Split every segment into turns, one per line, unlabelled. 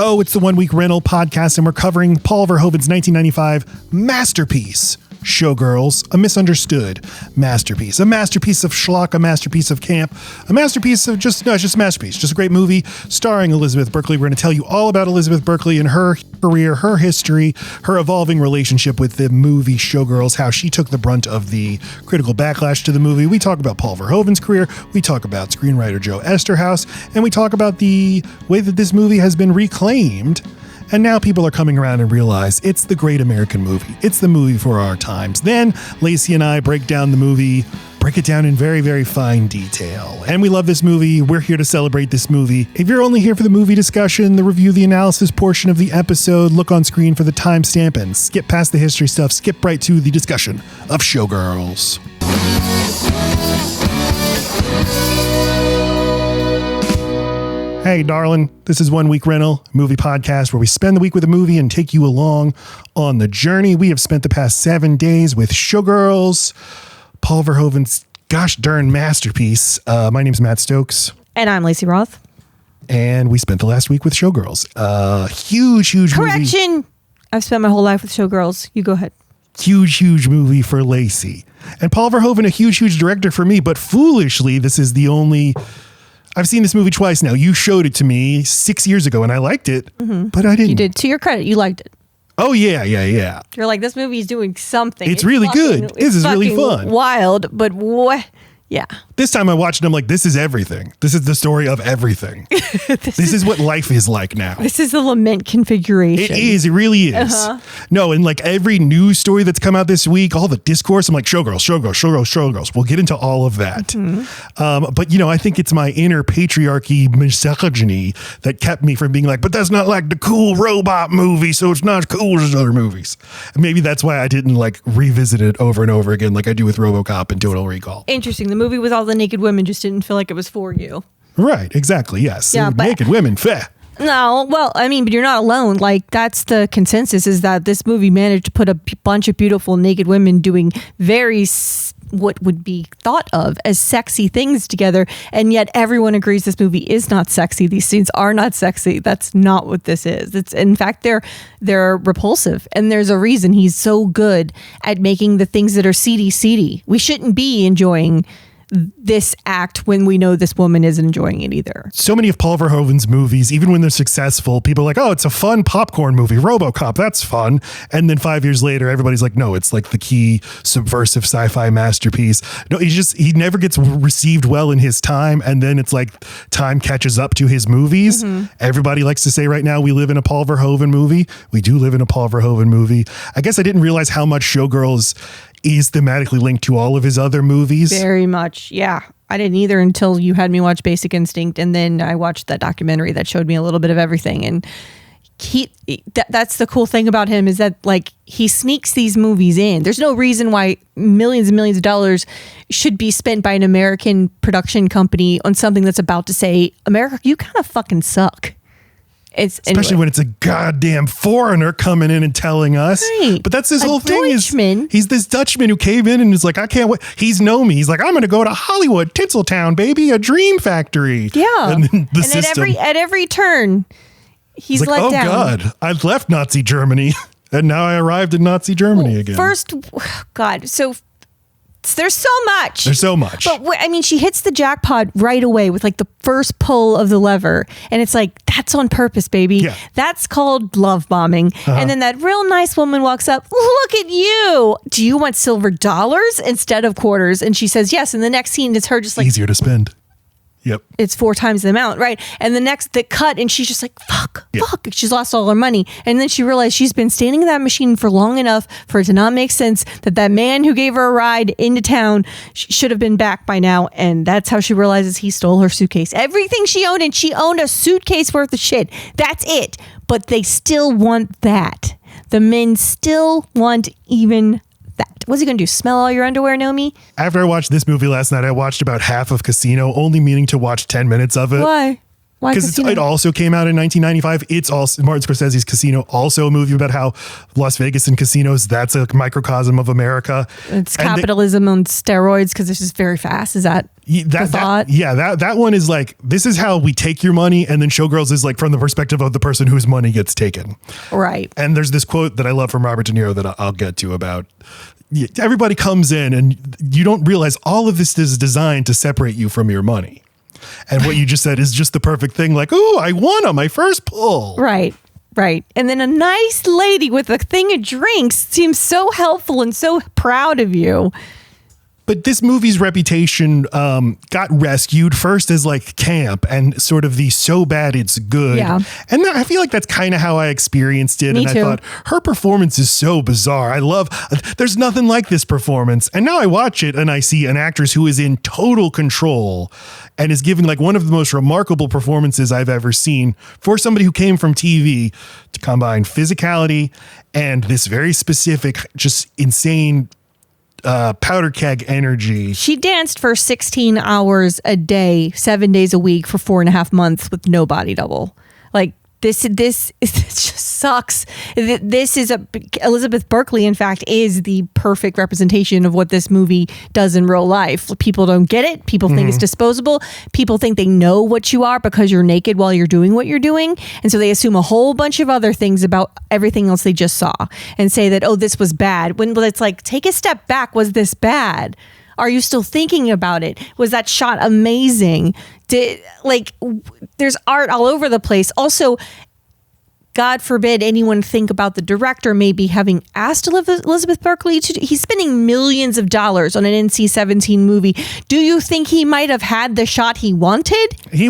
Oh, it's the 1 Week Rental podcast, and we're covering Paul Verhoeven's 1995 masterpiece, Showgirls, a misunderstood masterpiece. A masterpiece of schlock, a masterpiece of camp, a masterpiece of just a masterpiece. Just a great movie starring Elizabeth Berkley. We're going to tell you all about Elizabeth Berkley and her career, her history, her evolving relationship with the movie Showgirls, how she took the brunt of the critical backlash to the movie. We talk about Paul Verhoeven's career. We talk about screenwriter Joe Eszterhas, and we talk about the way that this movie has been reclaimed. And now people are coming around and realize it's the great American movie. It's the movie for our times. Then Laci and I break down the movie, break it down in very, very fine detail. And we love this movie. We're here to celebrate this movie. If you're only here for the movie discussion, the review, the analysis portion of the episode, look on screen for the timestamp and skip past the history stuff. Skip right to the discussion of Showgirls. Hey, darling, this is 1 Week Rental, a movie podcast where we spend the week with a movie and take you along on the journey. We have spent the past 7 days with Showgirls, Paul Verhoeven's gosh darn masterpiece. My name's Matt Stokes.
And I'm Lacey Roth.
And we spent the last week with Showgirls. Huge movie.
Correction! I've spent my whole life with Showgirls. You go ahead.
Huge movie for Lacey. And Paul Verhoeven, a huge director for me, but foolishly, this is the only... I've seen this movie twice now. You showed it to me 6 years ago and I liked it, but I didn't.
You did. To your credit, you liked it.
Oh, yeah.
You're like, this movie is doing something.
It's really good. This is really fun.
Wild, but what? Yeah.
This time I watched it, I'm like, this is everything. This is the story of everything. this is what life is like now.
This is the lament configuration.
It is. It really is.
Uh-huh.
No, and like every news story that's come out this week, all the discourse, I'm like, Showgirls. We'll get into all of that. Mm-hmm. But, you know, I think it's my inner patriarchy misogyny that kept me from being like, but that's not like the cool robot movie, so it's not as cool as other movies. And maybe that's why I didn't like revisit it over and over again like I do with RoboCop and Total Recall.
Interesting. The movie with all the naked women just didn't feel like it was for you.
Right, exactly, yes.
Yeah, but
naked women, fair.
No, well, I mean, but you're not alone. Like, that's the consensus, is that this movie managed to put a bunch of beautiful naked women doing very what would be thought of as sexy things together, and yet everyone agrees this movie is not sexy. These scenes are not sexy. That's not what this is. It's, in fact, they're repulsive, and there's a reason he's so good at making the things that are seedy. We shouldn't be enjoying this act when we know this woman isn't enjoying it either.
So many of Paul Verhoeven's movies, even when they're successful, people are like, oh, it's a fun popcorn movie, RoboCop, that's fun. And then 5 years later, everybody's like, no, it's like the key subversive sci-fi masterpiece. No, he never gets received well in his time. And then it's like time catches up to his movies. Mm-hmm. Everybody likes to say right now, we live in a Paul Verhoeven movie. We do live in a Paul Verhoeven movie. I guess I didn't realize how much Showgirls is thematically linked to all of his other movies.
Very much, yeah. I didn't either until you had me watch Basic Instinct, and then I watched that documentary that showed me a little bit of everything. And that's the cool thing about him, is that like he sneaks these movies in. There's no reason why millions and millions of dollars should be spent by an American production company on something that's about to say, America, you kind of fucking suck.
Especially when it's a goddamn foreigner coming in and telling us.
Right.
But that's his whole thing. He's this Dutchman who came in and is like, I can't wait. He's Nomi. He's like, I'm going to go to Hollywood, Tinseltown, baby, a dream factory.
Yeah.
And then the system.
At every turn, he's
like,
let down.
Oh, God, I left Nazi Germany. And now I arrived in Nazi Germany again.
God, so... There's so much. But I mean, she hits the jackpot right away with like the first pull of the lever. And it's like, that's on purpose, baby.
Yeah.
That's called love bombing. Uh-huh. And then that real nice woman walks up. Look at you. Do you want silver dollars instead of quarters? And she says yes. And the next scene is her just like,
easier to spend. Yep.
It's 4 times the amount, right? And the cut, and she's just like, fuck. She's lost all her money. And then she realized she's been standing in that machine for long enough for it to not make sense that man who gave her a ride into town should have been back by now. And that's how she realizes he stole her suitcase. Everything she owned, and she owned a suitcase worth of shit. That's it. But they still want that. The men still want even that. What's he going to do? Smell all your underwear, Nomi?
After I watched this movie last night, I watched about half of Casino, only meaning to watch 10 minutes of it.
Why? Why
Because
Casino?
it also came out in 1995. It's also Martin Scorsese's Casino, also a movie about how Las Vegas and casinos, that's a microcosm of America.
It's
And
capitalism on steroids because it's just very fast. Is that the thought?
that one is like, this is how we take your money. And then Showgirls is like from the perspective of the person whose money gets taken.
Right.
And there's this quote that I love from Robert De Niro that I'll get to about everybody comes in and you don't realize all of this is designed to separate you from your money. And what you just said is just the perfect thing. Like, oh, I won on my first pull.
Right. Right. And then a nice lady with a thing of drinks seems so helpful and so proud of you.
But this movie's reputation got rescued first as like camp and sort of the so bad it's good.
Yeah.
And I feel like that's kind of how I experienced it.
Me
and
too.
I thought her performance is so bizarre. There's nothing like this performance. And now I watch it and I see an actress who is in total control and is giving like one of the most remarkable performances I've ever seen for somebody who came from TV to combine physicality and this very specific, just insane powder keg energy.
She danced for 16 hours a day, 7 days a week for 4.5 months with no body double. Like this it just sucks. This is Elizabeth Berkley, in fact, is the perfect representation of what this movie does in real life. People don't get it. People think it's disposable. People think they know what you are because you're naked while you're doing what you're doing. And so they assume a whole bunch of other things about everything else they just saw and say that, oh, this was bad. When it's like, take a step back. Was this bad? Are you still thinking about it? Was that shot amazing? There's art all over the place. Also, God forbid anyone think about the director maybe having asked Elizabeth Berkley he's spending millions of dollars on an NC-17 movie. Do you think he might have had the shot he wanted?
He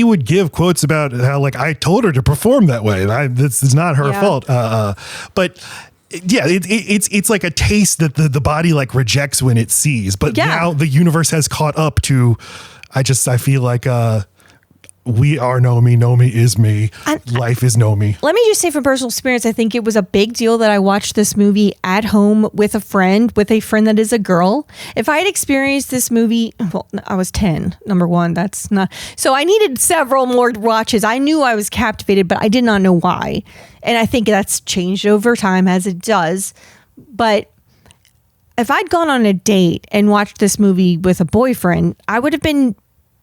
would give quotes about how like, I told her to perform that way. This is not her fault. But yeah, it's like a taste that the body like rejects when it sees. But now the universe has caught up to, I feel like we are Nomi. Nomi is me. Life is Nomi.
Let me just say from personal experience, I think it was a big deal that I watched this movie at home with a friend that is a girl. If I had experienced this movie, well, I was 10, number one, that's not. So I needed several more watches. I knew I was captivated, but I did not know why. And I think that's changed over time as it does. But if I'd gone on a date and watched this movie with a boyfriend, I would have been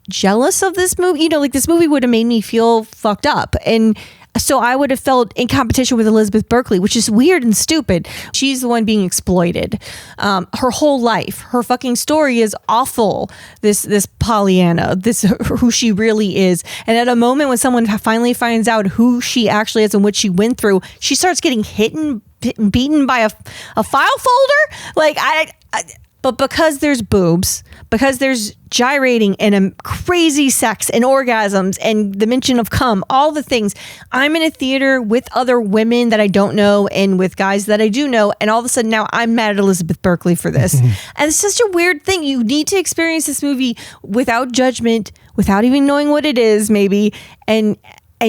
jealous of this movie. Like this movie would have made me feel fucked up. And so I would have felt in competition with Elizabeth Berkley, which is weird and stupid. She's the one being exploited. Her whole life, her fucking story is awful. This Pollyanna, who she really is. And at a moment when someone finally finds out who she actually is and what she went through, she starts getting hit and beaten by a file folder. But because there's boobs, because there's gyrating and crazy sex and orgasms and the mention of cum, all the things, I'm in a theater with other women that I don't know and with guys that I do know. And all of a sudden now I'm mad at Elizabeth Berkley for this. And it's such a weird thing. You need to experience this movie without judgment, without even knowing what it is, maybe, and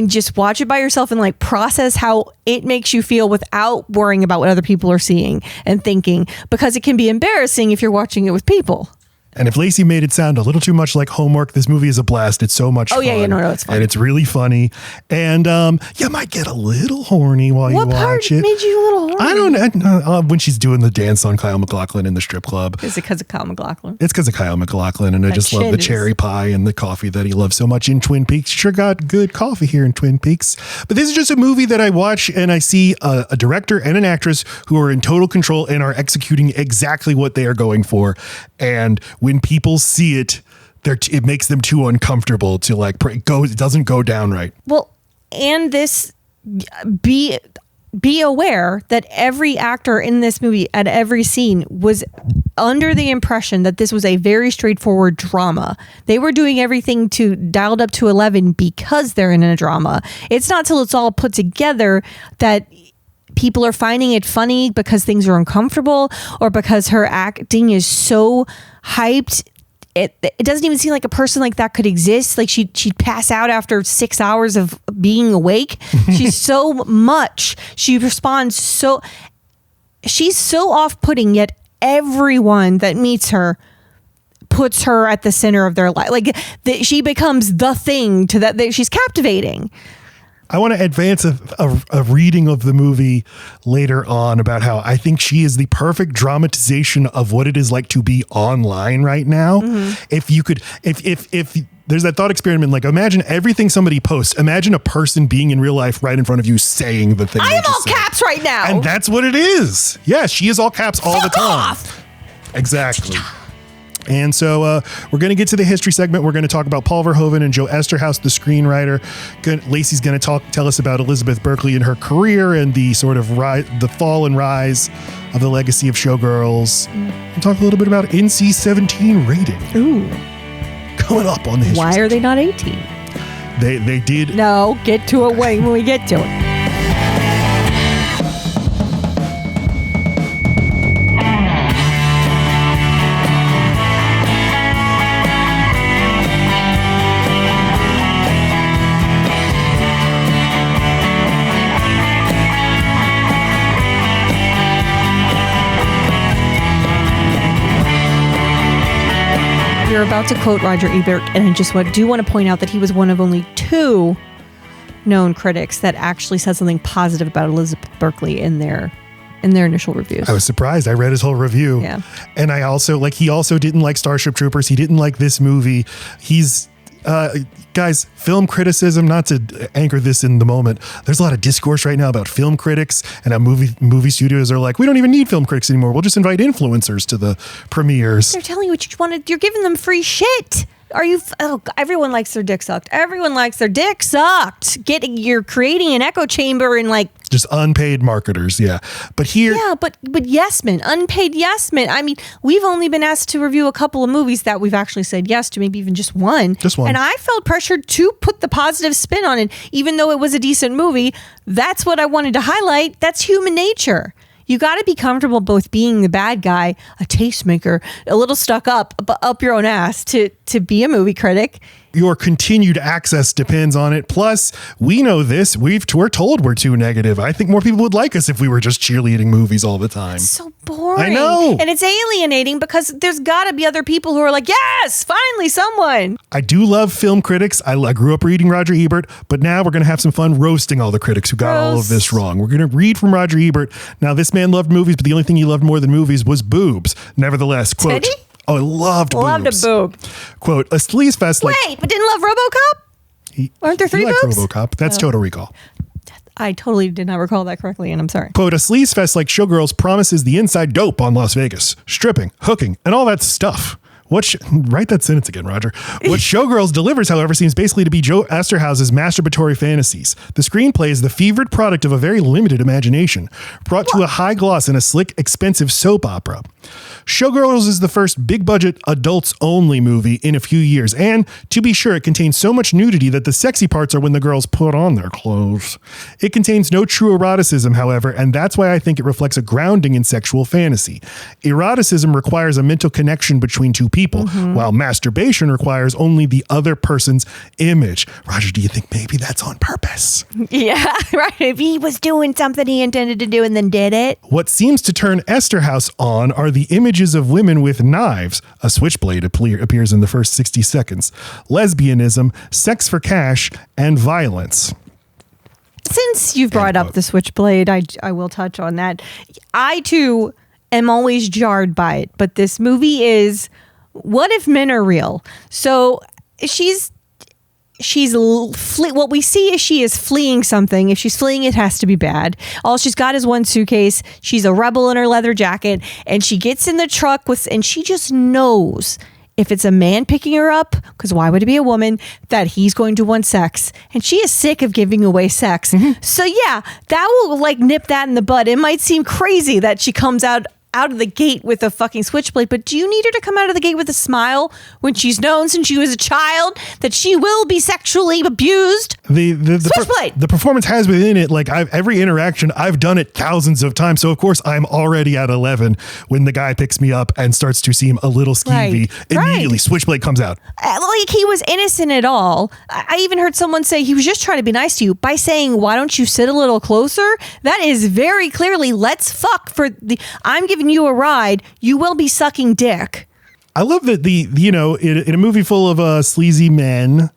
just watch it by yourself and like process how it makes you feel without worrying about what other people are seeing and thinking, because it can be embarrassing if you're watching it with people.
And if Laci made it sound a little too much like homework, this movie is a blast. It's so much fun.
No, it's fun.
And it's really funny. And you might get a little horny while you watch it.
What part made you a little horny?
I don't know. When she's doing the dance on Kyle MacLachlan in the strip club.
Is it because of Kyle MacLachlan?
It's because of Kyle MacLachlan. And I just love the cherry pie and the coffee that he loves so much in Twin Peaks. Sure got good coffee here in Twin Peaks. But this is just a movie that I watch and I see a director and an actress who are in total control and are executing exactly what they are going for. And when people see it makes them too uncomfortable to like it doesn't go down right.
Well, and this be aware that every actor in this movie at every scene was under the impression that this was a very straightforward drama. They were doing everything dialed up to 11 because they're in a drama. It's not till it's all put together that people are finding it funny because things are uncomfortable or because her acting is so hyped. It doesn't even seem like a person like that could exist. Like she'd pass out after 6 hours of being awake. She's so much. She responds she's so off-putting, yet everyone that meets her puts her at the center of their life. Like she becomes the thing to that she's captivating.
I want to advance a reading of the movie later on about how I think she is the perfect dramatization of what it is like to be online right now. If you could, if there's that thought experiment, like imagine everything somebody posts, imagine a person being in real life right in front of you saying the thing.
I am all caps right now.
And that's what it is. Yeah, she is all caps all the time.
Off.
Exactly. And so we're going to get to the history segment. We're going to talk about Paul Verhoeven and Joe Eszterhas, the screenwriter. Laci's going to tell us about Elizabeth Berkley and her career and the sort of the fall and rise of the legacy of Showgirls. And talk a little bit about NC-17 rating.
Ooh.
Coming up on the history
Why are they not 18?
They did.
No, get to it when we get to it. You're about to quote Roger Ebert, and I just do want to point out that he was one of only 2 known critics that actually said something positive about Elizabeth Berkley in their initial reviews.
I was surprised. I read his whole review.
Yeah.
And he also didn't like Starship Troopers. He didn't like this movie. He's guys, film criticism, not to anchor this in the moment. There's a lot of discourse right now about film critics, and movie studios are like, we don't even need film critics anymore. We'll just invite influencers to the premieres.
They're telling you what you want to. You're giving them free shit. Are you? Oh, everyone likes their dick sucked. Everyone likes their dick sucked. You're creating an echo chamber and like
just unpaid marketers. Yeah, but here,
yeah, but yes men, unpaid yes men. I mean, we've only been asked to review a couple of movies that we've actually said yes to, maybe even just one. And I felt pressured to put the positive spin on it, even though it was a decent movie. That's what I wanted to highlight. That's human nature. You got to be comfortable both being the bad guy, a tastemaker, a little stuck up your own ass to be a movie critic.
Your continued access depends on it. Plus, we know this. We're told we're too negative. I think more people would like us if we were just cheerleading movies all the time.
It's so boring.
I know.
And it's alienating because there's got to be other people who are like, yes, finally someone.
I do love film critics. I grew up reading Roger Ebert, but now we're going to have some fun roasting all the critics who got all of this wrong. We're going to read from Roger Ebert. Now, this man loved movies, but the only thing he loved more than movies was boobs. Nevertheless, quote...
Did he?
Oh, I loved boobs.
Loved a boob.
Quote, a sleaze fest like...
Wait, but didn't love RoboCop? Aren't there 3 boobs?
RoboCop. That's Total Recall.
I totally did not recall that correctly, and I'm sorry.
Quote, a sleaze fest like Showgirls promises the inside dope on Las Vegas. Stripping, hooking, and all that stuff. Write that sentence again, Roger. What Showgirls delivers, however, seems basically to be Joe Eszterhas's masturbatory fantasies. The screenplay is the fevered product of a very limited imagination, brought to a high gloss in a slick, expensive soap opera. Showgirls is the first big-budget, adults-only movie in a few years, and, to be sure, it contains so much nudity that the sexy parts are when the girls put on their clothes. It contains no true eroticism, however, and that's why I think it reflects a grounding in sexual fantasy. Eroticism requires a mental connection between two people, while masturbation requires only the other person's image. Roger, do you think maybe that's on purpose?
Yeah, right. If he was doing something he intended to do and then did it.
What seems to turn Eszterhas on are the images of women with knives. A switchblade appears in the first 60 seconds. Lesbianism, sex for cash, and violence.
Since you've brought up the switchblade, I will touch on that. I, too, am always jarred by it, but this movie is... What if men are real? So what we see is she is fleeing something. If she's fleeing, it has to be bad. All she's got is one suitcase. She's a rebel in her leather jacket, and she gets in the truck and she just knows if it's a man picking her up, because why would it be a woman, that he's going to want sex. And she is sick of giving away sex. So yeah, that will nip that in the bud. It might seem crazy that she comes out of the gate with a fucking switchblade, but do you need her to come out of the gate with a smile when she's known since she was a child that she will be sexually abused? The
performance has within it, every interaction, I've done it thousands of times, so of course I'm already at 11 when the guy picks me up and starts to seem a little skeevy. Immediately, switchblade comes out.
He was innocent at all. I even heard someone say he was just trying to be nice to you by saying, why don't you sit a little closer? That is very clearly, let's fuck I'm giving you a ride, you will be sucking dick.
I love that in a movie full of sleazy men,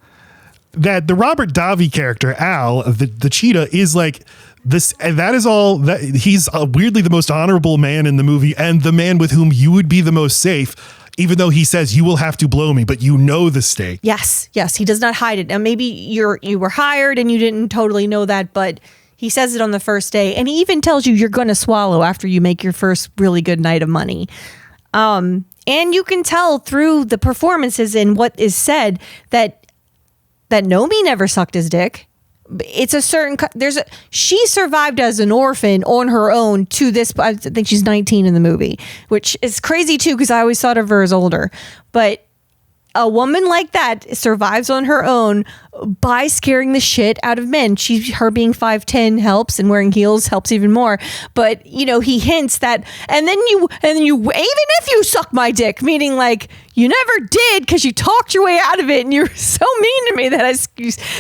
that the Robert Davi character, Al, the cheetah, is like this. And that is all that he's weirdly the most honorable man in the movie and the man with whom you would be the most safe, even though he says you will have to blow me, but you know the stake.
Yes. He does not hide it. Now, maybe you were hired and you didn't totally know that, but he says it on the first day. And he even tells you you're going to swallow after you make your first really good night of money. And you can tell through the performances and what is said that Nomi never sucked his dick. It's a certain, she survived as an orphan on her own to this. I think she's 19 in the movie, which is crazy too, because I always thought of her as older. But a woman like that survives on her own by scaring the shit out of men. Her being 5'10" helps, and wearing heels helps even more. But he hints that, and then you, even if you suck my dick, meaning like you never did because you talked your way out of it, and you're so mean to me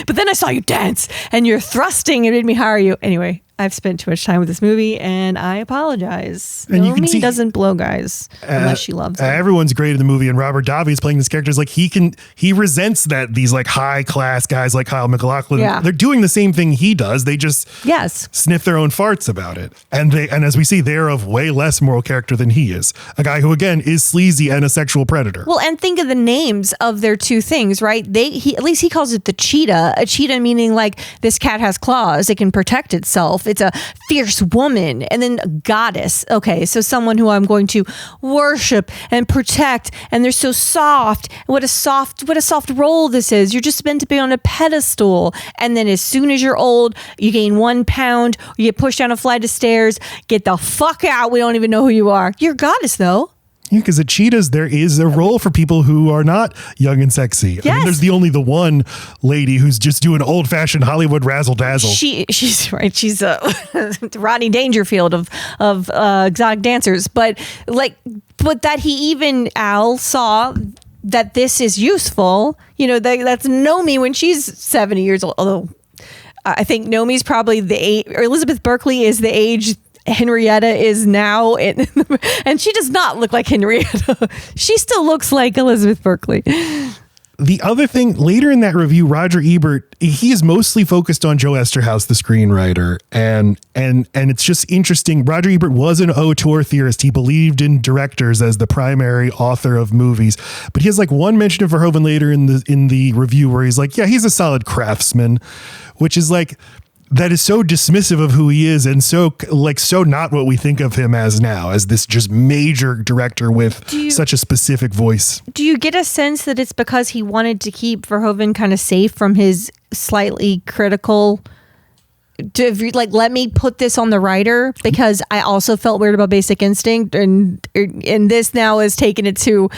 but then I saw you dance, and you're thrusting, it made me hire you anyway. I've spent too much time with this movie, and I apologize. And Nomi doesn't blow guys unless she loves them.
Everyone's great in the movie, and Robert Davi is playing this character. Like he resents that these like high class guys like Kyle MacLachlan, they're doing the same thing he does. They just sniff their own farts about it, and as we see, they're of way less moral character than he is. A guy who again is sleazy and a sexual predator.
Well, and think of the names of their two things, right? At least he calls it the cheetah. A cheetah meaning like this cat has claws; it can protect itself. It's a fierce woman, and then a goddess. Okay, so someone who I'm going to worship and protect, and they're so soft. What a soft role this is. You're just meant to be on a pedestal, and then as soon as you're old, you gain 1 pound, you get pushed down a flight of stairs. Get the fuck out. We don't even know who you are. You're a goddess, though.
Yeah, because at Cheetahs, there is a role for people who are not young and sexy.
Yes.
I mean, there's only the one lady who's just doing old-fashioned Hollywood razzle-dazzle.
She's right. She's Rodney Dangerfield of exotic dancers. But that Al saw that this is useful. That's Nomi when she's 70 years old. Although I think Nomi's probably the age, or Elizabeth Berkley is the age Henrietta is now, and she does not look like Henrietta. She still looks like Elizabeth Berkley.
The other thing, later in that review, Roger Ebert, he is mostly focused on Joe Eszterhas, the screenwriter, and it's just interesting. Roger Ebert was an auteur theorist. He believed in directors as the primary author of movies, but he has like one mention of Verhoeven later in the review where he's like, yeah, he's a solid craftsman, which is like, that is so dismissive of who he is, and so not what we think of him as now, as this just major director with such a specific voice. Do
you get a sense that it's because he wanted to keep Verhoeven kind of safe from his slightly critical, let me put this on the writer, because I also felt weird about Basic Instinct, and this now has taken it to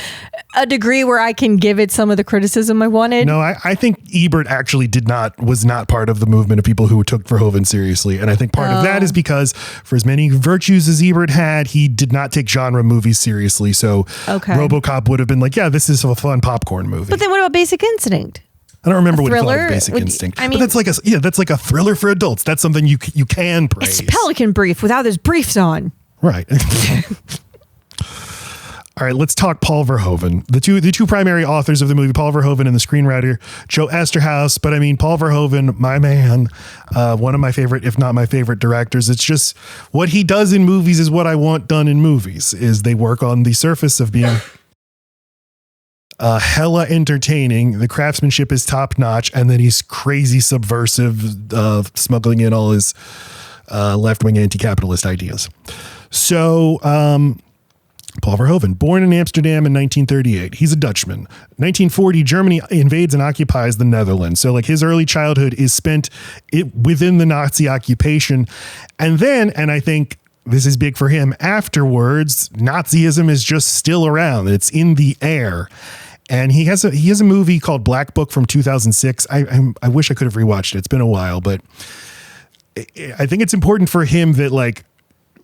a degree where I can give it some of the criticism I wanted.
No, I think Ebert actually was not part of the movement of people who took Verhoeven seriously, and I think part of that is because for as many virtues as Ebert had, he did not take genre movies seriously. So RoboCop would have been like, yeah, this is a fun popcorn movie.
But then what about Basic Instinct?
I don't remember what he thought of Basic Instinct. But that's like a thriller for adults. That's something you can praise.
It's Pelican Brief without his briefs on.
Right. All right, let's talk Paul Verhoeven. The two primary authors of the movie, Paul Verhoeven and the screenwriter Joe Eszterhas. But I mean, Paul Verhoeven, my man, one of my favorite, if not my favorite directors. It's just what he does in movies is what I want done in movies. Is they work on the surface of being hella entertaining. The craftsmanship is top notch, and then he's crazy subversive, smuggling in all his left-wing anti-capitalist ideas. So Paul Verhoeven, born in Amsterdam in 1938. He's a Dutchman. 1940, Germany invades and occupies the Netherlands. So like his early childhood is spent within the Nazi occupation. And then, and I think this is big for him, afterwards, Nazism is just still around. It's in the air. And he has a movie called Black Book from 2006. I wish I could have rewatched it. It's been a while, but I think it's important for him that like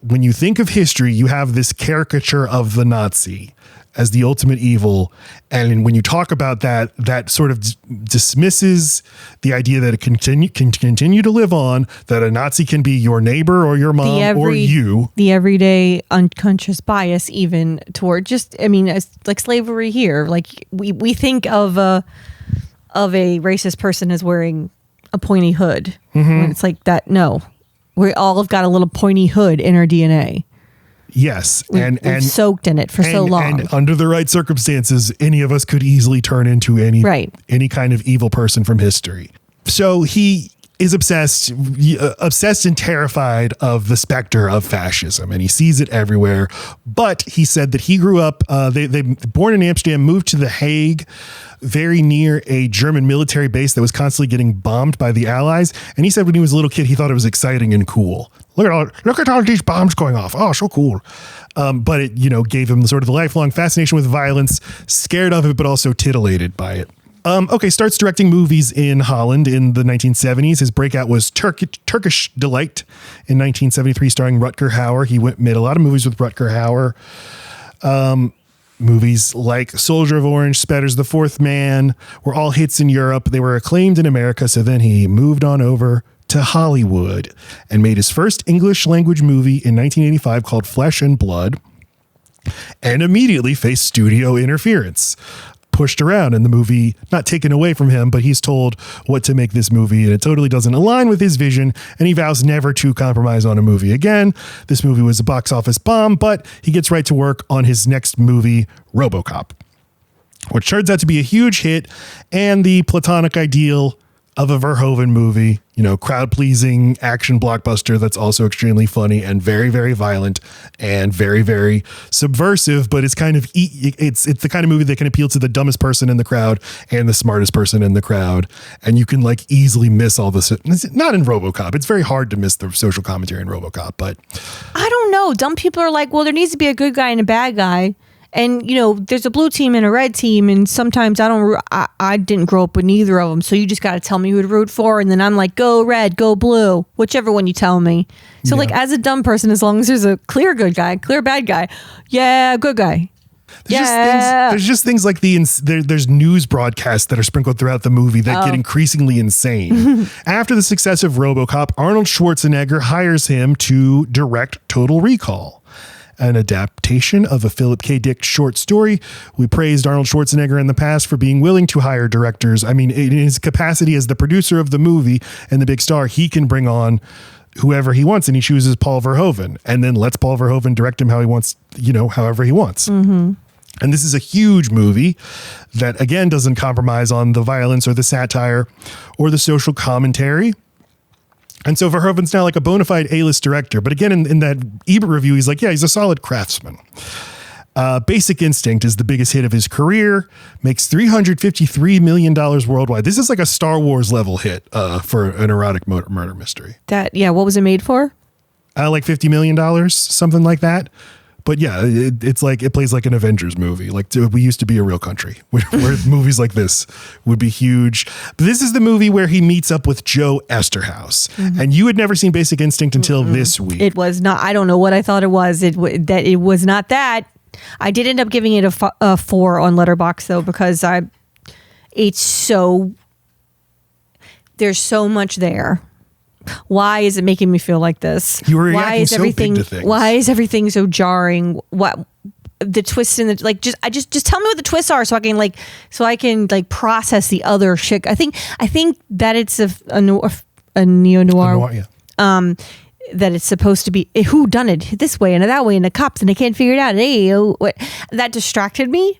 when you think of history, you have this caricature of the Nazi as the ultimate evil. And when you talk about that, that sort of dismisses the idea that it can continue to live on, that a Nazi can be your neighbor or your mom or you.
The everyday unconscious bias even toward just, I mean, as, like slavery here. Like we think of a racist person as wearing a pointy hood. When it's like that, no. We all have got a little pointy hood in our DNA.
Yes.
We've soaked in it for so long.
And under the right circumstances, any of us could easily turn into any kind of evil person from history. So he is obsessed and terrified of the specter of fascism, and he sees it everywhere. But he said that he grew up, they born in Amsterdam, moved to The Hague, very near a German military base that was constantly getting bombed by the Allies. And he said when he was a little kid, he thought it was exciting and cool. Look at all these bombs going off. Oh, so cool. But it, gave him sort of the lifelong fascination with violence, scared of it, but also titillated by it. Starts directing movies in Holland in the 1970s. His breakout was Turkish Delight in 1973, starring Rutger Hauer. He made a lot of movies with Rutger Hauer. Movies like Soldier of Orange, Spetter's The Fourth Man were all hits in Europe. They were acclaimed in America. So then he moved on over to Hollywood and made his first English language movie in 1985 called Flesh and Blood, and immediately faced studio interference. Pushed around and the movie not taken away from him, but he's told what to make this movie and it totally doesn't align with his vision, and he vows never to compromise on a movie again. This movie was a box office bomb, but he gets right to work on his next movie, RoboCop, which turns out to be a huge hit and the platonic ideal of a Verhoeven movie, crowd-pleasing action blockbuster that's also extremely funny and very, very violent and very, very subversive. But it's kind of it's the kind of movie that can appeal to the dumbest person in the crowd and the smartest person in the crowd, and you can easily miss all this. Not in RoboCop. It's very hard to miss the social commentary in RoboCop, but
I don't know. Dumb people are like, well, there needs to be a good guy and a bad guy. And, there's a blue team and a red team. And sometimes I didn't grow up with neither of them. So you just got to tell me who to root for. And then I'm like, go red, go blue, whichever one you tell me. So as a dumb person, as long as there's a clear good guy, clear bad guy. Yeah, good guy.
There's just things like there's news broadcasts that are sprinkled throughout the movie that get increasingly insane. After the success of RoboCop, Arnold Schwarzenegger hires him to direct Total Recall, an adaptation of a Philip K. Dick short story. We praised Arnold Schwarzenegger in the past for being willing to hire directors. I mean, in his capacity as the producer of the movie and the big star, he can bring on whoever he wants, and he chooses Paul Verhoeven and then lets Paul Verhoeven direct him how he wants, however he wants. Mm-hmm. And this is a huge movie that, again, doesn't compromise on the violence or the satire or the social commentary. And so Verhoeven's now like a bona fide A-list director. But again, in that Ebert review, he's like, yeah, he's a solid craftsman. Basic Instinct is the biggest hit of his career, makes $353 million worldwide. This is like a Star Wars level hit for an erotic murder mystery.
What was it made for?
Like $50 million, something like that. But yeah, it's like it plays like an Avengers movie. Like we used to be a real country where movies like this would be huge. But this is the movie where he meets up with Joe Eszterhas. Mm-hmm. And you had never seen Basic Instinct until this week.
It was not. I don't know what I thought it was. It was not that. I did end up giving it a 4 on Letterboxd though, because there's so much there. Why is it making me feel like this?
You were reacting so big to things.
Why is everything so jarring? What the twists in the just tell me what the twists are so I can process the other shit. I think that it's a neo-noir.
Yeah.
That it's supposed to be who done it this way and that way and the cops and they can't figure it out. Hey, that distracted me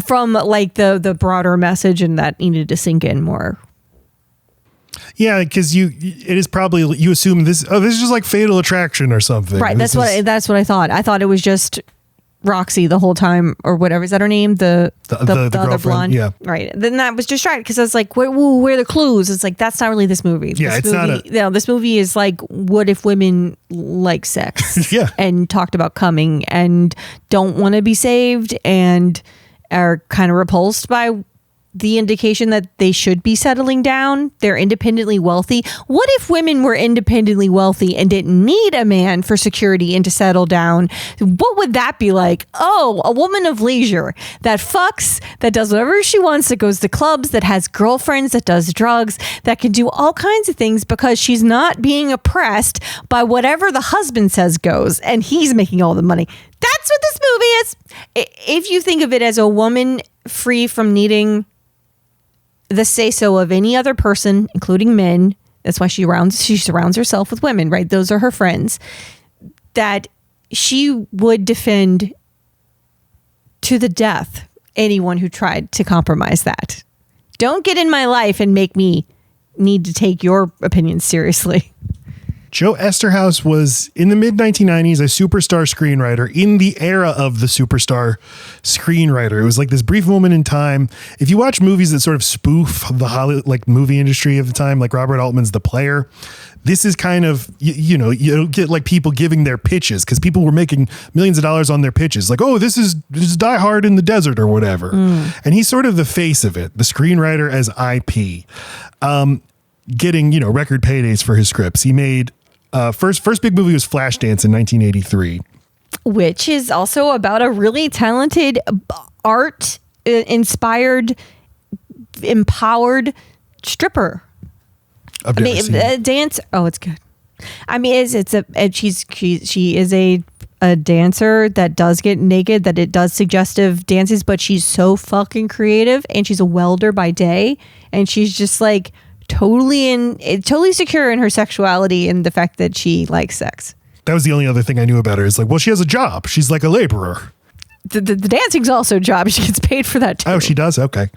from the broader message, and that needed to sink in more.
Yeah, because you assume this is just like Fatal Attraction or something.
Right. That's what I thought. I thought it was just Roxy the whole time, or whatever. Is that her name? The other blonde.
Yeah.
Right. Then that was distracted because I was like, where are the clues? It's like, that's not really this movie.
Yeah,
this movie is like, what if women like sex?
Yeah.
And talked about coming and don't want to be saved and are kind of repulsed by the indication that they should be settling down. They're independently wealthy. What if women were independently wealthy and didn't need a man for security and to settle down? What would that be like? Oh, a woman of leisure that fucks, that does whatever she wants, that goes to clubs, that has girlfriends, that does drugs, that can do all kinds of things because she's not being oppressed by whatever the husband says goes, and he's making all the money. That's what this movie is. If you think of it as a woman free from needing the say-so of any other person, including men, that's why she surrounds herself with women, right? Those are her friends, that she would defend to the death anyone who tried to compromise that. Don't get in my life and make me need to take your opinions seriously.
Joe Eszterhas was, in the mid-1990s, a superstar screenwriter in the era of the superstar screenwriter. It was like this brief moment in time. If you watch movies that sort of spoof the Hollywood, like movie industry of the time, like Robert Altman's The Player, this is kind of, you don't get like people giving their pitches because people were making millions of dollars on their pitches. Like, oh, this is Die Hard in the Desert or whatever. And he's sort of the face of it, the screenwriter as IP. Getting, record paydays for his scripts. He made first big movie was Flashdance in 1983,
which is also about a really talented, art inspired, empowered stripper. Dance. Oh, it's good. I mean, she is a dancer that does get naked, that it does suggestive dances, but she's so fucking creative, and she's a welder by day, and she's just like totally secure in her sexuality and the fact that she likes sex.
That was the only other thing I knew about her. Is like, well, she has a job. She's like a laborer.
The dancing's also a job. She gets paid for that too.
Oh, she does? Okay.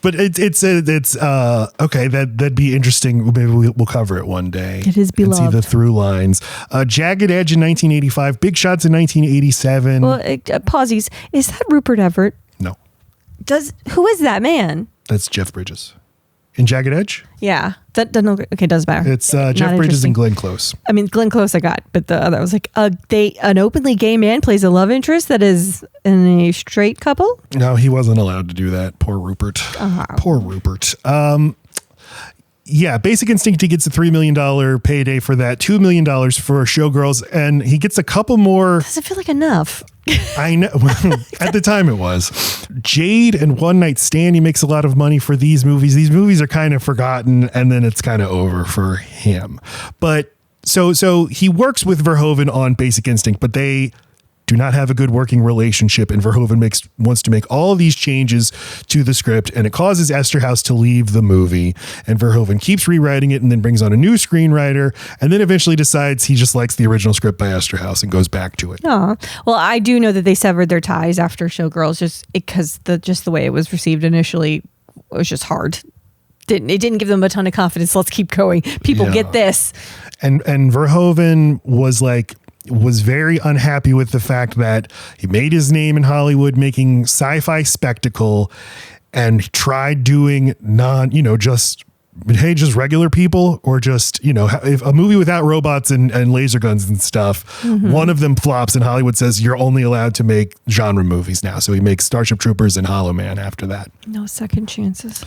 But it's okay. That'd be interesting. Maybe we'll cover it one day.
It is beloved.
And see the through lines. Jagged Edge in 1985. Big Shots in 1987.
Well, pausies. Is that Rupert Everett?
No.
Who is that man?
That's Jeff Bridges. In Jagged Edge?
Yeah. That doesn't, okay, doesn't matter.
It's Jeff Bridges and Glenn Close.
I mean, Glenn Close I got, but the other was like, an openly gay man plays a love interest that is in a straight couple?
No, he wasn't allowed to do that. Poor Rupert. Poor Rupert. Yeah, Basic Instinct, he gets a $3 million payday for that, $2 million for Showgirls, and he gets a couple more.
Doesn't feel like enough.
I know. At the time it was. Jade and One Night Stand, he makes a lot of money for these movies. These movies are kind of forgotten, and then it's kind of over for him. But so he works with Verhoeven on Basic Instinct, but they do not have a good working relationship, and Verhoeven wants to make all of these changes to the script, and it causes Eszterhas to leave the movie, and Verhoeven keeps rewriting it and then brings on a new screenwriter, and then eventually decides he just likes the original script by Eszterhas and goes back to it.
Oh, well, I do know that they severed their ties after Showgirls just because the way it was received initially was just hard. It didn't give them a ton of confidence. Let's keep going. People get this. And
Verhoeven was very unhappy with the fact that he made his name in Hollywood making sci-fi spectacle, and tried doing just regular people, or just, if a movie without robots and laser guns and stuff, one of them flops and Hollywood says you're only allowed to make genre movies now. So he makes Starship Troopers and Hollow Man after that.
No second chances.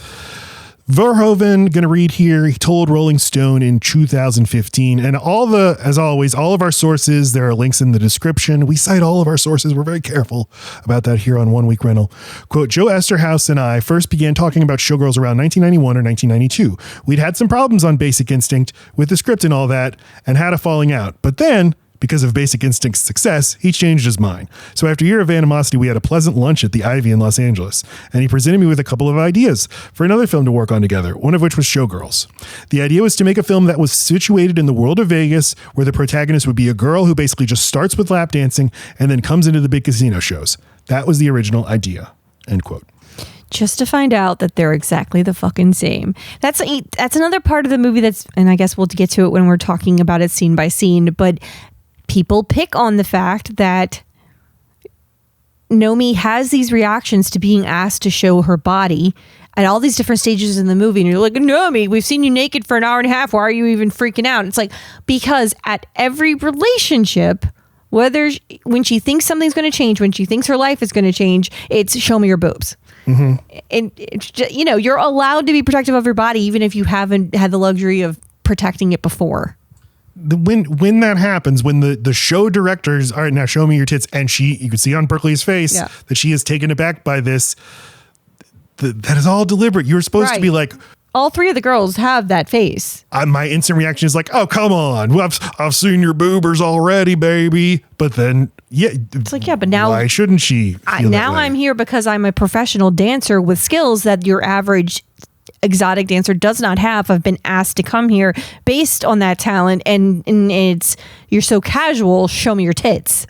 Verhoeven, going to read here, he told Rolling Stone in 2015, and as always, all of our sources, there are links in the description. We cite all of our sources. We're very careful about that here on One Week Rental. Quote, Joe Eszterhas and I first began talking about Showgirls around 1991 or 1992. We'd had some problems on Basic Instinct with the script and all that, and had a falling out. But then, because of Basic Instinct's success, he changed his mind. So after a year of animosity, we had a pleasant lunch at the Ivy in Los Angeles, and he presented me with a couple of ideas for another film to work on together, one of which was Showgirls. The idea was to make a film that was situated in the world of Vegas, where the protagonist would be a girl who basically just starts with lap dancing and then comes into the big casino shows. That was the original idea. End quote.
Just to find out that they're exactly the fucking same. That's another part of the movie and I guess we'll get to it when we're talking about it scene by scene, but people pick on the fact that Nomi has these reactions to being asked to show her body at all these different stages in the movie. And you're like, Nomi, we've seen you naked for an hour and a half. Why are you even freaking out? It's like, because at every relationship, when she thinks something's going to change, when she thinks her life is going to change, it's show me your boobs. And it's just, you're allowed to be protective of your body even if you haven't had the luxury of protecting it before.
When that happens, when the show directors, all right, now show me your tits, and you can see on Berkeley's face that she is taken aback by this. That is all deliberate. You're supposed to be like,
all three of the girls have that face.
My instant reaction is like, oh, come on. I've seen your boobers already, baby. But then,
it's like, but now
why shouldn't she feel that way?
I'm here because I'm a professional dancer with skills that your average exotic dancer does not have. I've been asked to come here based on that talent, and you're so casual. Show me your tits.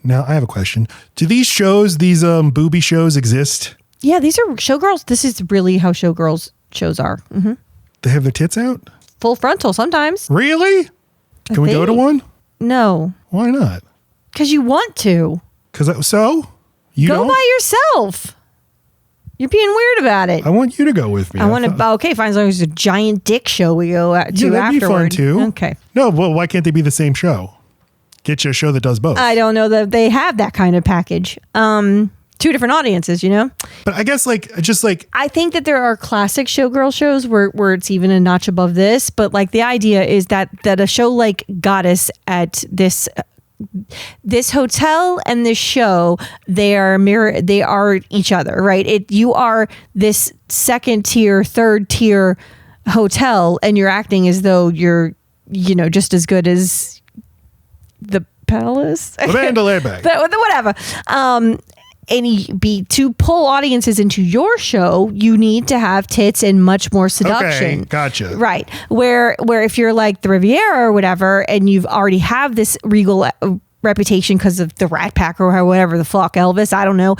Now I have a question. Do these booby shows exist?
Yeah, these are Showgirls. This is really how Showgirls shows are. Mm-hmm.
They have their tits out?
Full frontal sometimes.
Really? Can we go to one?
No.
Why not?
Because you want to.
You
go by yourself. You're being weird about it.
I want you to go with me.
Okay, fine. As long as it's a giant dick show we go to
that'd
afterward.
Be fun too.
Okay.
No, well, why can't they be the same show? Get you a show that does both.
I don't know that they have that kind of package. Two different audiences, But
I guess
I think that there are classic Showgirl shows where it's even a notch above this. But like the idea is that a show like Goddess at this hotel and this show, they are each other, right? You are this second tier, third tier hotel, and you're acting as though you're, just as good as the palace. Whatever. To pull audiences into your show, you need to have tits and much more seduction.
Okay, gotcha.
Right. Where if you're like the Riviera or whatever, and you've already have this regal reputation because of the Rat Pack or whatever the fuck, Elvis, I don't know.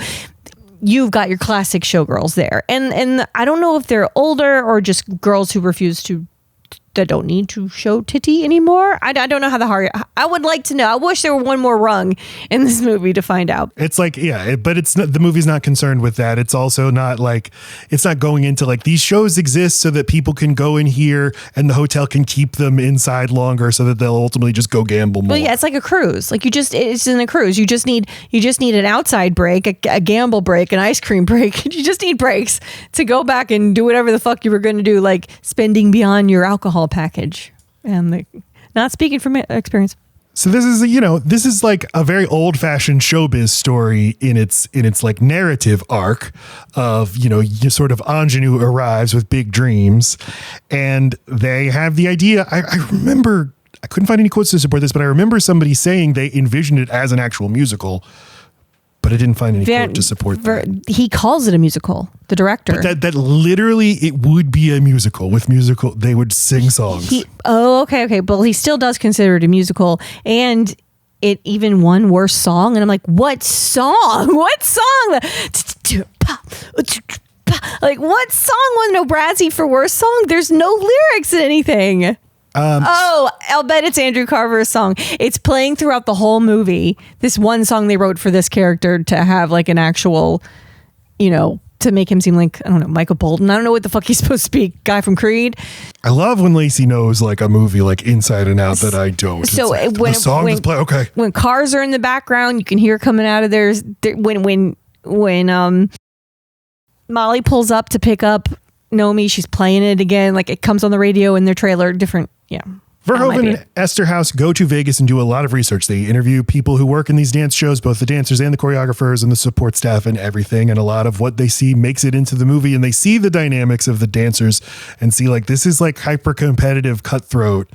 You've got your classic Showgirls there. And I don't know if they're older or just girls who refuse to, that don't need to show titty anymore. I don't know how I would like to know. I wish there were one more rung in this movie to find out.
It's like, but it's not, the movie's not concerned with that. It's also not like, it's not going into like, these shows exist so that people can go in here and the hotel can keep them inside longer so that they'll ultimately just go gamble more.
Well, yeah, it's like a cruise. Like it's in a cruise. You just need an outside break, a gamble break, an ice cream break. You just need breaks to go back and do whatever the fuck you were going to do, like spending beyond your alcohol package. And not speaking from experience.
So this is like a very old fashioned showbiz story in its like narrative arc of, sort of ingenue arrives with big dreams, and they have the idea. I remember, I couldn't find any quotes to support this, but I remember somebody saying they envisioned it as an actual musical, but I didn't find any quote to support that.
He calls it a musical, the director.
But that literally, it would be a musical. They would sing songs.
Okay. But he still does consider it a musical, and it even won worst song. And I'm like, what song? What song? Like, what song won no Brazzie for worst song? There's no lyrics in anything. I'll bet it's Andrew Carver's song. It's playing throughout the whole movie. This one song they wrote for this character to have like an actual, to make him seem like, I don't know, Michael Bolton. I don't know what the fuck he's supposed to be. Guy from Creed.
I love when Laci knows like a movie like inside and out that I don't.
So
like, when the song is play, okay.
When cars are in the background, you can hear coming out of there. When Molly pulls up to pick up Nomi, she's playing it again. Like it comes on the radio in their trailer. Different. Yeah.
Verhoeven and Eszterhas go to Vegas and do a lot of research. They interview people who work in these dance shows, both the dancers and the choreographers and the support staff and everything. And a lot of what they see makes it into the movie, and they see the dynamics of the dancers and see like, this is like hyper competitive, cutthroat.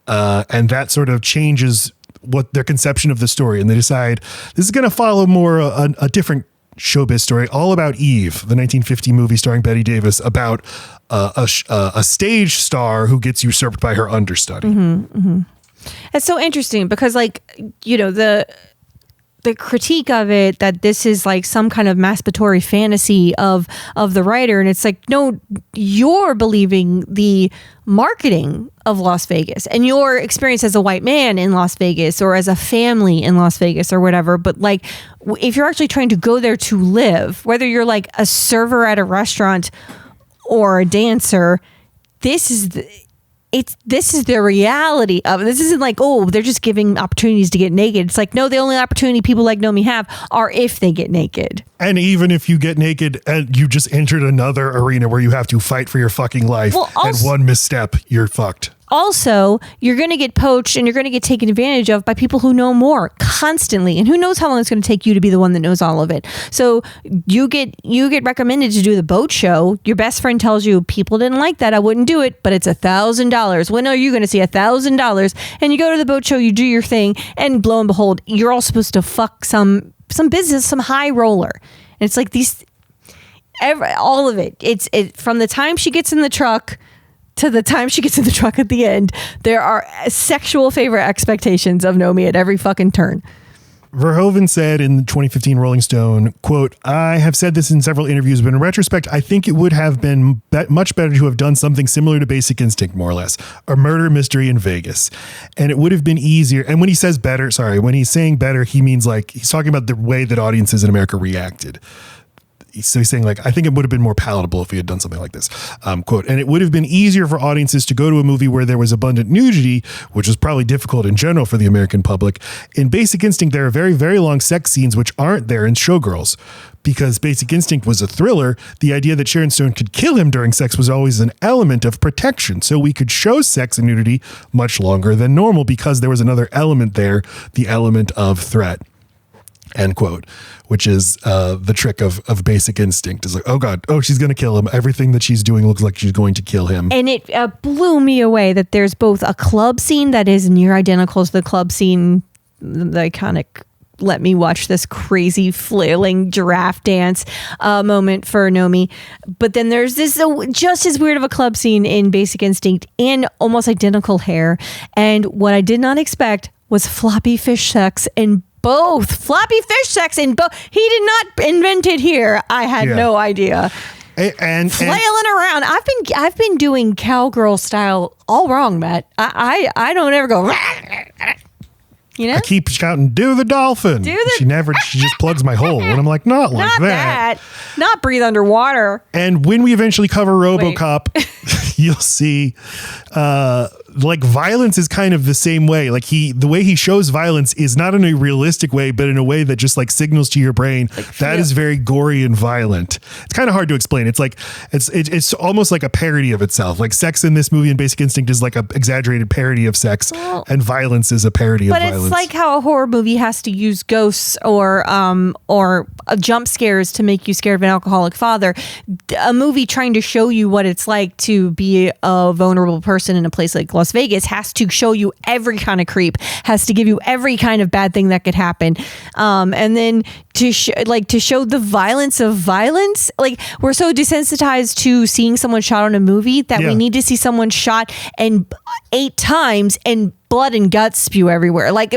And that sort of changes what their conception of the story. And they decide this is going to follow more a different showbiz story, all about Eve, the 1950 movie starring Bette Davis, about a stage star who gets usurped by her understudy.
That's so interesting because, like, the critique of it, that this is like some kind of masturbatory fantasy of the writer, and it's like, no, you're believing the marketing of Las Vegas and your experience as a white man in Las Vegas or as a family in Las Vegas or whatever. But like, if you're actually trying to go there to live, whether you're like a server at a restaurant or a dancer, this is this is the reality of it. This isn't like, oh, they're just giving opportunities to get naked. It's like, no, the only opportunity people like Nomi have are if they get naked.
And even if you get naked and you just entered another arena where you have to fight for your fucking life, and one misstep, you're fucked.
Also, you're going to get poached and you're going to get taken advantage of by people who know more constantly. And who knows how long it's going to take you to be the one that knows all of it. So you get recommended to do the boat show. Your best friend tells you, people didn't like that, I wouldn't do it, but it's $1,000. When are you going to see $1,000? And you go to the boat show, you do your thing, and lo and behold, you're all supposed to fuck some business, some high roller. And it's like all of it. It's from the time she gets in the truck to the time she gets in the truck at the end, there are sexual favor expectations of Nomi at every fucking turn.
Verhoeven said in the 2015 Rolling Stone, quote, "I have said this in several interviews, but in retrospect, I think it would have been much better to have done something similar to Basic Instinct, more or less, a murder mystery in Vegas. And it would have been easier." And when he says better, when he's saying better, he means like, he's talking about the way that audiences in America reacted. So he's saying, like, I think it would have been more palatable if we had done something like this. Quote, "And it would have been easier for audiences to go to a movie where there was abundant nudity, which was probably difficult in general for the American public. In Basic Instinct, there are very, very long sex scenes which aren't there in Showgirls. Because Basic Instinct was a thriller, the idea that Sharon Stone could kill him during sex was always an element of protection. So we could show sex and nudity much longer than normal because there was another element there, the element of threat." End quote, which is the trick of Basic Instinct is like, oh God, oh, she's going to kill him. Everything that she's doing looks like she's going to kill him.
And it blew me away that there's both a club scene that is near identical to the club scene, the iconic let me watch this crazy flailing giraffe dance moment for Nomi. But then there's this just as weird of a club scene in Basic Instinct and almost identical hair. And what I did not expect was floppy fish sex in both. Floppy fish sex in both. He did not invent it here. I had no idea.
And
flailing around. I've been doing cowgirl style all wrong, Matt. I don't ever go. You know?
I keep shouting, "Do the dolphin." She just plugs my hole. And I'm like, not that.
Not breathe underwater.
And when we eventually cover RoboCop, you'll see like violence is kind of the same way. Like the way he shows violence is not in a realistic way, but in a way that just like signals to your brain that is very gory and violent. It's kind of hard to explain. It's like it's almost like a parody of itself. Like sex in this movie in Basic Instinct is like a exaggerated parody of sex, and violence is a parody of violence. But
it's like how a horror movie has to use ghosts or jump scares to make you scared of an alcoholic father. A movie trying to show you what it's like to be a vulnerable person in a place like Las Vegas has to show you every kind of creep, has to give you every kind of bad thing that could happen, and then to show the violence of violence. Like, we're so desensitized to seeing someone shot on a movie that we need to see someone shot and 8 times and blood and guts spew everywhere. Like,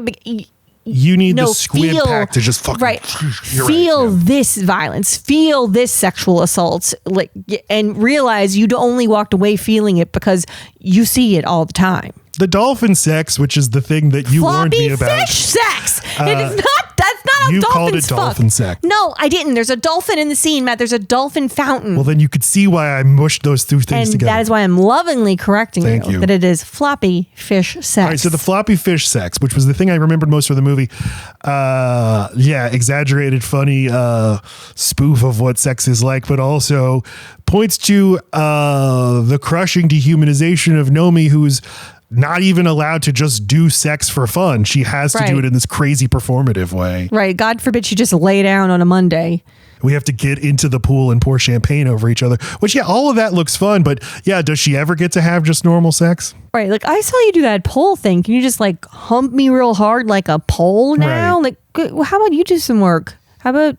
you need the squid pack to just fucking
feel this violence, feel this sexual assault, like, and realize you only walked away feeling it because you see it all the time.
The dolphin sex, which is the thing that you warned me about.
Floppy fish sex. It is not. That's not how
you
dolphins
called it dolphin sex.
No, I didn't. There's a dolphin in the scene, Matt. There's a dolphin fountain.
Well, then you could see why I mushed those two things together.
That is why I'm lovingly correcting you that it is floppy fish sex.
All right, so the floppy fish sex, which was the thing I remembered most from the movie. Exaggerated, funny spoof of what sex is like, but also points to the crushing dehumanization of Nomi, who's not even allowed to just do sex for fun. She has to do it in this crazy performative way.
Right. God forbid she just lay down on a Monday.
We have to get into the pool and pour champagne over each other, which, all of that looks fun. But does she ever get to have just normal sex?
Right. Like, I saw you do that pole thing. Can you just like hump me real hard like a pole now?
Right.
Like, how about you do some work? How about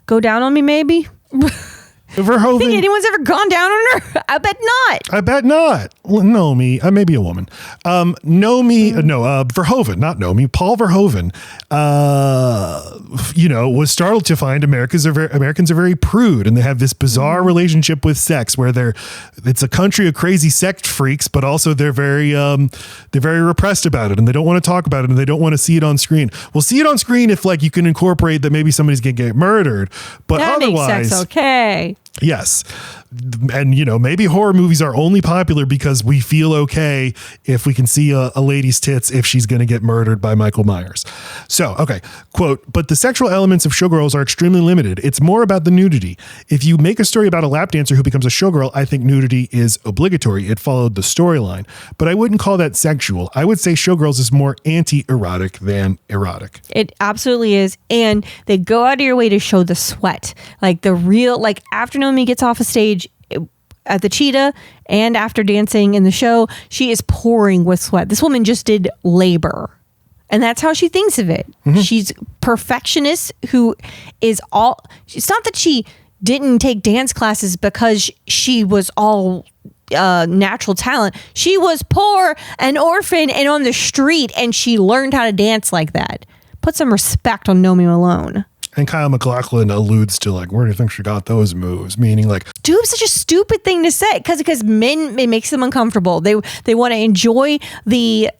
go down on me maybe?
Verhoeven,
think anyone's ever gone down on her? I bet not.
I bet not. Well, Nomi, maybe a woman. Verhoeven, not Nomi. Paul Verhoeven, was startled to find Americans are very prude, and they have this bizarre relationship with sex where it's a country of crazy sex freaks, but also they're very repressed about it, and they don't want to talk about it, and they don't want to see it on screen. We'll see it on screen if like you can incorporate that maybe somebody's gonna get murdered, but
that
otherwise,
makes sex okay.
Yes. And, maybe horror movies are only popular because we feel okay if we can see a lady's tits if she's going to get murdered by Michael Myers. So, okay, quote, but the sexual elements of Showgirls are extremely limited. It's more about the nudity. If you make a story about a lap dancer who becomes a showgirl, I think nudity is obligatory. It followed the storyline. But I wouldn't call that sexual. I would say Showgirls is more anti-erotic than erotic.
It absolutely is. And they go out of your way to show the sweat. Like the real, like after Nomi gets off a stage at the Cheetah and after dancing in the show, she is pouring with sweat. This woman just did labor. And that's how she thinks of it. Mm-hmm. She's perfectionist who is all, it's not that she didn't take dance classes because she was all natural talent. She was poor, an orphan, and on the street, and she learned how to dance like that. Put some respect on Nomi Malone.
And Kyle MacLachlan alludes to like, where do you think she got those moves? Meaning like,
dude, such a stupid thing to say because men, it makes them uncomfortable. They want to enjoy the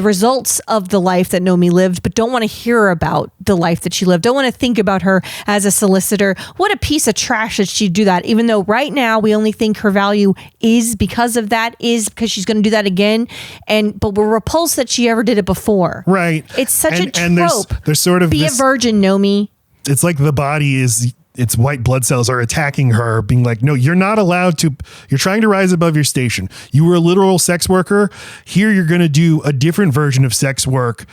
results of the life that Nomi lived, but don't want to hear about the life that she lived. Don't want to think about her as a solicitor. What a piece of trash that she'd do that. Even though right now we only think her value is because of that, is because she's going to do that again. But we're repulsed that she ever did it before.
Right.
It's such a trope.
And there's sort of
be a virgin, Nomi.
It's like the body is, its white blood cells are attacking her, being like, no, you're not allowed to, you're trying to rise above your station. You were a literal sex worker. Here you're going to do a different version of sex work,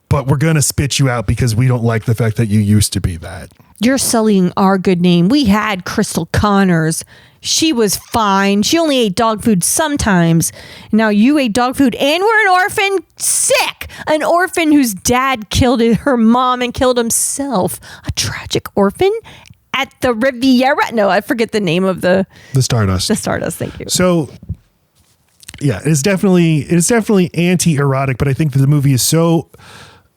but we're going to spit you out because we don't like the fact that you used to be that. You're
sullying our good name. We had Crystal Connors. She was fine. She only ate dog food sometimes. Now you ate dog food and we're an orphan. Sick. An orphan whose dad killed her mom and killed himself. A tragic orphan at the Riviera. No, I forget the name of the
Stardust.
The Stardust. Thank you.
So yeah, it's definitely anti-erotic, but I think that the movie is so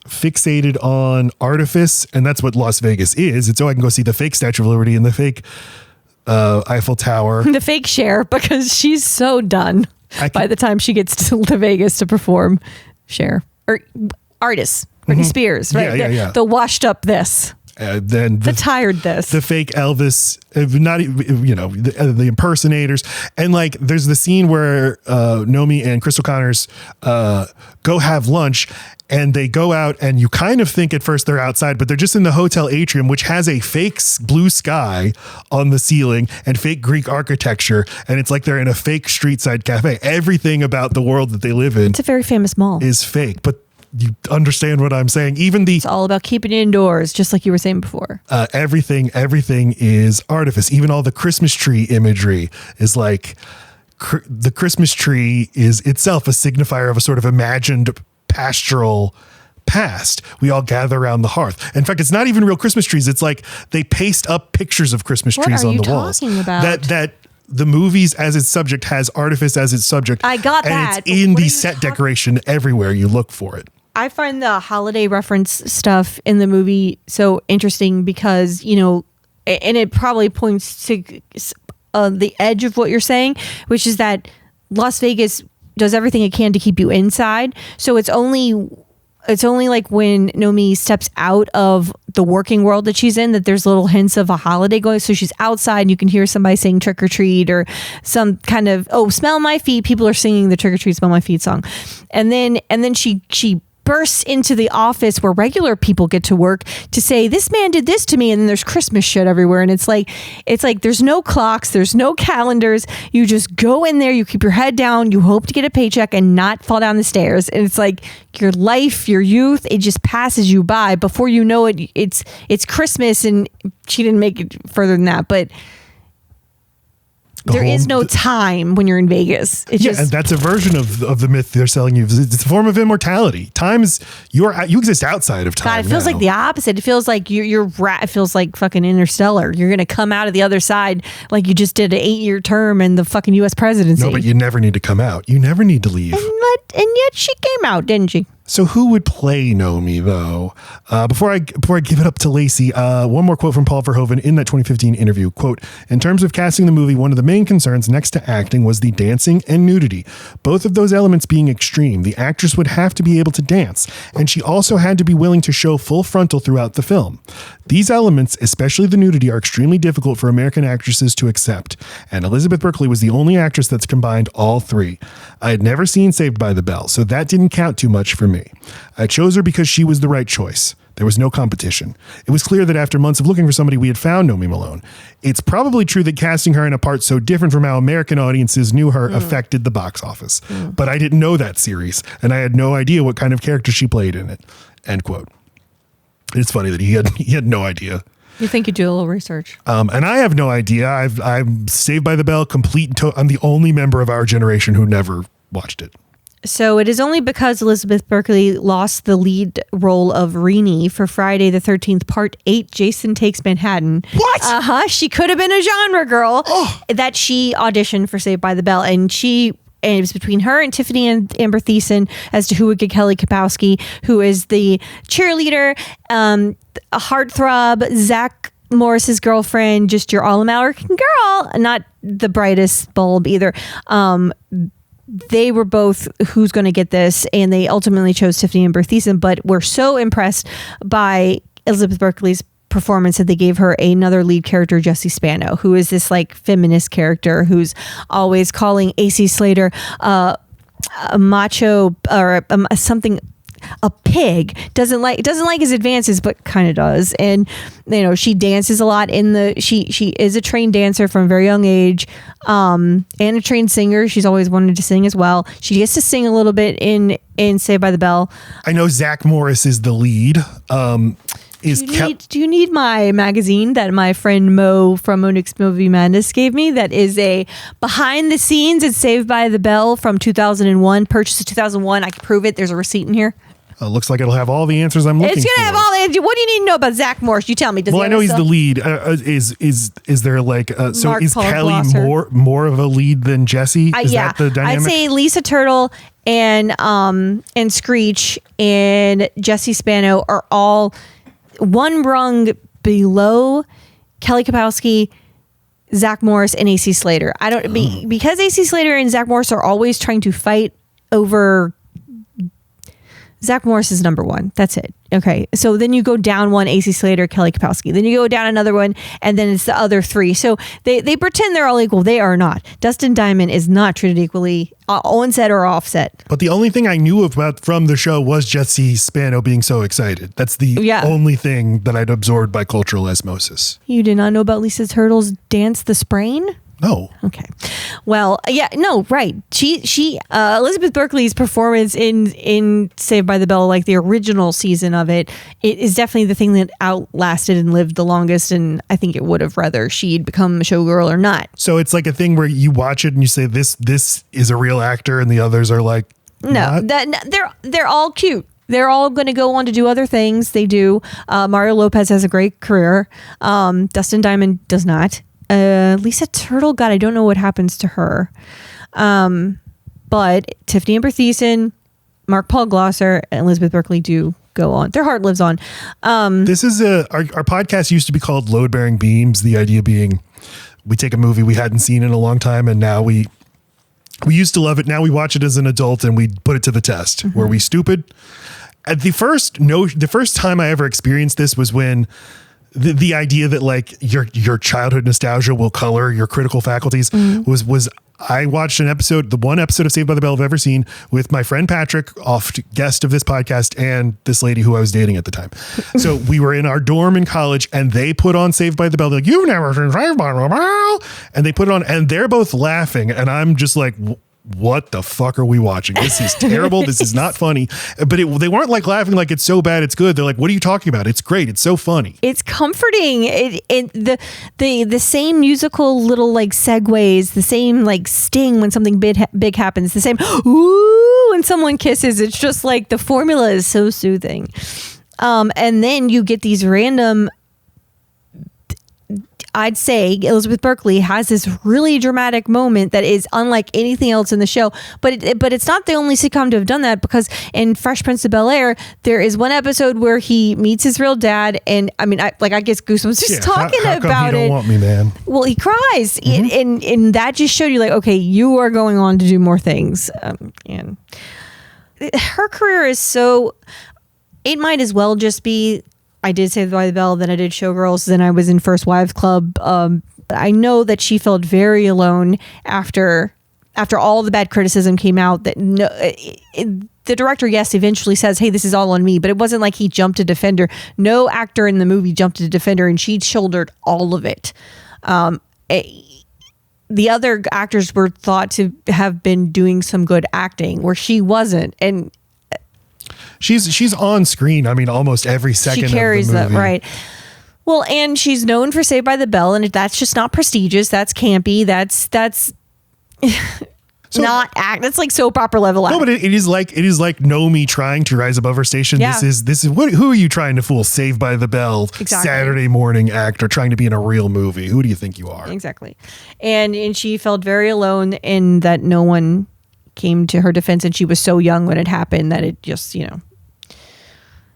fixated on artifice, and that's what Las Vegas is. It's I can go see the fake Statue of Liberty and the fake Eiffel Tower.
The fake Cher, because she's so done by the time she gets to Vegas to perform Cher. Or artists, Britney Spears, right?
Yeah.
The washed up this.
Then
the tired this.
The fake Elvis, not the impersonators. And like there's the scene where Nomi and Crystal Connors go have lunch, and they go out and you kind of think at first they're outside, but they're just in the hotel atrium, which has a fake blue sky on the ceiling and fake Greek architecture. And it's like they're in a fake street side cafe. Everything about the world that they live in,
it's a very famous mall,
is fake. But you understand what I'm saying?
It's all about keeping it indoors, just like you were saying before.
Everything is artifice. Even all the Christmas tree imagery is like the Christmas tree is itself a signifier of a sort of imagined pastoral past. We all gather around the hearth. In fact, it's not even real Christmas trees. It's like they paste up pictures of Christmas trees on the walls.
What are you talking about?
That the movies as its subject has artifice as its subject.
I got
and
that.
And it's in the set decoration everywhere you look for it.
I find the holiday reference stuff in the movie so interesting because, and it probably points to the edge of what you're saying, which is that Las Vegas does everything it can to keep you inside. So it's only like when Nomi steps out of the working world that she's in that there's little hints of a holiday going. So she's outside and you can hear somebody saying trick or treat or some kind of, smell my feet. People are singing the trick or treat, smell my feet song. And then she bursts into the office where regular people get to work to say, this man did this to me. And then there's Christmas shit everywhere. And it's like there's no clocks, there's no calendars. You just go in there, you keep your head down, you hope to get a paycheck and not fall down the stairs. And it's like your life, your youth, it just passes you by. Before you know it, it's Christmas. And she didn't make it further than that, but there is no time when you're in Vegas.
And that's a version of the myth they're selling you. It's a form of immortality. Time is you exist outside of time.
God, it feels like the opposite. It feels like it feels like fucking Interstellar. You're gonna come out of the other side like you just did an 8-year term in the fucking U.S. presidency.
No, but you never need to come out. You never need to leave.
And yet she came out, didn't she?
So who would play Nomi, though? Before I give it up to Laci, one more quote from Paul Verhoeven in that 2015 interview. Quote, in terms of casting the movie, one of the main concerns next to acting was the dancing and nudity. Both of those elements being extreme, the actress would have to be able to dance, and she also had to be willing to show full frontal throughout the film. These elements, especially the nudity, are extremely difficult for American actresses to accept, and Elizabeth Berkley was the only actress that's combined all three. I had never seen Saved by the Bell, so that didn't count too much for me. I chose her because she was the right choice. There was no competition. It was clear that after months of looking for somebody, we had found Nomi Malone. It's probably true that casting her in a part so different from how American audiences knew her affected the box office. But I didn't know that series, and I had no idea what kind of character she played in it. End quote. It's funny that he had no idea.
You think you do a little research.
And I have no idea. I'm Saved by the Bell, I'm the only member of our generation who never watched it.
So it is only because Elizabeth Berkley lost the lead role of Renee for Friday the 13th, Part 8, Jason Takes Manhattan.
What?
She could have been a genre girl that she auditioned for Saved by the Bell. And it was between her and Tiffany and Amber Thiessen as to who would get Kelly Kapowski, who is the cheerleader, a heartthrob, Zach Morris's girlfriend, just your all-American girl, not the brightest bulb either. They were both who's going to get this, and they ultimately chose Tiffany Amber Thiessen, but were so impressed by Elizabeth Berkley's performance that they gave her another lead character, Jessie Spano, who is this like feminist character who's always calling AC Slater a macho or something. A pig doesn't like his advances, but kind of does. And she dances a lot she is a trained dancer from a very young age, and a trained singer. She's always wanted to sing as well. She gets to sing a little bit in Saved by the Bell. I
know Zach Morris is the lead.
Do you need my magazine that my friend Mo from Onyx Movie Madness gave me? That is a behind the scenes at Saved by the Bell from 2001. Purchased in 2001. I can prove it. There's a receipt in here.
Looks like it'll have all the answers I'm looking for.
It's gonna have all the answers. What do you need to know about Zach Morris? You tell me.
I know he's the lead. Is there like so? Is
Paul
Kelly
Glosser.
more of a lead than Jesse? Is that the dynamic?
I'd say Lisa Turtle and Screech and Jessie Spano are all one rung below Kelly Kapowski, Zach Morris, and AC Slater. Because AC Slater and Zach Morris are always trying to fight over. Zach Morris is number one. That's it. Okay. So then you go down one, AC Slater, Kelly Kapowski. Then you go down another one, and then it's the other three. So they pretend they're all equal. They are not. Dustin Diamond is not treated equally on-set or off-set.
But the only thing I knew about from the show was Jessie Spano being so excited. That's the only thing that I'd absorbed by cultural osmosis.
You did not know about Lisa Turtle's Dance the Sprain?
No.
Okay. Well, right. She Elizabeth Berkley's performance in Saved by the Bell, like the original season of it is definitely the thing that outlasted and lived the longest. And I think it would have whether she'd become a showgirl or not.
So it's like a thing where you watch it and you say this is a real actor, and the others are like,
no, they're all cute. They're all going to go on to do other things. They do. Mario Lopez has a great career. Dustin Diamond does not. Lisa Turtle, God, I don't know what happens to her. But Tiffany Amber Thiessen, Mark Paul Glosser, and Elizabeth Berkley do go on. Their heart lives on.
This is our podcast used to be called Load Bearing Beams. The idea being we take a movie we hadn't seen in a long time, and now we used to love it. Now we watch it as an adult and we put it to the test. Were we stupid? At the first time I ever experienced this was when the idea that like your childhood nostalgia will color your critical faculties was I watched the one episode of Saved by the Bell I've ever seen with my friend Patrick, oft guest of this podcast, and this lady who I was dating at the time. So we were in our dorm in college and they put on Saved by the Bell. They're like, you've never seen Saved by the Bell. And they put it on and they're both laughing. And I'm just like, what the fuck are we watching? This is terrible. This is not funny. But they weren't like laughing like it's so bad it's good. They're like, what are you talking about? It's great. It's so funny.
It's comforting. The same musical little like segues, the same like sting when something big happens, the same ooh when someone kisses. It's just like the formula is so soothing. And then you get these random I'd say Elizabeth Berkley has this really dramatic moment that is unlike anything else in the show. But it's not the only sitcom to have done that, because in Fresh Prince of Bel-Air, there is one episode where he meets his real dad, and I mean, I get goosebumps just talking
how
about
come you
it.
Don't want me, man.
Well, he cries, and that just showed you, like, okay, you are going on to do more things, and her career is so. It might as well just be. I did Saved by the Bell, then I did Showgirls, then I was in First Wives Club. I know that she felt very alone after all the bad criticism came out. That the director, yes, eventually says, "Hey, this is all on me," but it wasn't like he jumped to defend her. No actor in the movie jumped to defend her, and she shouldered all of it. The other actors were thought to have been doing some good acting, where she wasn't, and.
She's on screen. I mean, almost every second.
She carries
of the movie.
that, right? Well, and she's known for Saved by the Bell, and that's just not prestigious. That's campy. That's not act. That's like soap opera level act.
No, but it is like Nomi trying to rise above her station.
Yeah.
This is who are you trying to fool? Saved by the Bell,
exactly.
Saturday morning actor trying to be in a real movie. Who do you think you are?
Exactly, and she felt very alone in that no one came to her defense, and she was so young when it happened that it just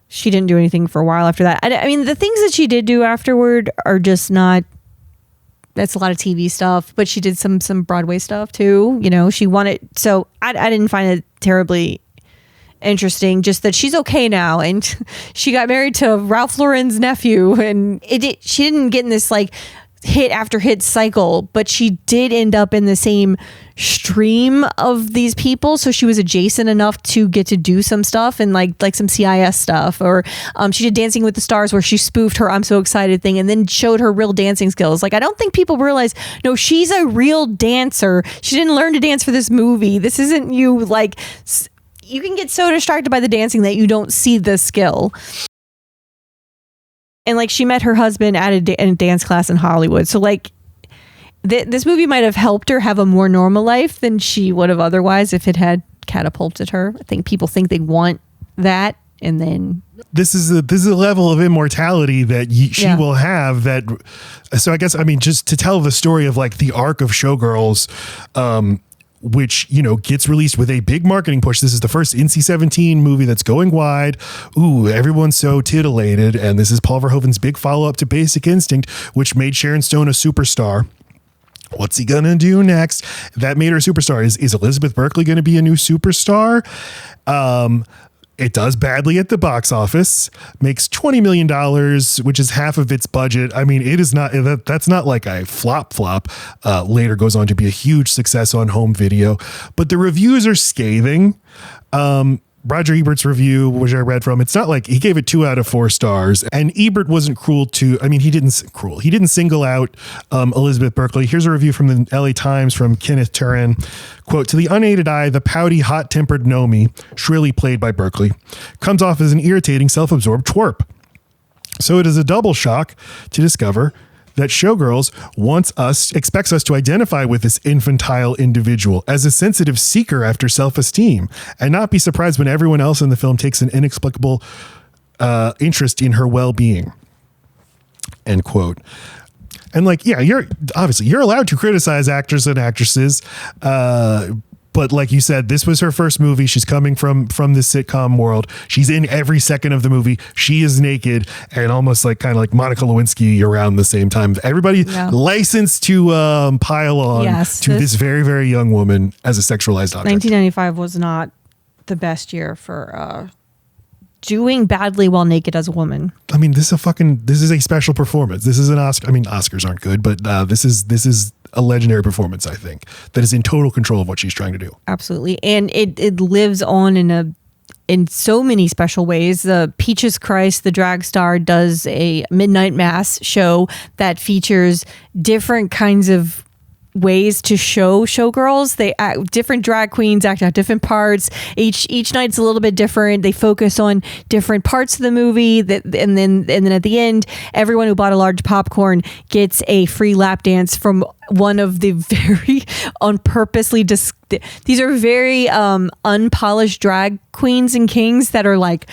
she didn't do anything for a while after that. I mean, the things that she did do afterward are just not. That's a lot of TV stuff, but she did some Broadway stuff too. She wanted. So I didn't find it terribly interesting. Just that she's okay now, and she got married to Ralph Lauren's nephew, and she didn't get in this like hit after hit cycle, but she did end up in the same stream of these people, so she was adjacent enough to get to do some stuff, and like some CIS stuff, or she did Dancing with the Stars, where she spoofed her "I'm So Excited" thing and then showed her real dancing skills. Like, I don't think people realize, no, she's a real dancer. She didn't learn to dance for this movie. This isn't you. Like, you can get so distracted by the dancing that you don't see the skill. And like, she met her husband at a dance class in Hollywood. So like, this movie might have helped her have a more normal life than she would have otherwise if it had catapulted her. I think people think they want that, and then
this is a level of immortality that she will have. That, so I guess, I mean, just to tell the story of like the arc of Showgirls, which, gets released with a big marketing push. This is the first NC-17 movie that's going wide. Ooh, everyone's so titillated. And this is Paul Verhoeven's big follow-up to Basic Instinct, which made Sharon Stone a superstar. What's he gonna do next? That made her a superstar. Is Elizabeth Berkley gonna be a new superstar? It does badly at the box office, makes $20 million, which is half of its budget. I mean, it is not, that's not like a flop. Later goes on to be a huge success on home video, but the reviews are scathing. Roger Ebert's review, which I read from, it's not like he gave it 2 out of 4 stars, and Ebert wasn't cruel to, I mean, he didn't single out Elizabeth Berkley. Here's a review from the LA Times from Kenneth Turan. Quote, "To the unaided eye, the pouty, hot-tempered Nomi, shrilly played by Berkley, comes off as an irritating, self-absorbed twerp. So it is a double shock to discover that Showgirls expects us to identify with this infantile individual as a sensitive seeker after self-esteem, and not be surprised when everyone else in the film takes an inexplicable interest in her well-being." End quote. And like, yeah, you're allowed to criticize actors and actresses, but like you said, this was her first movie. She's coming from this sitcom world. She's in every second of the movie. She is naked and almost like kind of like Monica Lewinsky around the same time. Everybody licensed to pile on this very, very young woman as a sexualized object.
1995 was not the best year for doing badly while naked as a woman.
I mean, this is a special performance. This is an Oscar. I mean, Oscars aren't good, but this is a legendary performance, I think, that is in total control of what she's trying to do.
Absolutely. And it lives on in so many special ways. The Peaches Christ, the drag star, does a midnight mass show that features different kinds of ways to show Showgirls. They different drag queens act out different parts. Each night's a little bit different. They focus on different parts of the movie. And then at the end, everyone who bought a large popcorn gets a free lap dance from one of the very these are very unpolished drag queens and kings that are like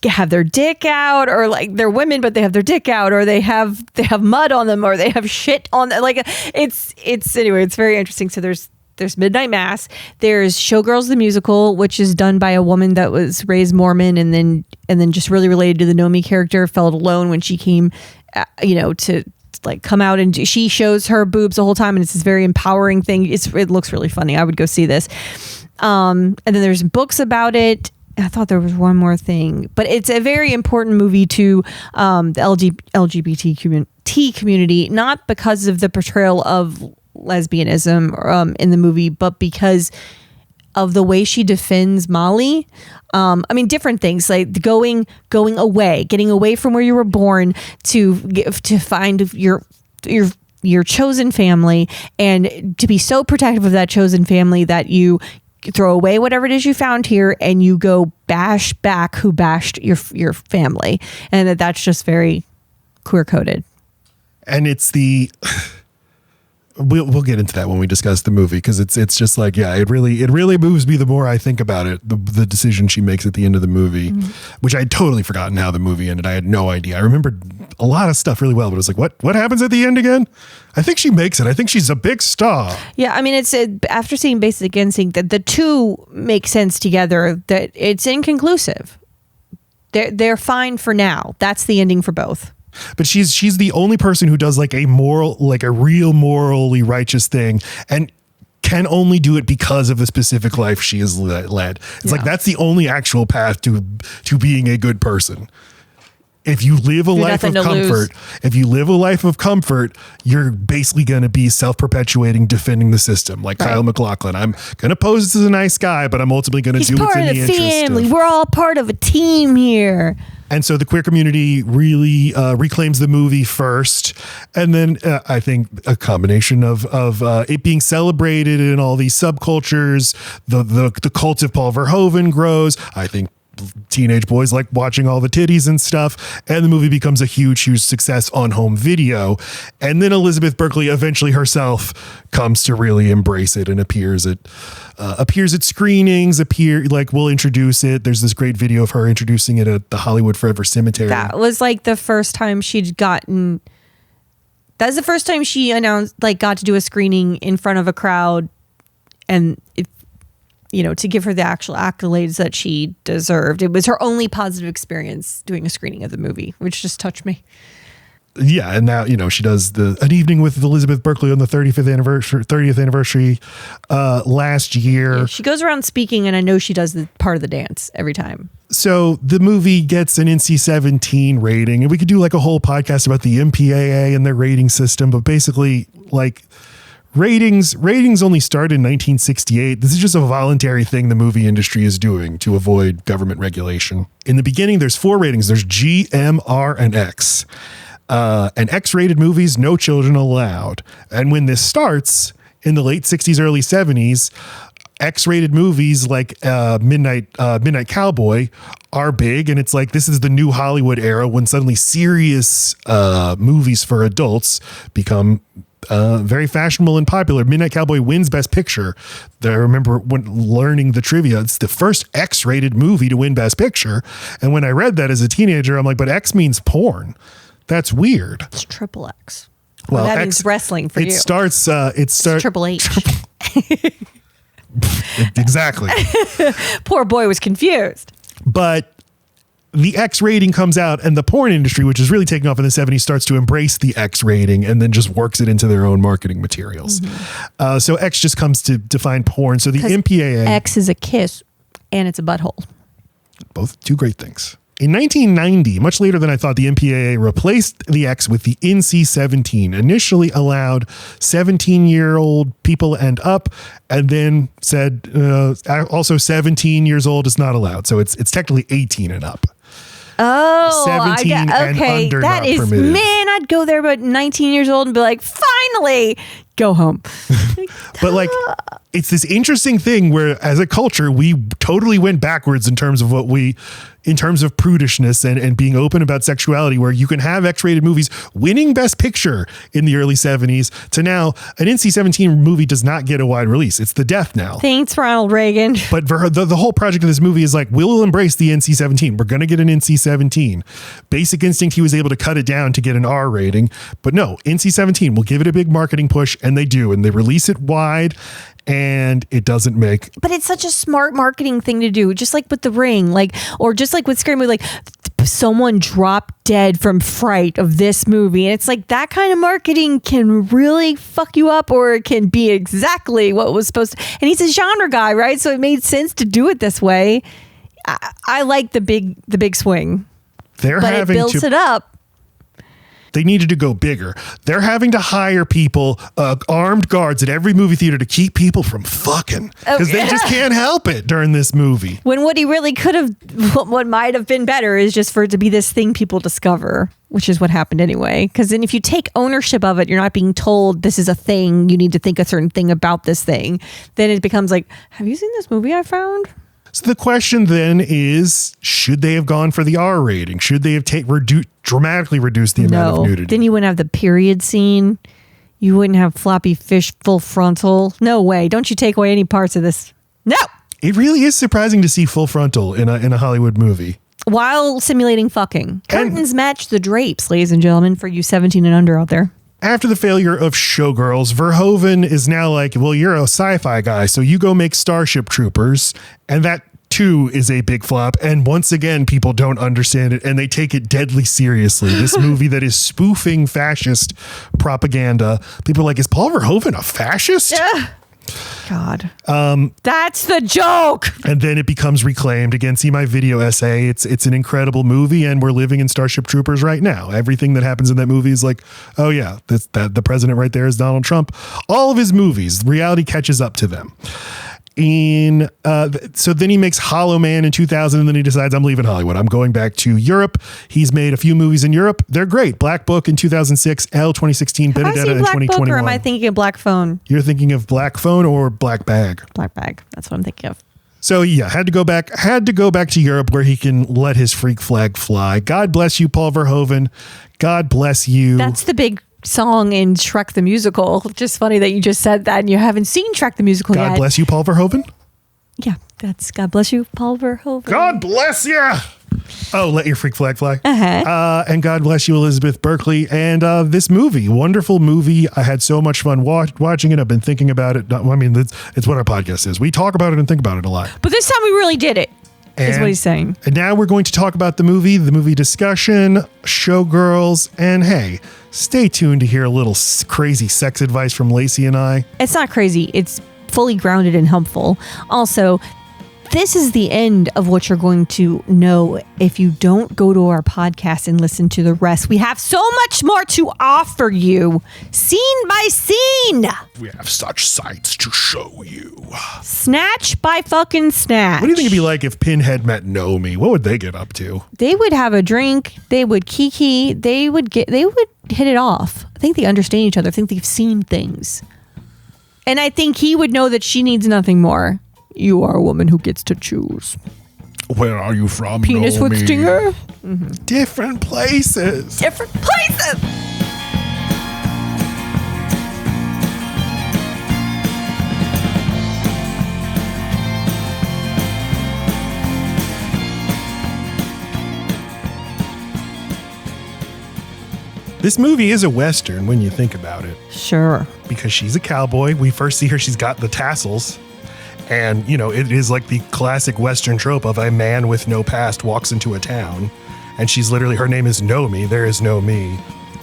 have their dick out, or like they're women but they have their dick out, or they have mud on them, or they have shit on them. Like it's anyway, it's very interesting. So there's Midnight Mass, there's Showgirls the musical, which is done by a woman that was raised Mormon and then just really related to the Nomi character, felt alone when she came to like come out, and she shows her boobs the whole time, and it's this very empowering thing. It looks really funny. I would go see this. And then there's books about it. I thought there was one more thing, but it's a very important movie to the LGBT community, not because of the portrayal of lesbianism in the movie, but because of the way she defends Molly. I mean, different things like going away, getting away from where you were born to find your chosen family, and to be so protective of that chosen family that you throw away whatever it is you found here and you go bash back who bashed your family, and that's just very queer coded.
And it's the we'll get into that when we discuss the movie, because it's just like, yeah, it really moves me the more I think about it. The decision she makes at the end of the movie, which I had totally forgotten how the movie ended. I had no idea. I remembered a lot of stuff really well, but it was like, what happens at the end again? I think she makes it. I think she's a big star.
Yeah, I mean, it's after seeing Basic again, seeing that the two make sense together, that it's inconclusive. They're fine for now. That's the ending for both.
But she's the only person who does like a real morally righteous thing, and can only do it because of the specific life she has led. It's like, that's the only actual path to being a good person. If you live a life of comfort, you're basically going to be self-perpetuating, defending the system. Like Kyle MacLachlan, I'm going to pose as a nice guy, but I'm ultimately going to do what's in the interest of family.
We're all part of a team here.
And so the queer community really reclaims the movie first. And then I think a combination of it being celebrated in all these subcultures, the cult of Paul Verhoeven grows. I think teenage boys like watching all the titties and stuff, and the movie becomes a huge success on home video. And then Elizabeth Berkley eventually herself comes to really embrace it and appears at screenings. We'll introduce it. There's this great video of her introducing it at the Hollywood Forever Cemetery.
That was like the first time she'd gotten. That's the first time she got to do a screening in front of a crowd, and to give her the actual accolades that she deserved. It was her only positive experience doing a screening of the movie, which just touched me.
Yeah, and now she does an evening with Elizabeth Berkley on the 30th anniversary last year.
Yeah, she goes around speaking, and I know she does the part of the dance every time.
So the movie gets an NC-17 rating, and we could do like a whole podcast about the MPAA and their rating system, but basically like ratings only started in 1968. This is just a voluntary thing the movie industry is doing to avoid government regulation. In the beginning, there's 4 ratings. There's G, M, R, and X. And X-rated movies, no children allowed. And when this starts in the late 60s, early 70s, X-rated movies like Midnight Cowboy are big, and it's like this is the new Hollywood era when suddenly serious movies for adults become very fashionable and popular. Midnight Cowboy wins Best Picture. I remember when learning the trivia, it's the first X-rated movie to win Best Picture. And when I read that as a teenager, I'm like, but X means porn. That's weird.
It's triple X.
Well,
that means wrestling for you.
It's
Triple H.
Exactly.
Poor boy was confused.
But the X rating comes out, and the porn industry, which is really taking off in the 70s, starts to embrace the X rating and then just works it into their own marketing materials. Mm-hmm. So X just comes to define porn. So the MPAA.
X is a kiss and it's a butthole.
Both two great things. In 1990, much later than I thought, the MPAA replaced the X with the NC-17, initially allowed 17-year-old people and up, and then said also 17 years old is not allowed. So it's technically 18 and up.
Oh,
17 and under
that
not
is,
permitted.
Man, I'd go there about 19 years old and be like, finally, go home.
But like, it's this interesting thing where as a culture, we totally went backwards in terms of in terms of prudishness and being open about sexuality, where you can have X-rated movies winning Best Picture in the early 70s to now an NC-17 movie does not get a wide release. It's the death knell.
Thanks, Ronald Reagan.
But the whole project of this movie is like, we'll embrace the NC-17. We're going to get an NC-17. Basic Instinct, he was able to cut it down to get an R rating. But no, NC-17 will give it a big marketing push, and they do. And they release it wide, and it doesn't make.
But it's such a smart marketing thing to do, just like with The Ring, or just like with Scary Movie, like someone dropped dead from fright of this movie. And it's like that kind of marketing can really fuck you up, or it can be exactly what was supposed to. And he's a genre guy, right? So it made sense to do it this way. I like the big swing. But it builds it up.
They needed to go bigger. They're having to hire people, armed guards at every movie theater to keep people from fucking, because they just can't help it during this movie.
When what he really could have, what might have been better is just for it to be this thing people discover, which is what happened anyway. Because then if you take ownership of it, you're not being told this is a thing, you need to think a certain thing about this thing. Then it becomes like, have you seen this movie I found?
So the question then is, should they have gone for the R rating? Should they have dramatically reduced the amount of nudity?
Then you wouldn't have the period scene. You wouldn't have floppy fish full frontal. No way. Don't you take away any parts of this. No.
It really is surprising to see full frontal in a Hollywood movie.
While simulating fucking. Curtains match the drapes, ladies and gentlemen, for you 17 and under out there.
After the failure of Showgirls, Verhoeven is now like, well, you're a sci-fi guy, so you go make Starship Troopers. And that, too, is a big flop. And once again, people don't understand it, and they take it deadly seriously. This movie that is spoofing fascist propaganda. People are like, is Paul Verhoeven a fascist?
God. That's the joke.
And then it becomes reclaimed. Again, see my video essay. It's an incredible movie, and we're living in Starship Troopers right now. Everything that happens in that movie is like, oh yeah, the president right there is Donald Trump. All of his movies, reality catches up to them. So then he makes Hollow Man in 2000, and then he decides, I'm leaving Hollywood. I'm going back to Europe. He's made a few movies in Europe. They're great. Black Book in 2016, Elle 2016, Benedetta in 2021.
Book, or am I thinking of Black Phone?
You're thinking of Black Phone or Black Bag?
Black Bag. That's what I'm thinking of.
So yeah, had to go back to Europe where he can let his freak flag fly. God bless you, Paul Verhoeven. God bless you.
That's the big song in Shrek the Musical. Just funny that you just said that and you haven't seen Shrek the Musical yet.
God bless you, Paul Verhoeven.
Yeah, that's God bless you, Paul Verhoeven.
God bless you. Oh, let your freak flag fly. And God bless you, Elizabeth Berkley. And this movie, wonderful movie. I had so much fun watching it. I've been thinking about it. I mean, it's what our podcast is. We talk about it and think about it a lot.
But this time we really did it. Is what he's saying.
And now we're going to talk about the movie discussion, Showgirls, and hey, stay tuned to hear a little crazy sex advice from Laci and I.
It's not crazy. It's fully grounded and helpful. Also, this is the end of what you're going to know if you don't go to our podcast and listen to the rest. We have so much more to offer you, scene by scene.
We have such sights to show you.
Snatch by fucking snatch.
What do you think it'd be like if Pinhead met Nomi? What would they get up to?
They would have a drink. They would kiki. They would hit it off. I think they understand each other. I think they've seen things. And I think he would know that she needs nothing more. You are a woman who gets to choose.
Where are you from,
Penis
Nomi?
with stinger?
Mm-hmm. Different places.
Different places.
This movie is a Western when you think about it.
Sure.
Because she's a cowboy. We first see her, she's got the tassels. And, you know, it is like the classic Western trope of a man with no past walks into a town. And she's literally, her name is Nomi. There is no me.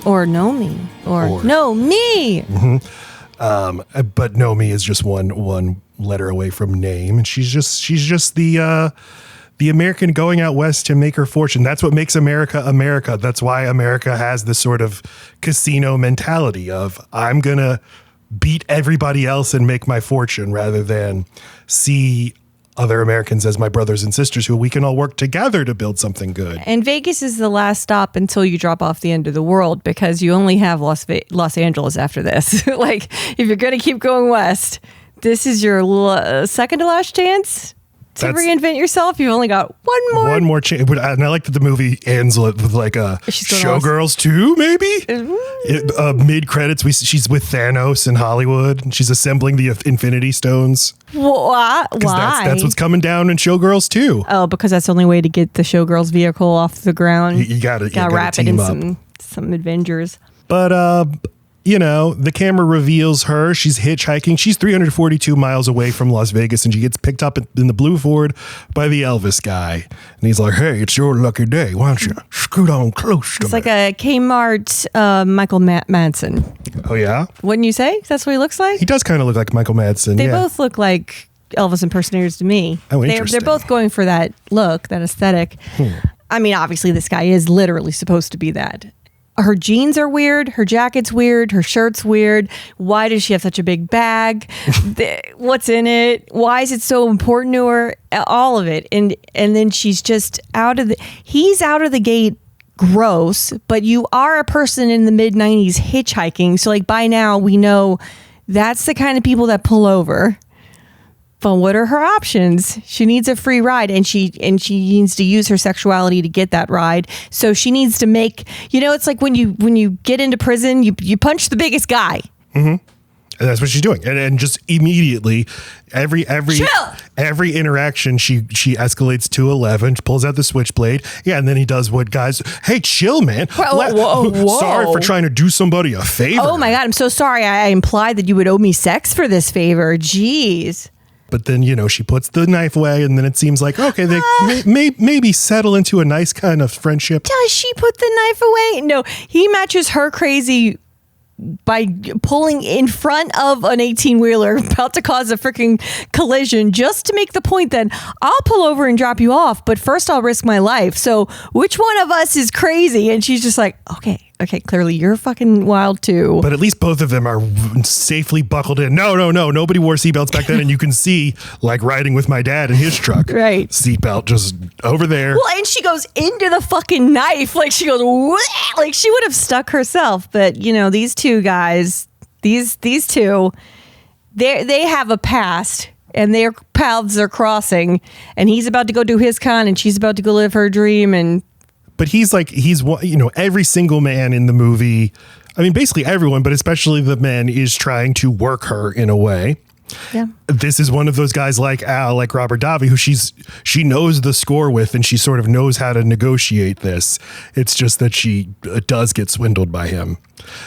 Or Nomi. Or no me.
Mm-hmm. But Nomi is just one letter away from name. And she's just the American going out west to make her fortune. That's what makes America America. That's why America has this sort of casino mentality of I'm going to beat everybody else and make my fortune rather than see other Americans as my brothers and sisters who we can all work together to build something good.
And Vegas is the last stop until you drop off the end of the world, because you only have Los Angeles after this. Like, if you're going to keep going west, this is your second to last chance to reinvent yourself. You've only got one more
chance. And I like that the movie ends with like a Showgirls 2, maybe? Mid credits, she's with Thanos in Hollywood, and she's assembling the Infinity Stones.
Why?
That's what's coming down in Showgirls 2.
Oh, because that's the only way to get the Showgirls vehicle off the ground.
You got to
wrap it in some Avengers.
But the camera reveals her. She's hitchhiking. She's 342 miles away from Las Vegas, and she gets picked up in the blue Ford by the Elvis guy. And he's like, hey, it's your lucky day. Why don't you scoot on close to me?
It's like a Kmart Michael Madsen.
Oh, yeah?
Wouldn't you say? That's what he looks like?
He does kind of look like Michael Madsen.
They both look like Elvis impersonators to me.
Oh, interesting.
They're both going for that look, that aesthetic. I mean, obviously, this guy is literally supposed to be that. Her jeans are weird. Her jacket's weird. Her shirt's weird. Why does she have such a big bag? What's in it? Why is it so important to her? All of it. And then she's just he's out of the gate gross, but you are a person in the mid 90s hitchhiking. So like by now we know that's the kind of people that pull over. But what are her options? She needs a free ride, and she needs to use her sexuality to get that ride. So she needs to make, it's like when you get into prison, you punch the biggest guy.
Mm-hmm. And that's what she's doing. And just immediately, every interaction, she escalates to 11, pulls out the switchblade. Yeah, and then he does what guys, hey, chill, man.
Whoa.
Sorry for trying to do somebody a favor.
Oh my God, I'm so sorry. I implied that you would owe me sex for this favor. Jeez.
But then, she puts the knife away, and then it seems like, okay, they maybe settle into a nice kind of friendship.
Does she put the knife away? No, he matches her crazy by pulling in front of an 18-wheeler about to cause a freaking collision just to make the point that I'll pull over and drop you off, but first I'll risk my life. So which one of us is crazy? And she's just like, okay, clearly you're fucking wild too.
But at least both of them are safely buckled in. No, nobody wore seatbelts back then, and you can see, like riding with my dad in his truck.
Right.
Seatbelt just over there.
Well, and she goes into the fucking knife. Like she goes, wah! Like she would have stuck herself. But, these two guys, these two, they have a past, and their paths are crossing, and he's about to go do his con, and she's about to go live her dream.
But he's every single man in the movie, I mean, basically everyone, but especially the men, is trying to work her in a way.
Yeah.
This is one of those guys like Al, like Robert Davi, who she knows the score with, and she sort of knows how to negotiate this. It's just that she does get swindled by him.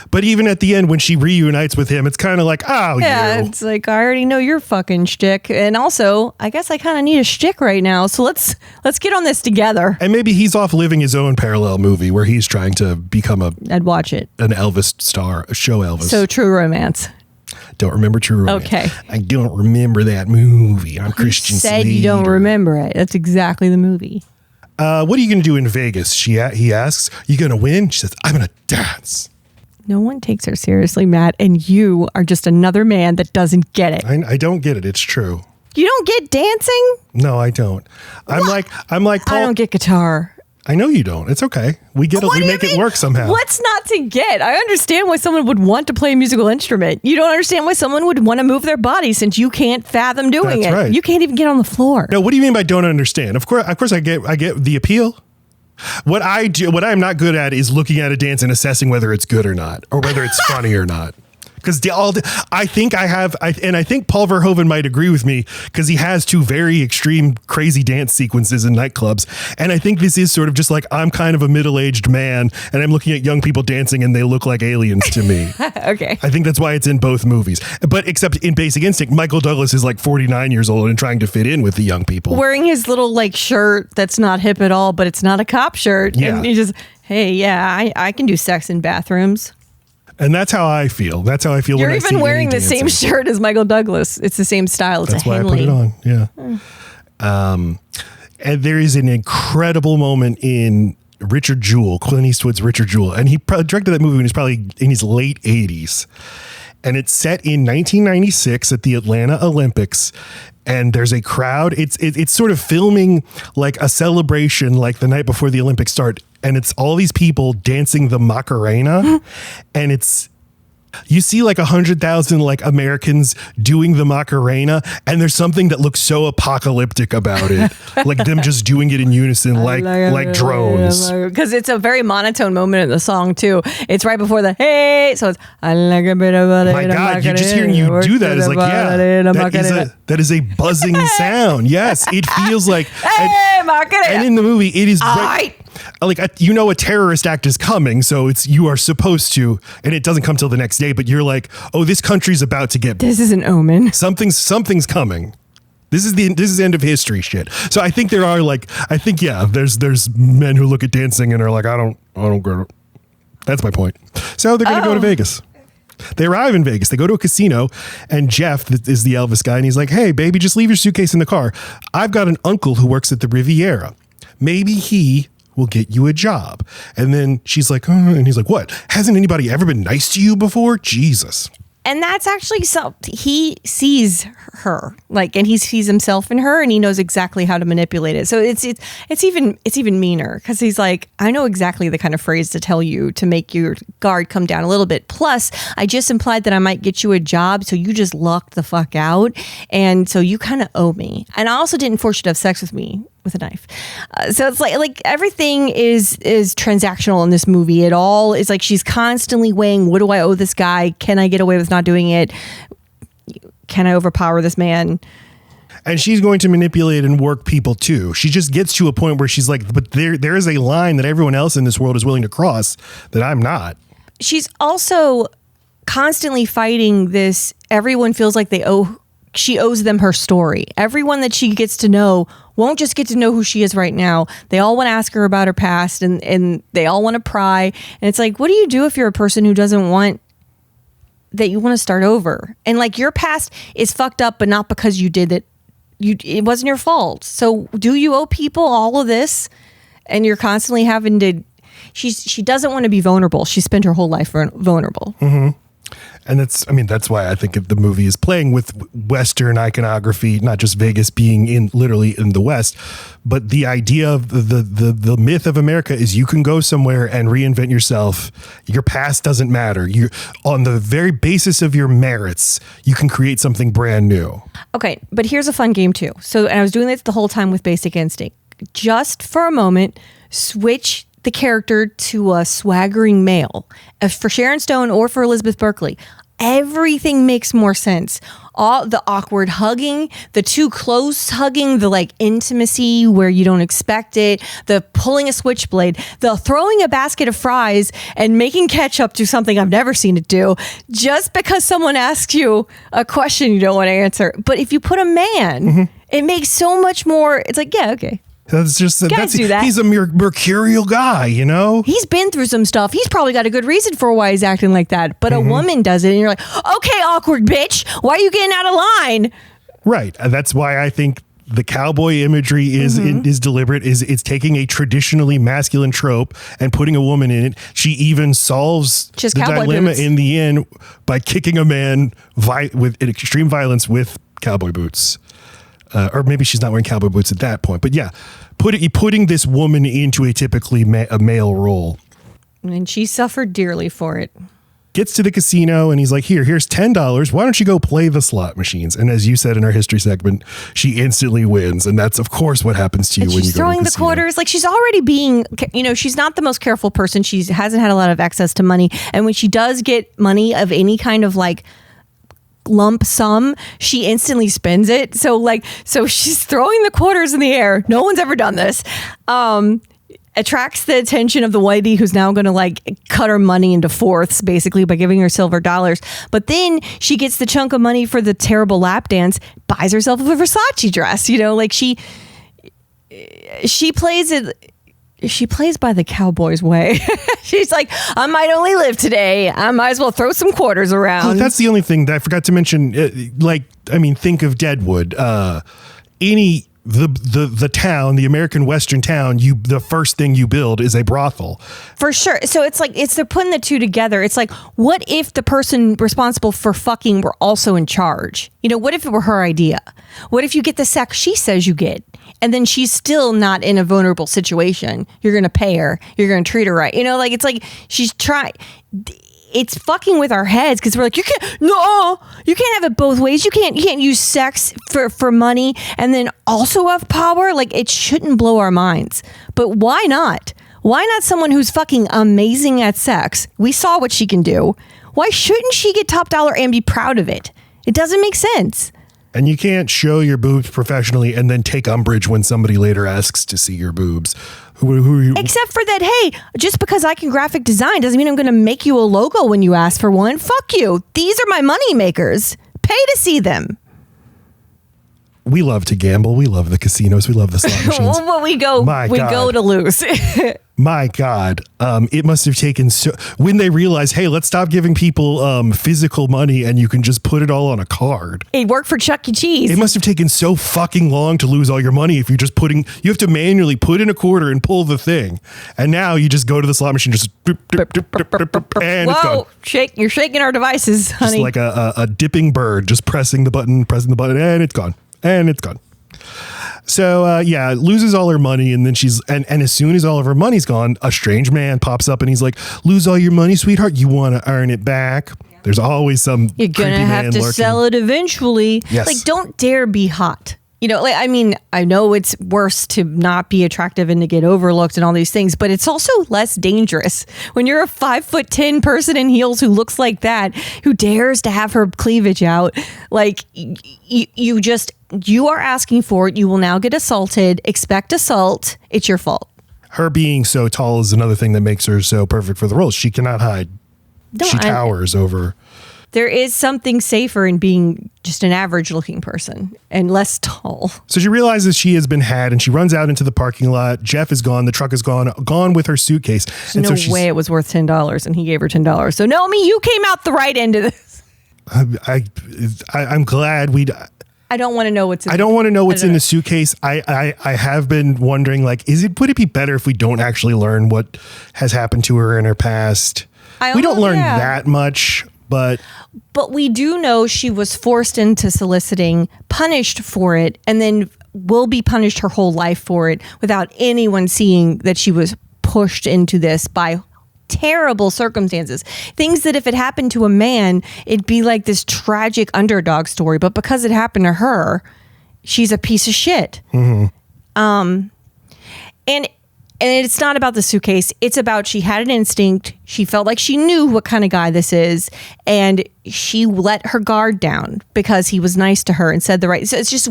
But even at the end, when she reunites with him, it's kind of like,
it's like, I already know your fucking shtick. And also, I guess I kind of need a shtick right now. So let's get on this together.
And maybe he's off living his own parallel movie where he's trying to become
I'd watch it.
An Elvis star, a show Elvis.
So True Romance.
Don't remember True Romance.
Okay.
I don't remember that movie. I'm Christian
said
Slater.
You don't remember it. That's exactly the movie.
What are you going to do in Vegas? He asks. You going to win? She says, I'm going to dance.
No one takes her seriously, Matt, and you are just another man that doesn't get it.
I don't get it. It's true.
You don't get dancing?
No, I don't. I'm like Paul.
I don't get guitar.
I know you don't. It's okay. We make it work somehow.
What's not to get? I understand why someone would want to play a musical instrument. You don't understand why someone would want to move their body since you can't fathom doing it.
Right.
You can't even get on the floor.
No, what do you mean by don't understand? Of course I get the appeal. What I'm not good at is looking at a dance and assessing whether it's good or not, or whether it's funny or not. Because I think Paul Verhoeven might agree with me, because he has two very extreme, crazy dance sequences in nightclubs. And I think this is sort of just like, I'm kind of a middle-aged man, and I'm looking at young people dancing, and they look like aliens to me.
Okay.
I think that's why it's in both movies. But except in Basic Instinct, Michael Douglas is like 49 years old and trying to fit in with the young people.
Wearing his little shirt that's not hip at all, but it's not a cop shirt.
Yeah.
And he just, hey, yeah, I can do sex in bathrooms.
And that's how I feel. That's how I feel.
You're
when I
even
see
wearing the
dancing.
same shirt as Michael Douglas. It's the same style. It's
that's
a
why
Henley.
I put it on. Yeah. And there is an incredible moment in Richard Jewell, Clint Eastwood's Richard Jewell, and he directed that movie when he was probably in his late 80s. And it's set in 1996 at the Atlanta Olympics. and there's a crowd. It's sort of filming like a celebration, like the night before the Olympics start, and it's all these people dancing the Macarena, and you see like 100,000 like Americans doing the Macarena, and there's something that looks so apocalyptic about it, like them just doing it in unison, like drones.
Because it's a very monotone moment in the song too. It's right before the hey, so it's I like a bit of
my God, you just hearing you do that is like that is a buzzing sound. Yes, it feels like and in the movie it is like a terrorist act is coming, so you are supposed to, and it doesn't come till the next day, but you're like, oh, this country's about to get,
this is an omen,
something's coming. This is the end of history shit. So I think there's men who look at dancing and are like, I don't get it. That's my point. So they're gonna go to Vegas. They arrive in Vegas. They go to a casino, and Jeff is the Elvis guy, and he's like, hey baby, just leave your suitcase in the car. I've got an uncle who works at the Riviera. Maybe he will get you a job. And then she's like, and he's like, what? Hasn't anybody ever been nice to you before? Jesus.
And that's actually he sees her, like, and he sees himself in her, and he knows exactly how to manipulate it. So it's even meaner, because he's like, I know exactly the kind of phrase to tell you to make your guard come down a little bit. Plus, I just implied that I might get you a job, so you just locked the fuck out, and so you kind of owe me. And I also didn't force you to have sex with me with a knife. So it's like everything is transactional in this movie. It all is like she's constantly weighing, what do I owe this guy? Can I get away with not doing it? Can I overpower this man?
And she's going to manipulate and work people too. She just gets to a point where she's like, but there is a line that everyone else in this world is willing to cross that I'm not.
She's also constantly fighting this. Everyone feels like she owes them her story. Everyone that she gets to know won't just get to know who she is right now. They all want to ask her about her past, and they all want to pry. And it's like, what do you do if you're a person who doesn't want that, you want to start over? And like, your past is fucked up, but not because you did it. It wasn't your fault. So do you owe people all of this? And you're constantly having to, she doesn't want to be vulnerable. She spent her whole life vulnerable.
Mm-hmm. And that's why I think the movie is playing with Western iconography, not just Vegas being literally in the West, but the idea of the myth of America is you can go somewhere and reinvent yourself. Your past doesn't matter. You, on the very basis of your merits, you can create something brand new.
Okay, but here's a fun game too. So, and I was doing this the whole time with Basic Instinct. Just for a moment, switch the character to a swaggering male. For Sharon Stone or for Elizabeth Berkley, everything makes more sense. All the awkward hugging, the too close hugging, the like intimacy where you don't expect it, the pulling a switchblade, the throwing a basket of fries and making ketchup do something I've never seen it do, just because someone asks you a question you don't want to answer. But if you put a man, it makes so much more. It's like, yeah, okay.
That's just he's a mercurial guy, you know?
He's been through some stuff. He's probably got a good reason for why he's acting like that. But a woman does it, and you're like, okay, awkward bitch, why are you getting out of line?
Right. And that's why I think the cowboy imagery is deliberate. It's taking a traditionally masculine trope and putting a woman in it. She even solves
just
the dilemma
boots
in the end by kicking a man with extreme violence with cowboy boots. Or maybe she's not wearing cowboy boots at that point. But yeah, putting this woman into a typically a male role.
And she suffered dearly for it.
Gets to the casino and he's like, here's $10. Why don't you go play the slot machines? And as you said in our history segment, she instantly wins. And that's, of course, what happens to you when you go to the casino. She's throwing the
quarters. Like, she's already being, she's not the most careful person. She hasn't had a lot of access to money. And when she does get money of any kind of like lump sum, she instantly spends it. So she's throwing the quarters in the air. No one's ever done this. Attracts the attention of the whitey who's now going to like cut her money into fourths basically by giving her silver dollars. But then she gets the chunk of money for the terrible lap dance, buys herself a Versace dress, like she plays it. She plays by the cowboy's way. She's like, I might only live today. I might as well throw some quarters around.
Oh, that's the only thing that I forgot to mention. Think of Deadwood. Any the town, the American Western town, the first thing you build is a brothel.
For sure. So it's like, they're putting the two together. It's like, what if the person responsible for fucking were also in charge? You know, what if it were her idea? What if you get the sex she says you get, and then she's still not in a vulnerable situation? You're going to pay her. You're going to treat her right. You know, like, it's like she's trying. It's fucking with our heads, because we're like, you can't have it both ways. You can't use sex for money and then also have power. Like, it shouldn't blow our minds. But why not? Why not someone who's fucking amazing at sex? We saw what she can do. Why shouldn't she get top dollar and be proud of it? It doesn't make sense.
And you can't show your boobs professionally and then take umbrage when somebody later asks to see your boobs. Who are you?
Except for that, hey, just because I can graphic design doesn't mean I'm going to make you a logo when you ask for one. Fuck you. These are my money makers. Pay to see them.
We love to gamble. We love the casinos. We love the slot machines.
Well, we go to lose.
My God, it must have taken when they realized, hey, let's stop giving people physical money and you can just put it all on a card.
It worked for Chuck E. Cheese.
It must have taken so fucking long to lose all your money if you're just you have to manually put in a quarter and pull the thing. And now you just go to the slot machine, just and it's gone.
You're shaking our devices, honey.
Just like a dipping bird, just pressing the button, and it's gone. And it's gone. So, loses all her money. And then and as soon as all of her money's gone, a strange man pops up and he's like, lose all your money, sweetheart. You want to earn it back. Yeah. There's always some
You're going to have to sell it eventually.
Yes.
Like, don't dare be hot. You know, like, I mean, I know it's worse to not be attractive and to get overlooked and all these things, but it's also less dangerous when you're a 5'10" person in heels who looks like that, who dares to have her cleavage out. Like, you are asking for it. You will now get assaulted. Expect assault. It's your fault.
Her being so tall is another thing that makes her so perfect for the role. She cannot hide. She towers over.
There is something safer in being just an average looking person and less tall.
So she realizes she has been had and she runs out into the parking lot. Jeff is gone. The truck is gone with her suitcase. And
no way it was worth $10 and he gave her $10. So Nomi, you came out the right end of this.
I'm glad
I don't want to know what's in
I don't want to know what's in the suitcase. I have been wondering, like, would it be better if we don't actually learn what has happened to her in her past? We don't learn that much. But
we do know she was forced into soliciting, punished for it, and then will be punished her whole life for it without anyone seeing that she was pushed into this by terrible circumstances. Things that if it happened to a man, it'd be like this tragic underdog story. But because it happened to her, she's a piece of shit. Mm-hmm. And it's not about the suitcase. It's about she had an instinct. She felt like she knew what kind of guy this is. And she let her guard down because he was nice to her and said the right. So it's just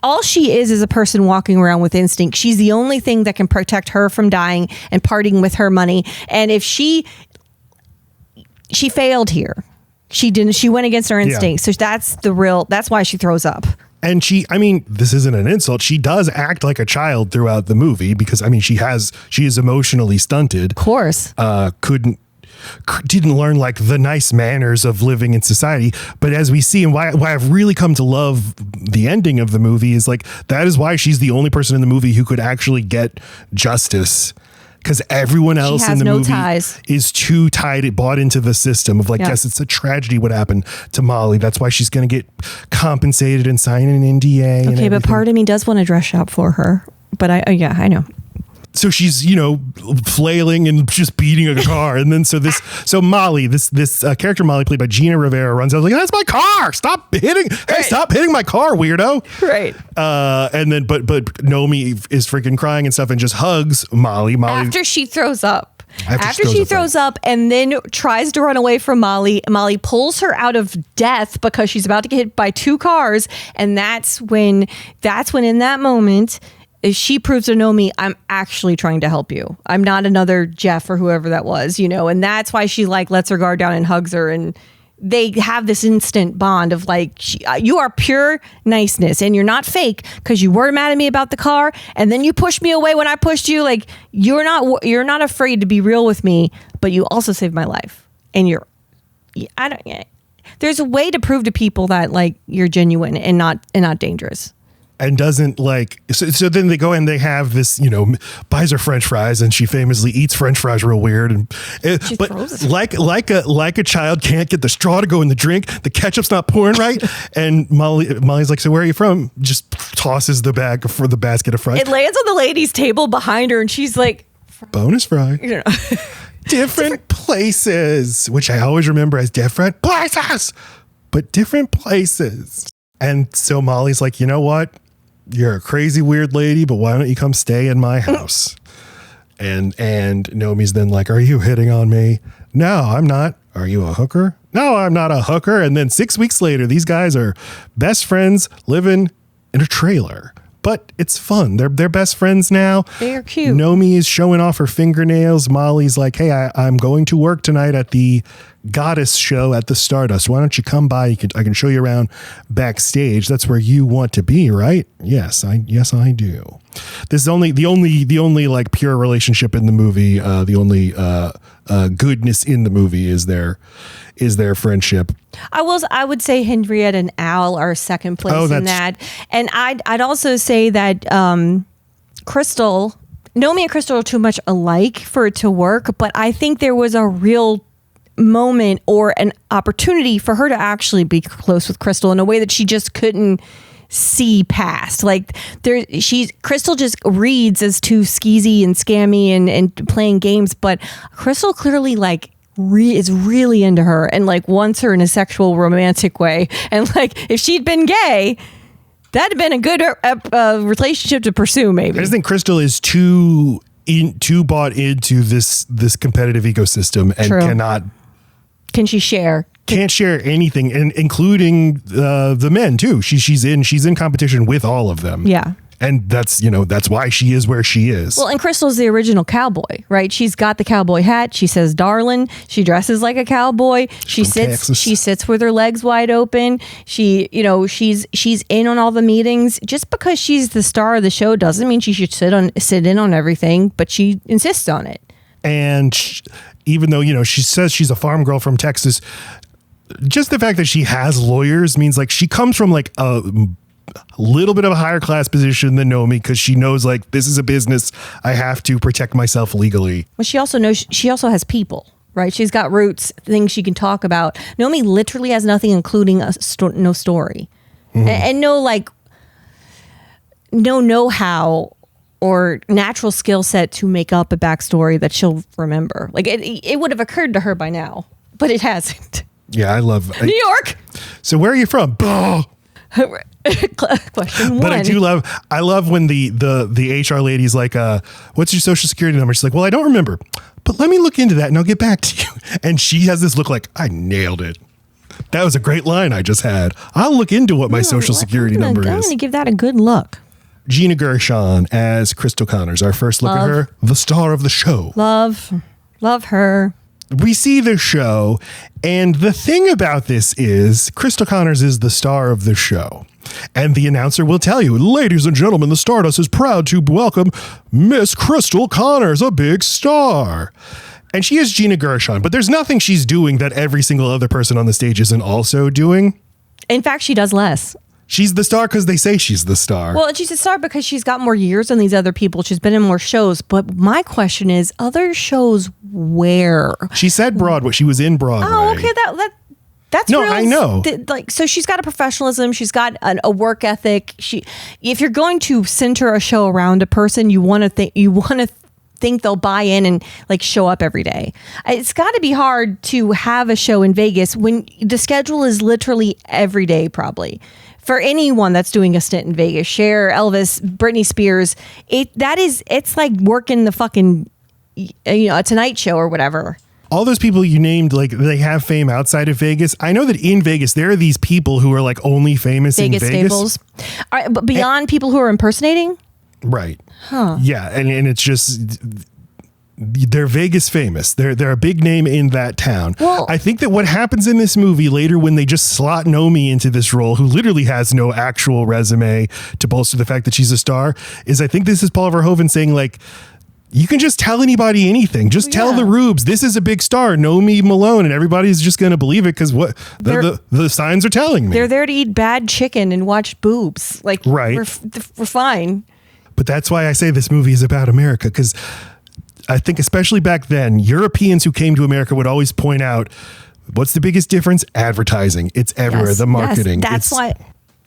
all she is a person walking around with instinct. She's the only thing that can protect her from dying and parting with her money. And if she failed here, she went against her instinct. Yeah. So that's why she throws up.
And this isn't an insult. She does act like a child throughout the movie because, she is emotionally stunted. Of
course.
Didn't learn like the nice manners of living in society. But as we see, and why I've really come to love the ending of the movie is like, that is why she's the only person in the movie who could actually get justice. Because everyone else in the movie is too bought into the system of like, yes, it's a tragedy what happened to Molly. That's why she's going to get compensated and sign an NDA.
Okay, but part of me does want to dress shop for her. But I know.
So she's, flailing and just beating a car. And then so Molly, this character Molly played by Gina Rivera runs out like, that's my car. Stop hitting my car, weirdo.
Right.
And then, but Nomi is freaking crying and stuff and just hugs Molly.
After she throws up. After she throws up and then tries to run away from Molly. Molly pulls her out of death because she's about to get hit by two cars. And that's when in that moment, she proves to Nomi, I'm actually trying to help you. I'm not another Jeff or whoever that was, and that's why she like lets her guard down and hugs her. And they have this instant bond of like, you are pure niceness and you're not fake because you were mad at me about the car. And then you pushed me away when I pushed you. Like you're not afraid to be real with me, but you also saved my life. And there's a way to prove to people that like you're genuine and not dangerous.
and doesn't like, so then they go and they have this, buys her French fries, and she famously eats French fries real weird. And but like a child can't get the straw to go in the drink. The ketchup's not pouring right. And Molly's like, so where are you from? Just tosses the bag for the basket of fries.
It lands on the lady's table behind her, and she's like,
bonus fry. Different places, which I always remember as different places, but different places. And so Molly's like, you know what? You're a crazy weird lady, but why don't you come stay in my house? And Nomi's then like, are you hitting on me? No, I'm not. Are you a hooker? No, I'm not a hooker. And then 6 weeks later, these guys are best friends living in a trailer. But it's fun. They're best friends now.
They're cute.
Nomi is showing off her fingernails. Molly's like, hey, I'm going to work tonight at the Goddess show at the Stardust. Why don't you come by? I can show you around backstage. That's where you want to be, right? Yes, I do. This is the only like pure relationship in the movie. The only goodness in the movie is their friendship.
I would say Henrietta and Al are second place in that. And I'd also say that Cristal, Nomi and Cristal are too much alike for it to work, but I think there was a real moment or an opportunity for her to actually be close with Cristal in a way that she just couldn't see past. Like Cristal just reads as too skeezy and scammy and playing games, but Cristal clearly like is really into her and like wants her in a sexual romantic way. And like if she'd been gay, that'd have been a good relationship to pursue. Maybe I just
think Cristal is too bought into this competitive ecosystem and
can she share?
Can't share anything, including the men too. She's in competition with all of them.
Yeah.
And that's why she is where she is.
Well, and Cristal's the original cowboy, right? She's got the cowboy hat. She says, darling. She dresses like a cowboy. She sits with her legs wide open. She's in on all the meetings. Just because she's the star of the show doesn't mean she should sit in on everything, but she insists on it.
And even though, she says she's a farm girl from Texas, just the fact that she has lawyers means like she comes from like a little bit of a higher class position than Nomi, because she knows like this is a business. I have to protect myself legally.
Well, she also knows she also has people, right? She's got roots, things she can talk about. Nomi literally has nothing, including no story, and no know-how or natural skill set to make up a backstory that she'll remember. Like it would have occurred to her by now, but it hasn't.
Yeah, I love
New York.
So where are you from?
Question one.
But I love when the HR lady's like, what's your social security number? She's like, well, I don't remember, but let me look into that and I'll get back to you. And she has this look like, I nailed it. That was a great line I just had. I'll look into what my social security number is.
I'm going to give that a good look.
Gina Gershon as Cristal Connors. Our first look at her, the star of the show.
Love her.
We see the show, and the thing about this is Cristal Connors is the star of the show. And the announcer will tell you, ladies and gentlemen, the Stardust is proud to welcome Miss Cristal Connors, a big star. And she is Gina Gershon, but there's nothing she's doing that every single other person on the stage isn't also doing.
In fact, she does less.
She's the star because they say she's the star.
Well, she's a star because she's got more years than these other people. She's been in more shows. But my question is, other shows where?
She said Broadway. She was in Broadway.
Oh, okay. That's
no,
real,
I know.
So she's got a professionalism. She's got a work ethic. If you're going to center a show around a person, you want to think they'll buy in and like show up every day. It's got to be hard to have a show in Vegas when the schedule is literally every day, probably. For anyone that's doing a stint in Vegas, Cher, Elvis, Britney Spears, it's like working the fucking, a Tonight Show or whatever.
All those people you named, like they have fame outside of Vegas. I know that in Vegas, there are these people who are like only famous in Vegas.
Staples. All right, but beyond people who are impersonating?
Right.
Huh.
Yeah. And it's just, they're Vegas famous. They're a big name in that town.
Well,
I think that what happens in this movie later when they just slot Nomi into this role, who literally has no actual resume to bolster the fact that she's a star, is I think this is Paul Verhoeven saying like, You can just tell anybody anything. Just tell the rubes, this is a big star, Nomi Malone, and everybody's just going to believe it because what the signs are telling me.
They're there to eat bad chicken and watch boobs. Like, we're fine.
But that's why I say this movie is about America, because I think especially back then, Europeans who came to America would always point out, what's the biggest difference? Advertising. It's everywhere. The marketing.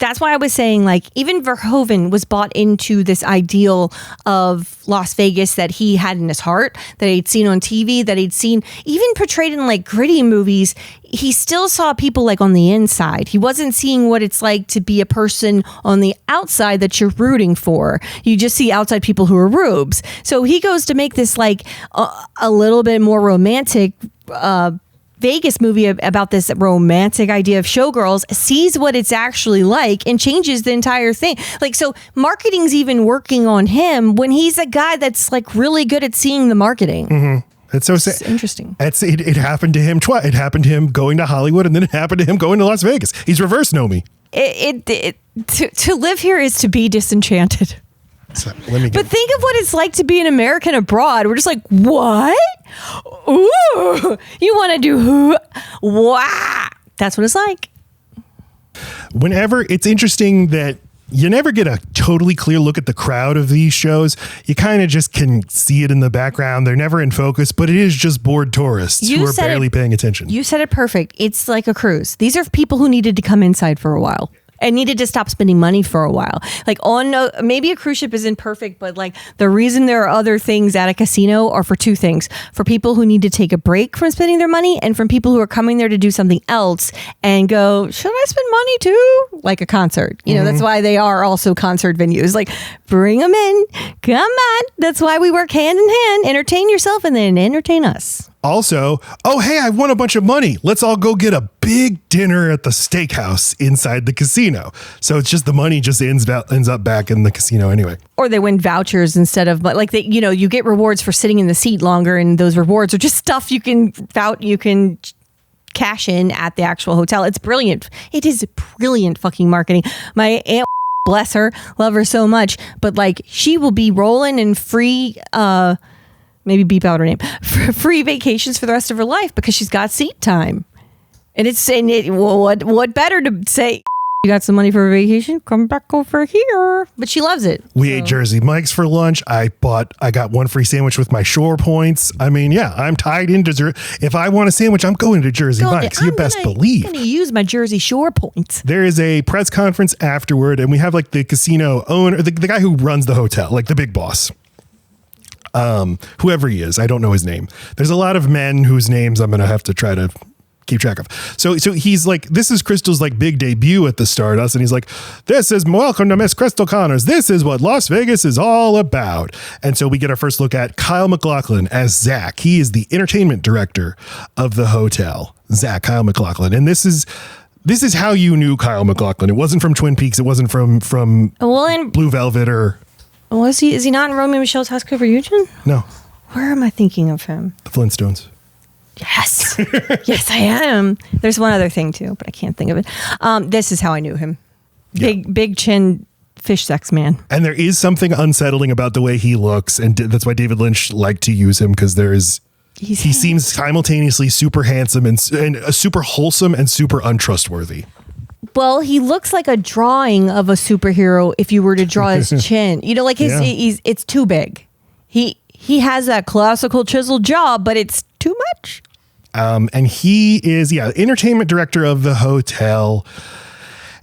That's why I was saying, like, even Verhoeven was bought into this ideal of Las Vegas that he had in his heart, that he'd seen on TV, that he'd seen even portrayed in like gritty movies. He still saw people like on the inside. He wasn't seeing what it's like to be a person on the outside that you're rooting for. You just see outside people who are rubes. So he goes to make this like a little bit more romantic Vegas movie about this romantic idea of Showgirls, sees what it's actually like and changes the entire thing. Like, so marketing's even working on him when he's a guy that's like really good at seeing the marketing.
Mm-hmm. It's
interesting.
It happened to him twice. It happened to him going to Hollywood, and then it happened to him going to Las Vegas. He's reverse Nomi.
To live here is to be disenchanted.
So, but
think of what it's like to be an American abroad. We're just like, what? Ooh, you want to do who? Wow. That's what it's like.
Whenever it's interesting that you never get a totally clear look at the crowd of these shows. You kind of just can see it in the background. They're never in focus, but it is just bored tourists who are barely paying attention.
You said it perfect. It's like a cruise. These are people who needed to come inside for a while. And needed to stop spending money for a while. Like maybe a cruise ship isn't perfect, but like the reason there are other things at a casino are for two things: for people who need to take a break from spending their money, and from people who are coming there to do something else and go, should I spend money too? Like a concert. You know, that's why they are also concert venues. Like, bring them in. Come on. That's why we work hand in hand. Entertain yourself and then entertain us.
Also, oh, hey, I won a bunch of money. Let's all go get a big dinner at the steakhouse inside the casino. So it's just the money just ends up back in the casino anyway.
Or they win vouchers instead of, like, you get rewards for sitting in the seat longer, and those rewards are just stuff you can cash in at the actual hotel. It's brilliant. It is brilliant fucking marketing. My aunt, bless her, love her so much, but like she will be rolling in free maybe beep out her name, free vacations for the rest of her life because she's got seat time. And what better to say, you got some money for a vacation? Come back over here. But she loves it.
We ate Jersey Mike's for lunch. I got one free sandwich with my Shore points. I mean, yeah, I'm tied into, if I want a sandwich, I'm going to Jersey Mike's. You best believe.
I'm going to use my Jersey Shore points.
There is a press conference afterward, and we have like the casino owner, the guy who runs the hotel, like the big boss. Whoever he is, I don't know his name. There's a lot of men whose names I'm going to have to try to keep track of. So he's like, this is Cristal's like big debut at the Stardust. And he's like, this is welcome to Miss Cristal Connors. This is what Las Vegas is all about. And so we get our first look at Kyle MacLachlan as Zach. He is the entertainment director of the hotel. Kyle MacLachlan. And this is how you knew Kyle MacLachlan. It wasn't from Twin Peaks. It wasn't from Blue Velvet or...
Is he not in Romeo and Michelle's House Cover Eugene?
No.
Where am I thinking of him?
The Flintstones.
Yes. Yes, I am. There's one other thing too, but I can't think of it. This is how I knew him. Big chin fish sex man.
And there is something unsettling about the way he looks, and that's why David Lynch liked to use him, because he seems simultaneously super handsome and super wholesome and super untrustworthy.
Well, he looks like a drawing of a superhero if you were to draw his chin. You know, like it's too big. He has that classical chiseled jaw, but it's too much.
And he is, entertainment director of the hotel.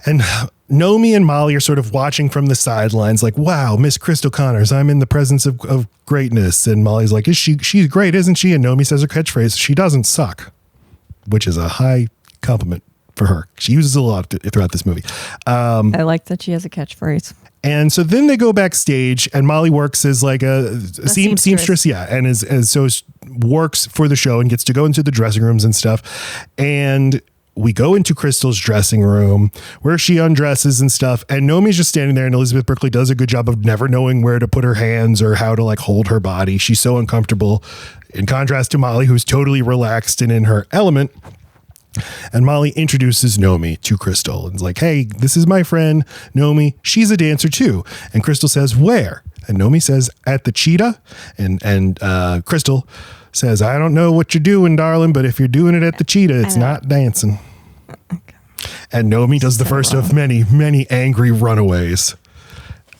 And Nomi and Molly are sort of watching from the sidelines like, wow, Miss Cristal Connors, I'm in the presence of greatness. And Molly's like, she's great, isn't she? And Nomi says her catchphrase, she doesn't suck, which is a high compliment for her. She uses it a lot throughout this movie.
I like that she has a catchphrase.
And so then they go backstage, and Molly works as like a seamstress, and works for the show and gets to go into the dressing rooms and stuff. And we go into Cristal's dressing room where she undresses and stuff. And Nomi's just standing there, and Elizabeth Berkley does a good job of never knowing where to put her hands or how to like hold her body. She's so uncomfortable, in contrast to Molly, who's totally relaxed and in her element. And Molly introduces Nomi to Cristal and is like, hey, this is my friend Nomi. She's a dancer too. And Cristal says, where? And Nomi says, at the Cheetah. And Cristal says, I don't know what you're doing, darling, but if you're doing it at the Cheetah, it's not dancing. And Nomi does the first of many, many angry runaways.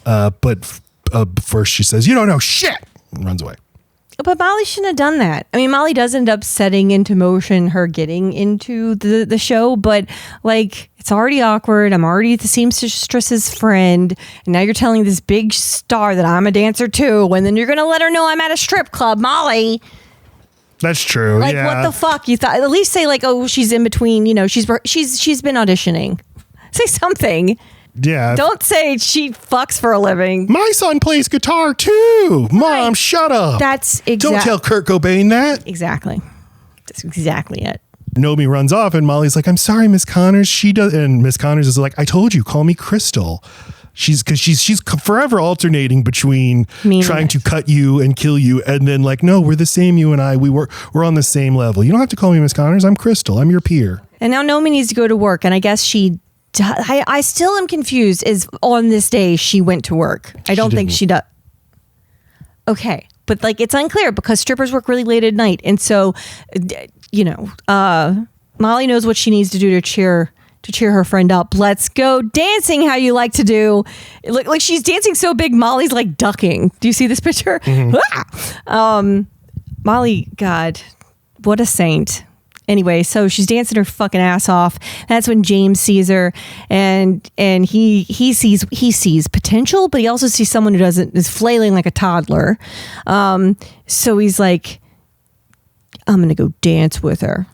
But first she says, you don't know shit, and runs away.
But Molly shouldn't have done that. I mean, Molly does end up setting into motion her getting into the show, but like, it's already awkward. I'm already the seamstress's friend. And now you're telling this big star that I'm a dancer too. And then you're going to let her know I'm at a strip club, Molly.
That's true.
Like, what the fuck? You thought, at least say like, oh, she's in between, you know, she's been auditioning. Say something.
Yeah.
Don't say she fucks for a living.
My son plays guitar too. Mom,
Right.
shut up.
That's
Don't tell Kurt Cobain that.
Exactly. That's exactly it.
Nomi runs off and Molly's like, I'm sorry, Miss Connors. She does. And Miss Connors is like, I told you, call me Cristal. She's forever alternating between trying to cut you and kill you. And then like, no, we're the same. You and I, we're on the same level. You don't have to call me Miss Connors. I'm Cristal. I'm your peer.
And now Nomi needs to go to work. And I guess I still am confused. Is on this day she went to work? I don't think she does. Okay, but like it's unclear because strippers work really late at night, and so you know, Molly knows what she needs to do to cheer her friend up. Let's go dancing how you like to do. Like she's dancing so big, Molly's like ducking. Do you see this picture? Mm-hmm. Molly, God, what a saint. Anyway, so she's dancing her fucking ass off. That's when James sees her, and he sees potential, but he also sees someone who is flailing like a toddler. So he's like, I'm gonna go dance with her.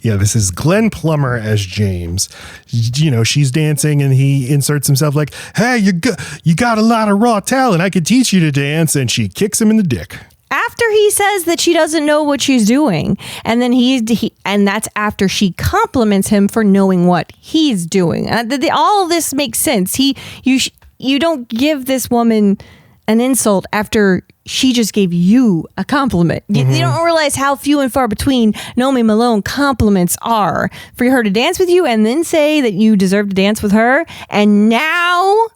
Yeah, this is Glenn Plummer as James. You know, she's dancing and he inserts himself like, hey, you got a lot of raw talent. I could teach you to dance. And she kicks him in the dick.
After he says that she doesn't know what she's doing, and then and that's after she compliments him for knowing what he's doing. All of this makes sense. You don't give this woman an insult after she just gave you a compliment. Mm-hmm. You don't realize how few and far between Nomi Malone compliments are for her to dance with you and then say that you deserve to dance with her. And now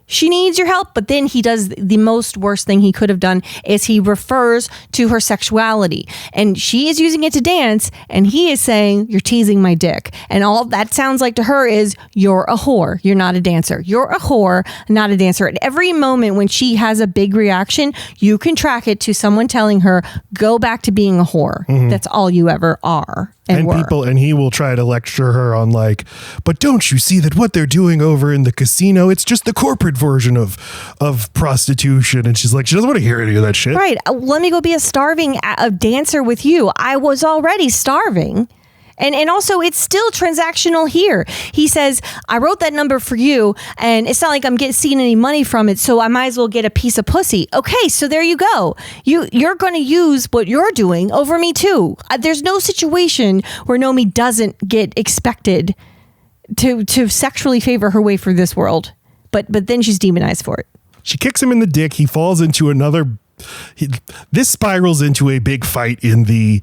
she needs your help. But then he does the most worst thing he could have done is he refers to her sexuality, and she is using it to dance, and he is saying, you're teasing my dick. And all that sounds like to her is, you're a whore. You're not a dancer. You're a whore, not a dancer. At every moment when she has a big reaction, you can track it to someone telling her, go back to being a whore. Mm-hmm. That's all you ever are. And
he will try to lecture her on like, but don't you see that what they're doing over in the casino, it's just the corporate version of prostitution. And she's like, she doesn't want to hear any of that shit.
Right. Let me go be a dancer with you. I was already starving. And also, it's still transactional here. He says, I wrote that number for you, and it's not like I'm seeing any money from it, so I might as well get a piece of pussy. Okay, so there you go. You're going to use what you're doing over me, too. There's no situation where Nomi doesn't get expected to sexually favor her way through this world. But then she's demonized for it.
She kicks him in the dick. He falls into this spirals into a big fight in the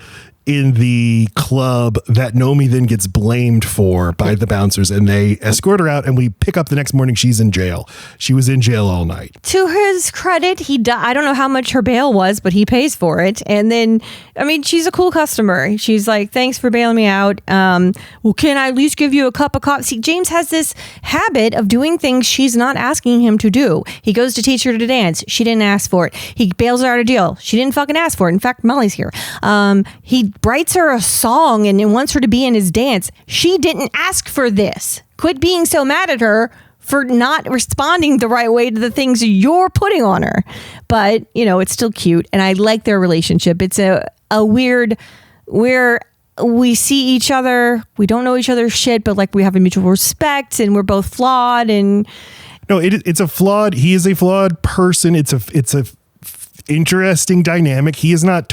club that Nomi then gets blamed for by the bouncers, and they escort her out, and we pick up the next morning. She's in jail. She was in jail all night.
To his credit, I don't know how much her bail was, but he pays for it. And then, I mean, she's a cool customer. She's like, thanks for bailing me out. Well, can I at least give you a cup of coffee? See, James has this habit of doing things she's not asking him to do. He goes to teach her to dance. She didn't ask for it. He bails her out of jail. She didn't fucking ask for it. In fact, Molly's here. He writes her a song and wants her to be in his dance. She didn't ask for this. Quit being so mad at her for not responding the right way to the things you're putting on her. But, you know, it's still cute, and I like their relationship. It's a weird, where we see each other, we don't know each other's shit, but like we have a mutual respect, and we're both flawed. And
no, it's a flawed. He is a flawed person. It's a interesting dynamic. He is not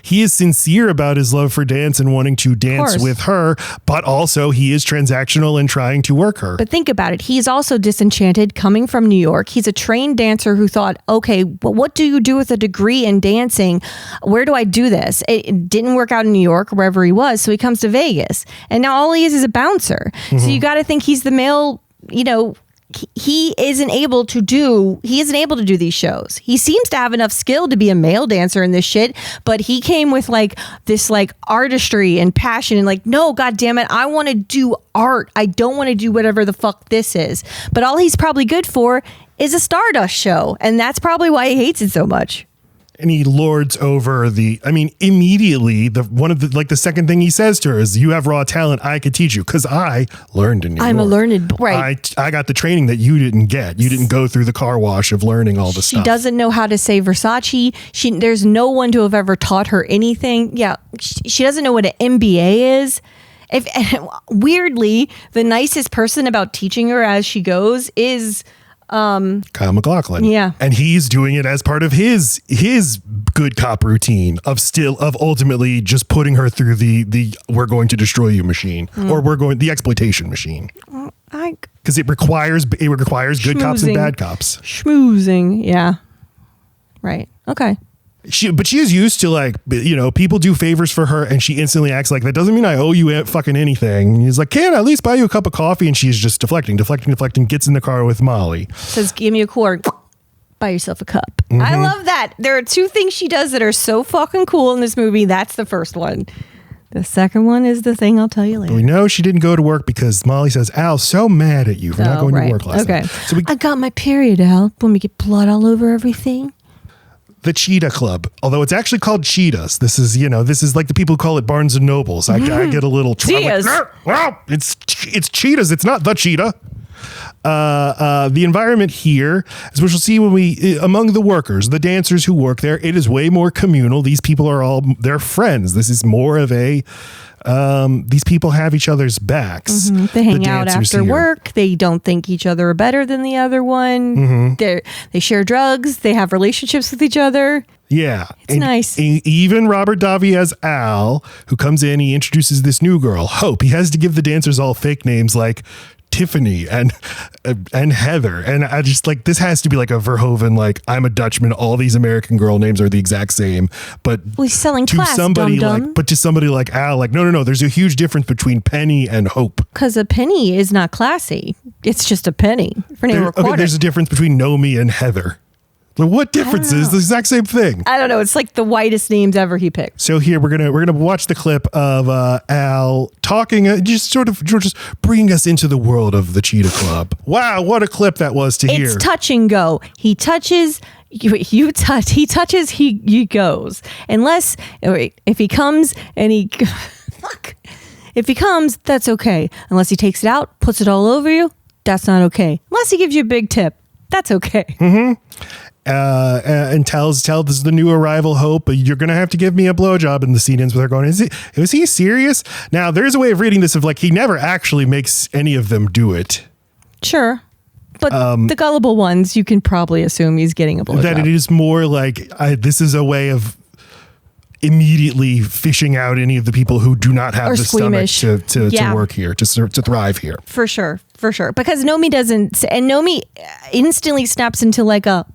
he is sincere about his love for dance and wanting to dance with her, but also he is transactional and trying to work her.
But think about it. He's also disenchanted coming from New York. He's a trained dancer who thought, okay, but what do you do with a degree in dancing? Where do I do this? It didn't work out in New York or wherever he was. So he comes to Vegas and now all he is a bouncer. So you got to think he's the male, he isn't able to do these shows. He seems to have enough skill to be a male dancer in this shit, but he came with this artistry and passion and no, God damn it, I want to do art. I don't want to do whatever the fuck this is. But all he's probably good for is a Stardust show, and that's probably why he hates it so much.
And he lords over immediately the second thing he says to her is, you have raw talent. I could teach you because I learned in New York.
I'm a learned, right.
I got the training that you didn't get. You didn't go through the car wash of learning all the stuff.
She doesn't know how to say Versace. There's no one to have ever taught her anything. Yeah. She doesn't know what an MBA is. Weirdly, the nicest person about teaching her as she goes is
Kyle MacLachlan.
Yeah.
And he's doing it as part of his good cop routine of ultimately just putting her through the we're going to destroy you machine or the exploitation machine. Because it requires good cops and bad cops.
Schmoozing. Yeah. Right. Okay.
But she is used to people do favors for her and she instantly acts like that doesn't mean I owe you fucking anything. And he's like, can I at least buy you a cup of coffee? And she's just deflecting, gets in the car with Molly.
Says, give me a quarter, buy yourself a cup. I love that. There are two things she does that are so fucking cool in this movie. That's the first one. The second one is the thing I'll tell you later.
We know she didn't go to work because Molly says, Al's so mad at you for not going to work last night. So
I got my period, Al. Want me to get blood all over everything?
The Cheetah Club, although it's actually called Cheetahs. This is like the people who call it Barnes and Nobles. I get a little well, it's Cheetahs. It's not the Cheetah. The environment here, as we shall see when among the workers, the dancers who work there, it is way more communal. These people are they're friends. This is more of these people have each other's backs.
They hang out after work. They don't think each other are better than the other one. They share drugs. They have relationships with each other.
Yeah.
It's nice.
Even Robert Davi as Al, who comes in, he introduces this new girl, Hope. He has to give the dancers all fake names like Tiffany and Heather, and I just this has to be like a Verhoeven, I'm a Dutchman, all these American girl names are the exact same, but
he's selling
to
class,
somebody
dum-dum.
but to somebody like Al, no, there's a huge difference between Penny and Hope,
because a penny is not classy. It's just a penny for name or quarter.
There's a difference between Nomi and Heather. What difference is the exact same thing?
I don't know. It's like the whitest names ever he picked.
So here we're gonna watch the clip of Al talking, just bringing us into the world of the Cheetah Club. Wow, what a clip that was to hear.
It's touch and go. He touches. You touch. He touches. He goes. Unless if he comes and he fuck. If he comes, that's okay. Unless he takes it out, puts it all over you, that's not okay. Unless he gives you a big tip, that's okay.
And tells this is the new arrival Hope, but you're gonna have to give me a blowjob. And the scene ends with her going, was he serious? Now there's a way of reading this of he never actually makes any of them do it.
Sure. But the gullible ones, you can probably assume he's getting a blowjob.
That it is more this is a way of immediately fishing out any of the people who do not have the stomach to work here, to thrive here.
For sure. Because Nomi doesn't, and Nomi instantly snaps into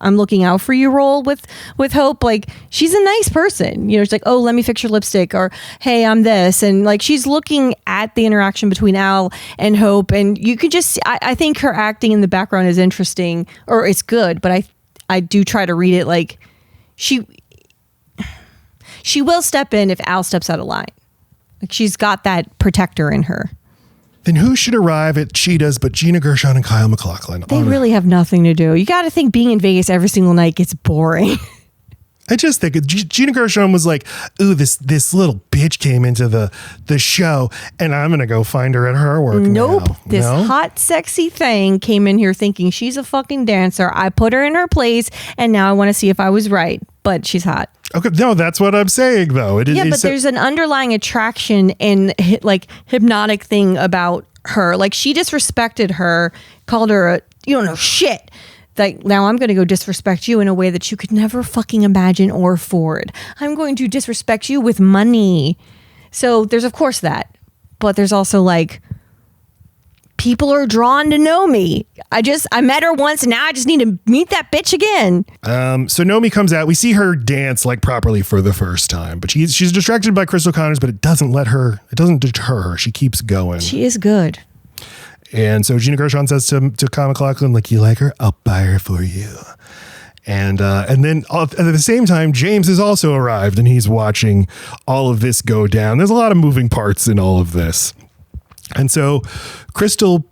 I'm looking out for you role with Hope. She's a nice person. She's like, oh, let me fix your lipstick, or hey, I'm this. And she's looking at the interaction between Al and Hope. And you could just, I think her acting in the background is interesting, or it's good, but I do try to read it she will step in if Al steps out of line. She's got that protector in her.
Then who should arrive at Cheetahs but Gina Gershon and Kyle MacLachlan?
They really have nothing to do. You got to think being in Vegas every single night gets boring.
I just think Gina Gershon was like, ooh, this little bitch came into the show and I'm going to go find her at her work.
Nope.
Now.
This hot, sexy thing came in here thinking she's a fucking dancer. I put her in her place and now I want to see if I was right. But she's hot.
Okay, no, that's what I'm saying, though.
But there's an underlying attraction and hypnotic thing about her. She disrespected her, called her you don't know shit. Like, now I'm going to go disrespect you in a way that you could never fucking imagine or afford. I'm going to disrespect you with money. So there's, of course, that. But there's also, like, people are drawn to Nomi. I met her once, and now I just need to meet that bitch again.
So Nomi comes out. We see her dance, like, properly for the first time. But she's distracted by Crystal Connors, but it doesn't deter her. She keeps going.
She is good.
And so Gina Gershon says to MacLachlan, like, you like her? I'll buy her for you. And then at the same time, James has also arrived and he's watching all of this go down. There's a lot of moving parts in all of this. And so Cristal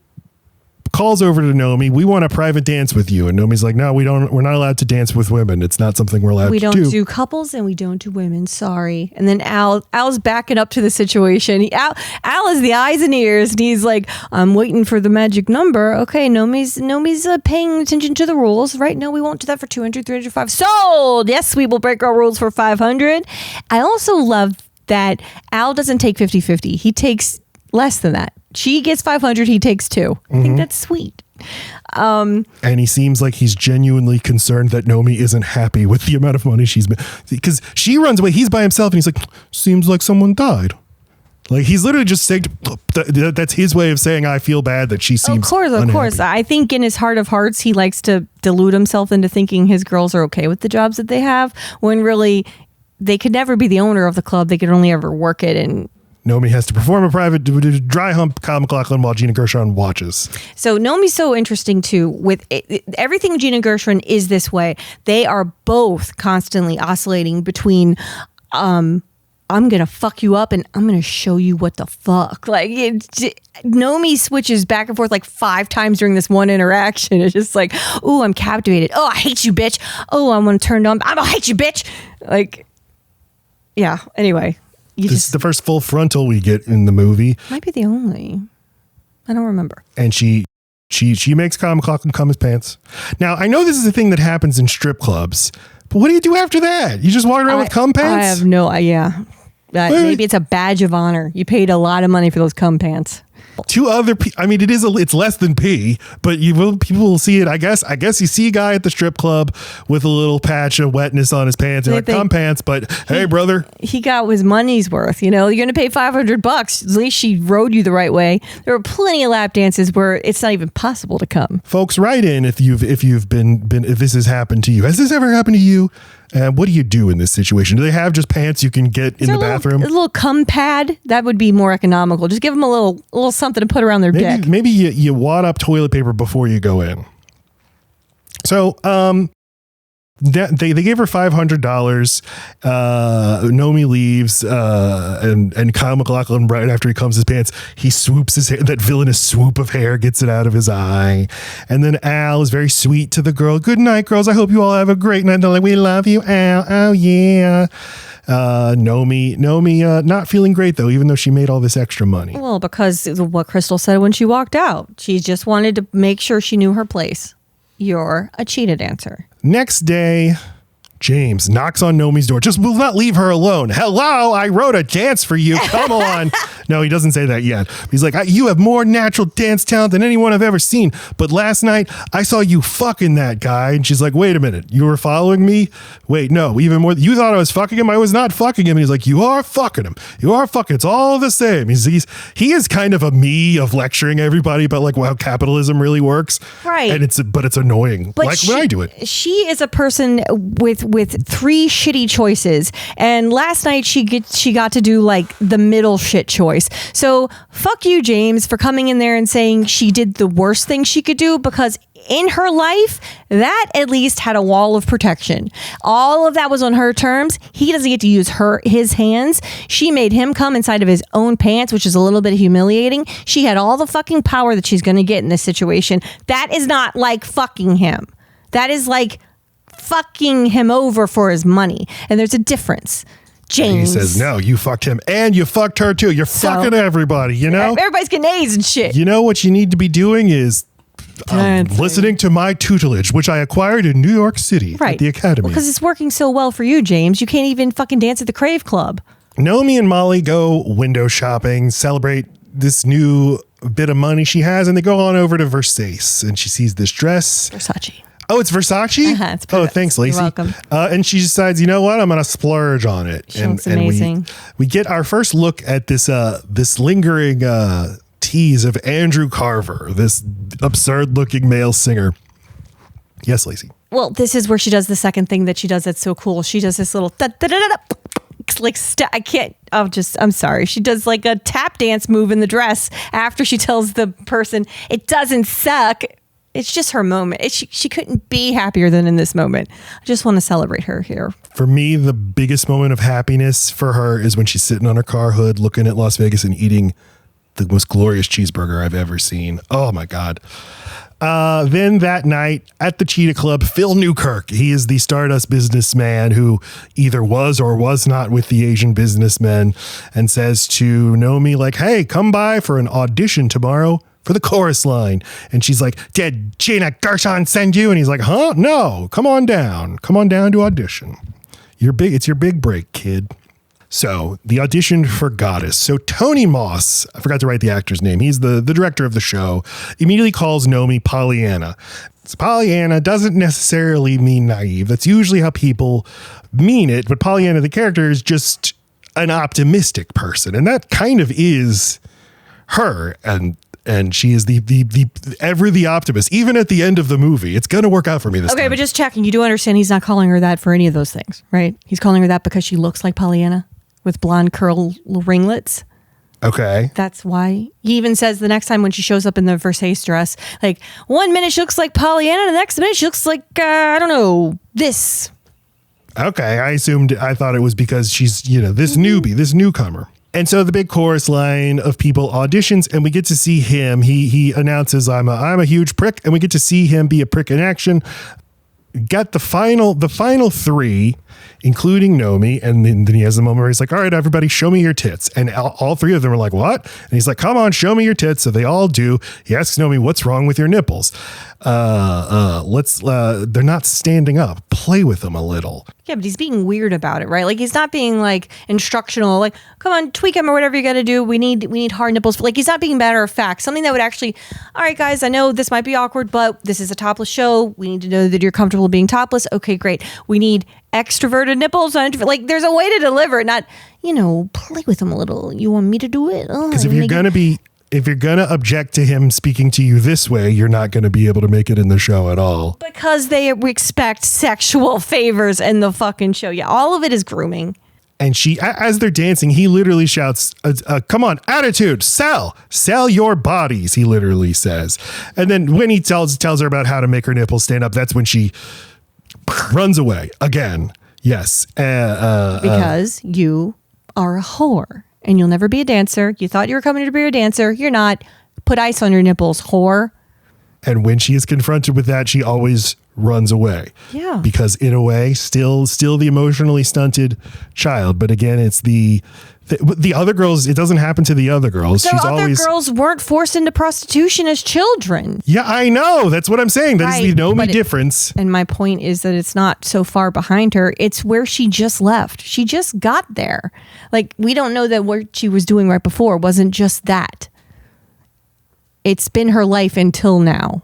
calls over to Nomi, we want a private dance with you. And Nomi's like, no, we're not allowed to dance with women. It's not something we're allowed to do.
We don't do couples and we don't do women. Sorry. And then Al's backing up to the situation. Al is the eyes and ears, and he's like, I'm waiting for the magic number. Okay, Nomi's paying attention to the rules. Right? No, we won't do that for 200, 305. Sold! Yes, we will break our rules for 500. I also love that Al doesn't take 50-50. He takes less than that. She gets 500, he takes 2. I think that's sweet.
And he seems like he's genuinely concerned that Nomi isn't happy with the amount of money she's made. Because she runs away, he's by himself, and he's like, seems like someone died. Like, he's literally just saying, that's his way of saying, I feel bad that she seems
Of course. I think in his heart of hearts, he likes to delude himself into thinking his girls are okay with the jobs that they have, when really they could never be the owner of the club. They could only ever work it. And
Nomi has to perform a private dry hump Kyle MacLachlan while Gina Gershon watches.
So Nomi's so interesting too. With everything Gina Gershon is this way. They are both constantly oscillating between I'm gonna fuck you up and I'm gonna show you what the fuck. Like, Nomi switches back and forth like 5 times during this one interaction. It's just like, oh, I'm captivated. Oh, I hate you, bitch. Oh, I want to turn on. I don't hate you, bitch. Like, yeah. Anyway.
This is the first full frontal we get in the movie.
Might be the only. I don't remember.
And she makes Kyle MacLachlan cum his pants. Now, I know this is a thing that happens in strip clubs, but what do you do after that? You just walk around with cum pants?
I have no idea. Maybe it's a badge of honor. You paid a lot of money for those cum pants.
2 other I mean, it's less than pee, but people will see it. I guess you see a guy at the strip club with a little patch of wetness on his pants and like cum pants, but hey, brother, he
got his money's worth. You know, you're gonna pay $500. At least she rode you the right way. There are plenty of lap dances where it's not even possible to come.
Folks, write in if this has happened to you. Has this ever happened to you? What do you do in this situation? Do they have just pants you can get in the bathroom?
A little cum pad? That would be more economical. Just give them a little something to put around their dick.
Maybe you wad up toilet paper before you go in. So, they gave her $500. Nomi leaves, and Kyle MacLachlan, right after he combs his pants, he swoops his hair. That villainous swoop of hair gets it out of his eye. And then Al is very sweet to the girl. Good night, girls. I hope you all have a great night. They're like, we love you, Al. Oh yeah. Nomi, not feeling great though, even though she made all this extra money.
Well, because of what Cristal said when she walked out, she just wanted to make sure she knew her place. You're a cheetah dancer.
Next day, James knocks on Nomi's door. Just will not leave her alone. Hello, I wrote a dance for you. Come on. No, he doesn't say that yet. He's like, you have more natural dance talent than anyone I've ever seen. But last night, I saw you fucking that guy. And she's like, wait a minute. You were following me? Wait, no, even more. You thought I was fucking him? I was not fucking him. And he's like, you are fucking him. You are fucking. It's all the same. He is kind of a me of lecturing everybody about like how capitalism really works.
Right.
And it's annoying.
But
like when I do it.
She is a person with 3 shitty choices. And last night she got to do like the middle shit choice. So fuck you, James, for coming in there and saying she did the worst thing she could do, because in her life, that at least had a wall of protection. All of that was on her terms. He doesn't get to use his hands. She made him come inside of his own pants, which is a little bit humiliating. She had all the fucking power that she's going to get in this situation. That is not like fucking him. That is like fucking him over for his money. And there's a difference. James.
He says, no, you fucked him and you fucked her too. You're fucking everybody, you know?
Everybody's getting A's and shit.
You know what you need to be doing is listening to my tutelage, which I acquired in New York City at the Academy.
Because it's working so well for you, James. You can't even fucking dance at the Crave Club.
Nomi and Molly go window shopping, celebrate this new bit of money she has, and they go on over to Versace. And she sees this dress.
Versace.
Oh, it's Versace?
It's perfect.
Thanks, Laci.
You're welcome.
And she decides, you know what? I'm going to splurge on it.
She looks amazing.
We get our first look at this lingering tease of Andrew Carver, this absurd-looking male singer. Yes, Laci.
Well, this is where she does the second thing that she does that's so cool. She does this little I'm sorry. She does like a tap dance move in the dress after she tells the person it doesn't suck. It's just her moment. She couldn't be happier than in this moment. I just want to celebrate her here.
For me, the biggest moment of happiness for her is when she's sitting on her car hood looking at Las Vegas and eating the most glorious cheeseburger I've ever seen. Oh, my God. Then that night at the Cheetah Club, Phil Newkirk, he is the Stardust businessman who either was or was not with the Asian businessmen, and says to Nomi, like, hey, come by for an audition tomorrow for the chorus line. And she's like, did Gina Gershon send you? And he's like, huh? No, come on down to audition. It's your big break, kid. So the audition for Goddess. So Tony Moss, I forgot to write the actor's name. He's the director of the show, immediately calls Nomi Pollyanna. So Pollyanna doesn't necessarily mean naive. That's usually how people mean it. But Pollyanna, the character, is just an optimistic person. And that kind of is her. And she is the optimist. Even at the end of the movie, it's going to work out for me this time.
Okay, but just checking. You do understand he's not calling her that for any of those things, right? He's calling her that because she looks like Pollyanna with blonde curl ringlets.
Okay.
That's why. He even says the next time when she shows up in the Versace dress, like 1 minute she looks like Pollyanna, the next minute she looks like, I don't know, this.
Okay, I thought it was because she's, this newbie, this newcomer. And so the big chorus line of people auditions, and we get to see him. He announces, I'm a huge prick, and we get to see him be a prick in action. Got the final three, including Nomi, and then he has the moment where he's like, all right, everybody, show me your tits. And all three of them are like, what? And he's like, come on, show me your tits. So they all do. He asks Nomi, what's wrong with your nipples? They're not standing up. Play with them a little.
Yeah, but he's being weird about it, right? Like he's not being like instructional, like, come on, tweak them or whatever you got to do. We need hard nipples. Like he's not being matter of fact. Something that would actually, all right, guys, I know this might be awkward, but this is a topless show. We need to know that you're comfortable being topless. Okay, great. We need extroverted nipples. Like there's a way to deliver it, not, play with them a little. You want me to do it?
Because if you're going to object to him speaking to you this way, you're not going to be able to make it in the show at all.
Because they expect sexual favors in the fucking show. Yeah, all of it is grooming.
And she, as they're dancing, he literally shouts, come on, attitude, sell your bodies, he literally says. And then when he tells her about how to make her nipples stand up, that's when she runs away again. Yes.
Because you are a whore. And you'll never be a dancer. You thought you were coming to be a dancer. You're not. Put ice on your nipples, whore.
And when she is confronted with that, she always runs away.
Yeah.
Because in a way, still the emotionally stunted child. But again, it's the other girls. It doesn't happen to the other girls.
Girls weren't forced into prostitution as children.
Yeah, I know. That's what I'm saying. That is the Nomi difference.
And my point is that it's not so far behind her. It's where she just left. She just got there. Like, we don't know that what she was doing right before wasn't just that. It's been her life until now.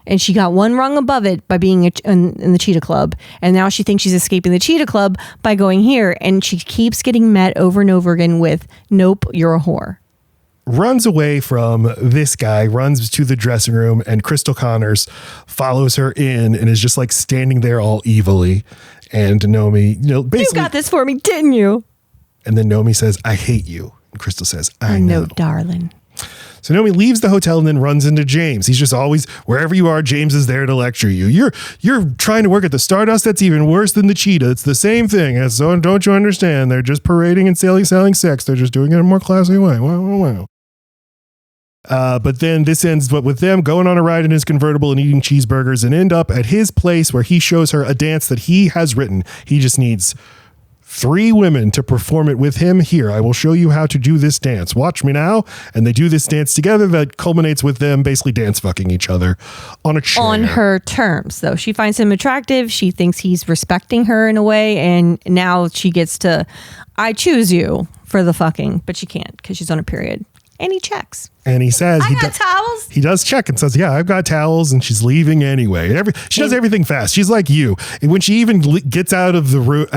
And she got one rung above it by being in the Cheetah Club. And now she thinks she's escaping the Cheetah Club by going here. And she keeps getting met over and over again with, nope, you're a whore.
Runs away from this guy, runs to the dressing room, and Crystal Connors follows her in and is just like standing there all evilly. And Nomi, basically,
you got this for me, didn't you?
And then Nomi says, I hate you. And Crystal says, I know,
darling.
So Nomi leaves the hotel and then runs into James. He's just always, wherever you are, James is there to lecture you. You're trying to work at the Stardust. That's even worse than the Cheetah. It's the same thing. And so don't you understand? They're just parading and selling sex. They're just doing it in a more classy way. Wow. But then this ends with them going on a ride in his convertible and eating cheeseburgers and end up at his place where he shows her a dance that he has written. He just needs 3 women to perform it with him. Here, I will show you how to do this dance. Watch me now. And they do this dance together that culminates with them basically dance fucking each other on a chair.
On her terms, though. She finds him attractive. She thinks he's respecting her in a way. And now she gets to, I choose you for the fucking, but she can't because she's on a period. And he checks.
And he says,
I got towels.
He does check and says, yeah, I've got towels, and she's leaving anyway. She does everything fast. She's like you. And when she even gets out of the room,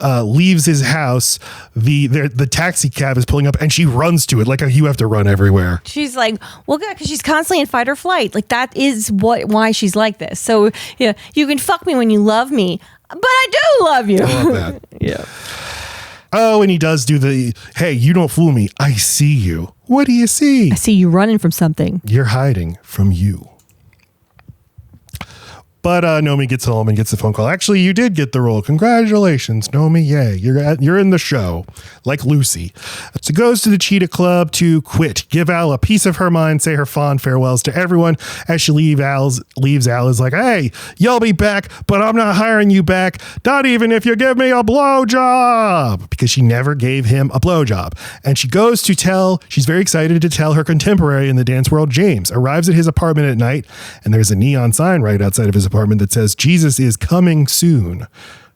leaves his house, the taxi cab is pulling up, and she runs to it like you have to run everywhere.
She's like, well, good, because she's constantly in fight or flight. Like that is why she's like this. So yeah, you can fuck me when you love me, but I do love you.
I love that.
Yeah.
Oh, and he does do hey, you don't fool me. I see you. What do you see?
I see you running from something.
You're hiding from you. But Nomi gets home and gets the phone call. Actually, you did get the role. Congratulations, Nomi. Yay. You're in the show, like Lucy. So goes to the Cheetah Club to quit. Give Al a piece of her mind, say her fond farewells to everyone. As she leaves, Al is like, hey, you'll be back, but I'm not hiring you back. Not even if you give me a blowjob. Because she never gave him a blowjob. And she goes to she's very excited to tell her contemporary in the dance world, James. Arrives at his apartment at night, and there's a neon sign right outside of his apartment that says Jesus is coming soon.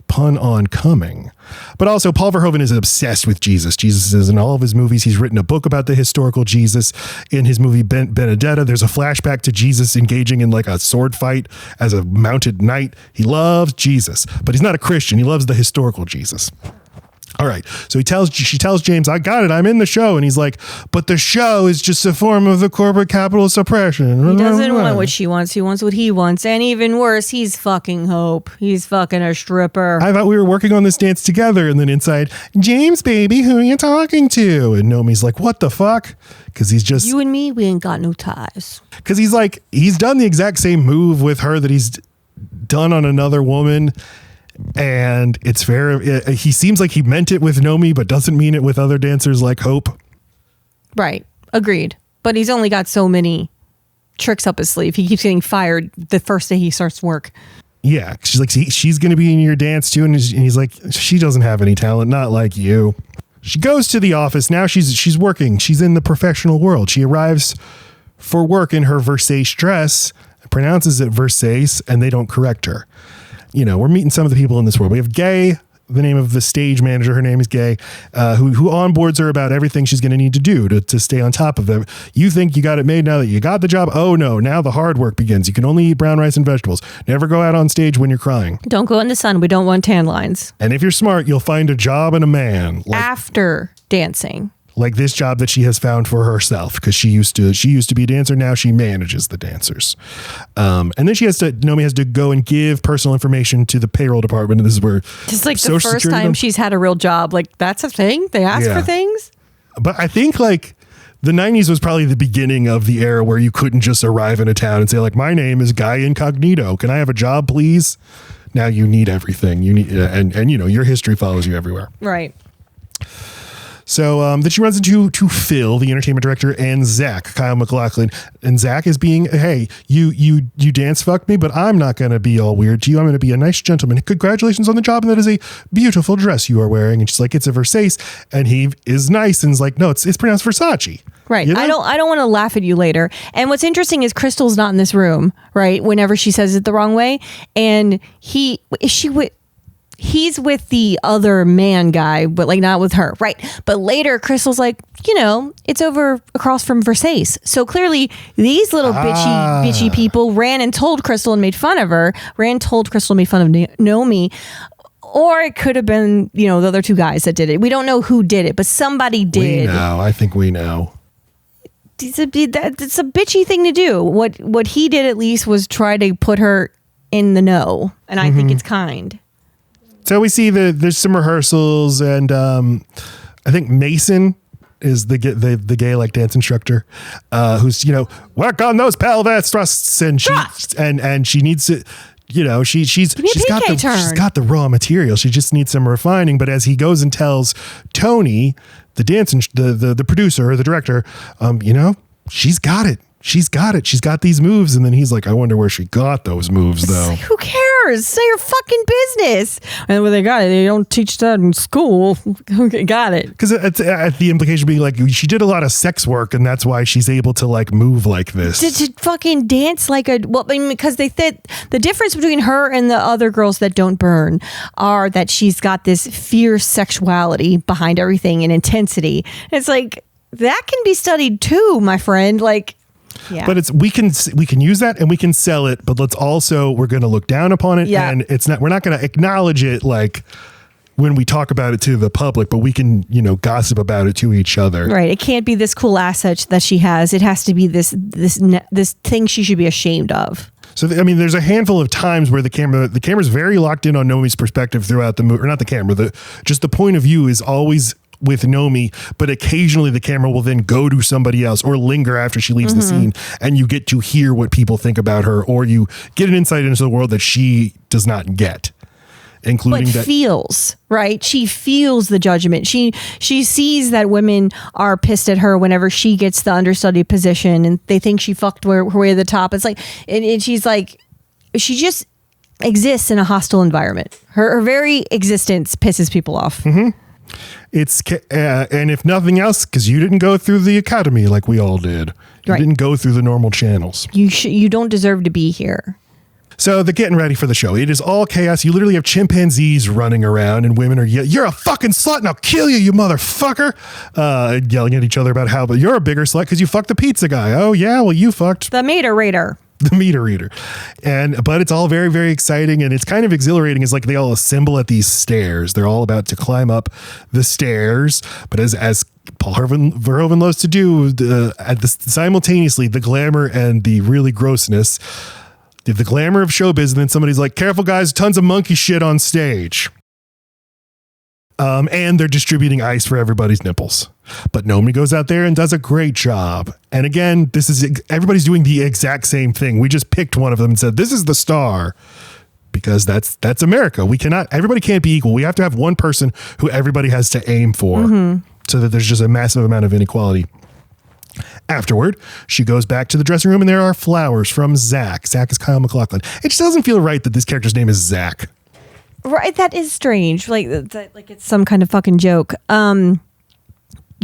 Pun on coming. But also Paul Verhoeven is obsessed with Jesus. Jesus is in all of his movies. He's written a book about the historical Jesus. In his movie Benedetta, there's a flashback to Jesus engaging in like a sword fight as a mounted knight. He loves Jesus, but he's not a Christian. He loves the historical Jesus. All right. So she tells James, I got it. I'm in the show. And he's like, but the show is just a form of the corporate capitalist oppression.
He doesn't want what she wants. He wants what he wants. And even worse, he's fucking Hope. He's fucking a stripper.
I thought we were working on this dance together. And then inside, James, baby, who are you talking to? And Nomi's like, what the fuck? Because he's just...
You and me, we ain't got no ties.
Because he's done the exact same move with her that he's done on another woman. And it's fair. He seems like he meant it with Nomi, but doesn't mean it with other dancers like Hope.
Right. Agreed. But he's only got so many tricks up his sleeve. He keeps getting fired the first day he starts work.
Yeah. She's like, she's going to be in your dance too. And he's like, she doesn't have any talent, not like you. She goes to the office. Now she's working. She's in the professional world. She arrives for work in her Versace dress, pronounces it Versace, and they don't correct her. You know, we're meeting some of the people in this world. We have Gay, the name of the stage manager. Her name is Gay, who onboards her about everything she's going to need to do to stay on top of them. You think you got it made now that you got the job? Oh no, now the hard work begins. You can only eat brown rice and vegetables. Never go out on stage when you're crying.
Don't go in the sun. We don't want tan lines.
And if you're smart, you'll find a job and a man.
After dancing.
Like this job that she has found for herself, because she used to be a dancer. Now she manages the dancers. And then Nomi has to go and give personal information to the payroll department. And this is where
just like the first time she's had a real job. Like that's a thing. They ask for things.
But I think like the 90s was probably the beginning of the era where you couldn't just arrive in a town and say like, my name is Guy Incognito. Can I have a job, please? Now you need everything. You need, and you know, your history follows you everywhere.
Right.
So then she runs into Phil, the entertainment director, and Zach, Kyle MacLachlan. And Zach is being, hey, you dance fucked me, but I'm not going to be all weird to you. I'm going to be a nice gentleman. Congratulations on the job. And that is a beautiful dress you are wearing. And she's like, it's a Versace. And he is nice and is like, no, it's pronounced Versace.
Right.
You know?
I don't want to laugh at you later. And what's interesting is Crystal's not in this room, right? Whenever she says it the wrong way. And he's with the other man guy, but like not with her. Right. But later Crystal's like, you know, it's over across from Versace. So clearly these little bitchy people ran and told Crystal and made fun of her, told Crystal and made fun of Nomi. Or it could have been, you know, the other two guys that did it. We don't know who did it, but somebody did.
We know. I think we know.
It's a bitchy thing to do. What he did at least was try to put her in the know. And I think it's kind.
So we see there's some rehearsals, and I think Mason is the gay like dance instructor, who's, you know, work on those pelvis thrusts, and she needs to, you know, she's got the raw material. She just needs some refining. But as he goes and tells Tony, the the producer or the director, you know, she's got it. She's got it. She's got these moves. And then he's like, I wonder where she got those moves, though.
Like, who cares? Say your fucking business. And when they got it, they don't teach that in school. Okay, got it.
Because the implication being like, she did a lot of sex work, and that's why she's able to like move like this.
To fucking dance like a, well, I mean, because they said the difference between her and the other girls that don't burn are that she's got this fierce sexuality behind everything and intensity. It's like, that can be studied too, my friend. Like, yeah.
But we can use that and we can sell it, but we're going to look down upon it, and we're not going to acknowledge it like when we talk about it to the public, but we can, gossip about it to each other.
Right. It can't be this cool asset that she has. It has to be this thing she should be ashamed of.
So, there's a handful of times where the camera's very locked in on Nomi's perspective throughout the movie, or not the camera, just the point of view is always with Nomi, but occasionally the camera will then go to somebody else or linger after she leaves the scene, and you get to hear what people think about her, or you get an insight into the world that she does not get. Including
but feels, right? She feels the judgment. She sees that women are pissed at her whenever she gets the understudy position, and they think she fucked her way to the top. It's like, and she's like, she just exists in a hostile environment. Her very existence pisses people off.
Mm-hmm. And if nothing else, because you didn't go through the academy like we all did. You didn't go through the normal channels.
You don't deserve to be here.
So they're getting ready for the show. It is all chaos. You literally have chimpanzees running around, and women are you're a fucking slut and I'll kill you motherfucker. Yelling at each other about but you're a bigger slut because you fucked the pizza guy. Oh yeah, well you fucked
the meter reader.
The meter reader. But it's all very, very exciting, and it's kind of exhilarating. It's like they all assemble at these stairs. They're all about to climb up the stairs, but as Paul Verhoeven loves to do, simultaneously the glamour and the really grossness. The glamour of showbiz, and then somebody's like, careful guys, tons of monkey shit on stage. And they're distributing ice for everybody's nipples. But Nomi goes out there and does a great job. And again, everybody's doing the exact same thing. We just picked one of them and said, this is the star. Because that's America. Everybody can't be equal. We have to have one person who everybody has to aim for, so that there's just a massive amount of inequality. Afterward, she goes back to the dressing room, and there are flowers from Zach. Zach is Kyle MacLachlan. It just doesn't feel right that this character's name is Zach.
Right, that is strange. Like it's some kind of fucking joke. You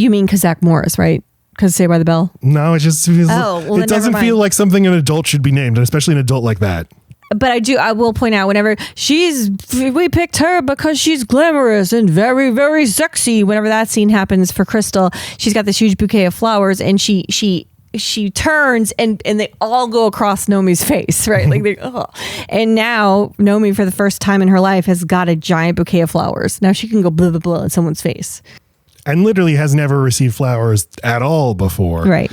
mean because Zach Morris, right? Because Saved by the Bell?
No, it just feels. It doesn't feel like something an adult should be named, and especially an adult like that.
But I will point out, whenever we picked her because she's glamorous and very, very sexy. Whenever that scene happens for Cristal, she's got this huge bouquet of flowers, and she turns and they all go across Nomi's face, right? Like and now Nomi, for the first time in her life, has got a giant bouquet of flowers. Now she can go blah blah blah in someone's face,
and literally has never received flowers at all before,
right?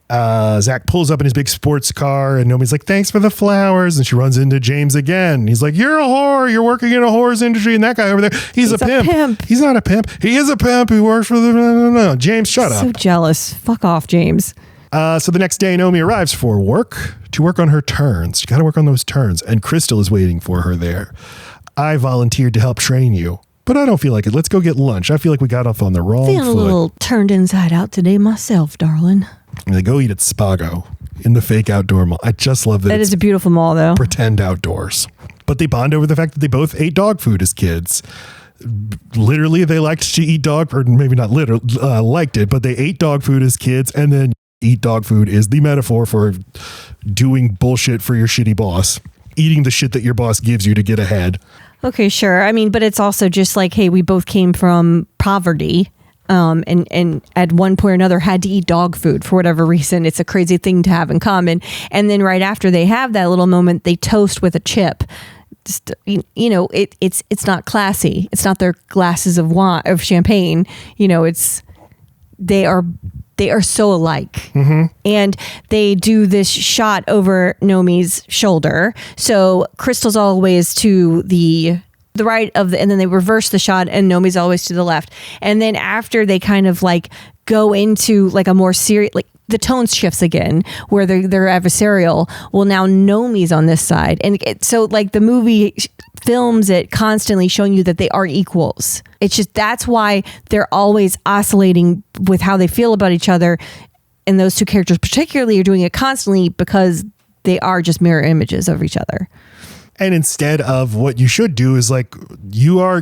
Zach pulls up in his big sports car, and Nomi's like, thanks for the flowers. And she runs into James again. He's like, you're a whore. You're working in a whore's industry. And that guy over there, he's a pimp. He's not a pimp. He is a pimp. He works for the... No. James, shut up.
So jealous. Fuck off, James.
So the next day, Nomi arrives to work on her turns. She got to work on those turns. And Cristal is waiting for her there. I volunteered to help train you, but I don't feel like it. Let's go get lunch. I feel like we got off on the wrong foot.
Feeling a little turned inside out today myself, darling.
And they go eat at Spago in the fake outdoor mall. I just love that.
That is a beautiful mall, though.
Pretend outdoors. But they bond over the fact that they both ate dog food as kids. Literally, they liked to eat dog, or maybe not literally liked it, but they ate dog food as kids. And then eat dog food is the metaphor for doing bullshit for your shitty boss. Eating the shit that your boss gives you to get ahead.
Okay, sure. I mean, but it's also just like, hey, we both came from poverty. And at one point or another had to eat dog food for whatever reason. It's a crazy thing to have in common. And then right after they have that little moment, they toast with a chip. Just, it's not classy. It's not their glasses of wine, of champagne. They are so alike. And they do this shot over Nomi's shoulder. So Cristal's always to the right of and then they reverse the shot, and Nomi's always to the left. And then after they kind of like go into like a more serious, like the tone shifts again where they're adversarial. Well, now Nomi's on this side. And so like the movie films it constantly showing you that they are equals. It's just, that's why they're always oscillating with how they feel about each other. And those two characters particularly are doing it constantly because they are just mirror images of each other.
And instead of what you should do is like, you are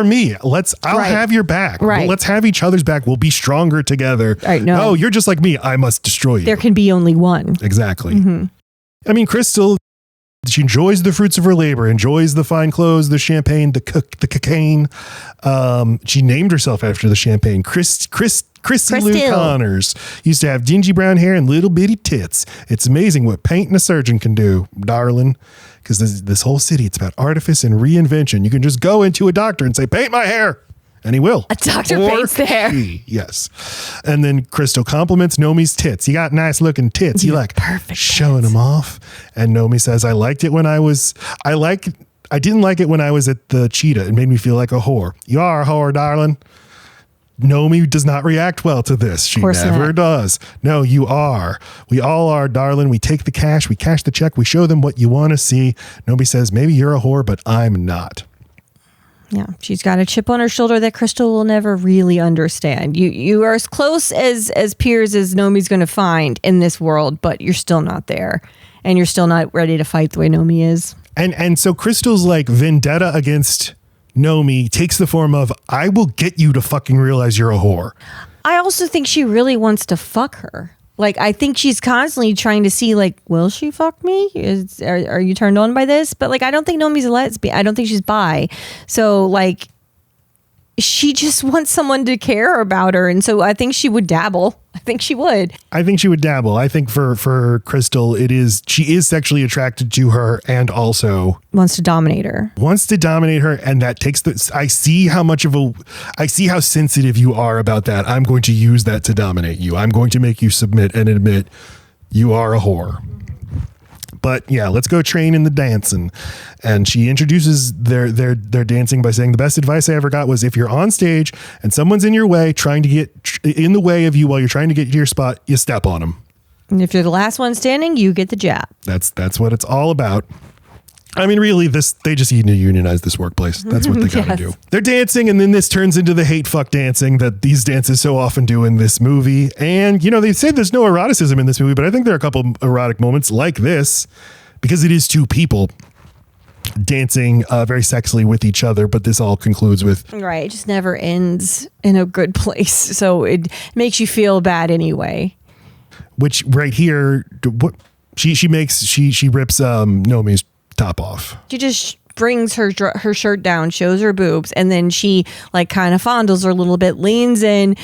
me. I'll have your back.
Right.
Let's have each other's back. We'll be stronger together.
Right, no.
Oh, you're just like me. I must destroy you.
There can be only one.
Exactly. I mean, Cristal, She enjoys the fruits of her labor, enjoys the fine clothes, the champagne, the cocaine. She named herself after the champagne. Chrissy Lou Connors used to have dingy brown hair and little bitty tits. It's amazing what paint and a surgeon can do, darling. Because this whole city, it's about artifice and reinvention. You can just go into a doctor and say, paint my hair. And he will.
A doctor paints the hair.
Yes. And then Cristal compliments Nomi's tits. You got nice looking tits. You like
perfect
showing them off. And Nomi says, I didn't like it when I was at the Cheetah. It made me feel like a whore. You are a whore, darling. Nomi does not react well to this. She never does. No, you are. We all are, darling. We take the cash. We cash the check. We show them what you want to see. Nomi says, maybe you're a whore, but I'm not.
Yeah, she's got a chip on her shoulder that Cristal will never really understand. You are as close as peers as Nomi's going to find in this world, but you're still not there. And you're still not ready to fight the way Nomi is.
And so Cristal's like vendetta against Nomi takes the form of, I will get you to fucking realize you're a whore.
I also think she really wants to fuck her. Like, I think she's constantly trying to see, like, will she fuck me? Are you turned on by this? But, like, I don't think Nomi's a lesbian. I don't think she's bi. So, like, she just wants someone to care about her. And so I think she would dabble. I think she would. I
think for Cristal, she is sexually attracted to her and also
wants to dominate her.
And that takes I see how sensitive you are about that. I'm going to use that to dominate you. I'm going to make you submit and admit you are a whore. But yeah, let's go train in the dancing. And she introduces their dancing by saying, the best advice I ever got was, if you're on stage and someone's in your way, trying to get in the way of you while you're trying to get to your spot, you step on them.
And if you're the last one standing, you get the jab.
That's what it's all about. I mean, really, they just need to unionize this workplace. That's what they got to do. They're dancing, and then this turns into the hate fuck dancing that these dances so often do in this movie. And, they say there's no eroticism in this movie, but I think there are a couple erotic moments like this, because it is two people dancing very sexily with each other, but this all concludes with... Right,
it just never ends in a good place, so it makes you feel bad anyway.
Which, right here, what she rips Nomi's top off.
She just brings her shirt down, shows her boobs, and then she like kind of fondles her a little bit, leans in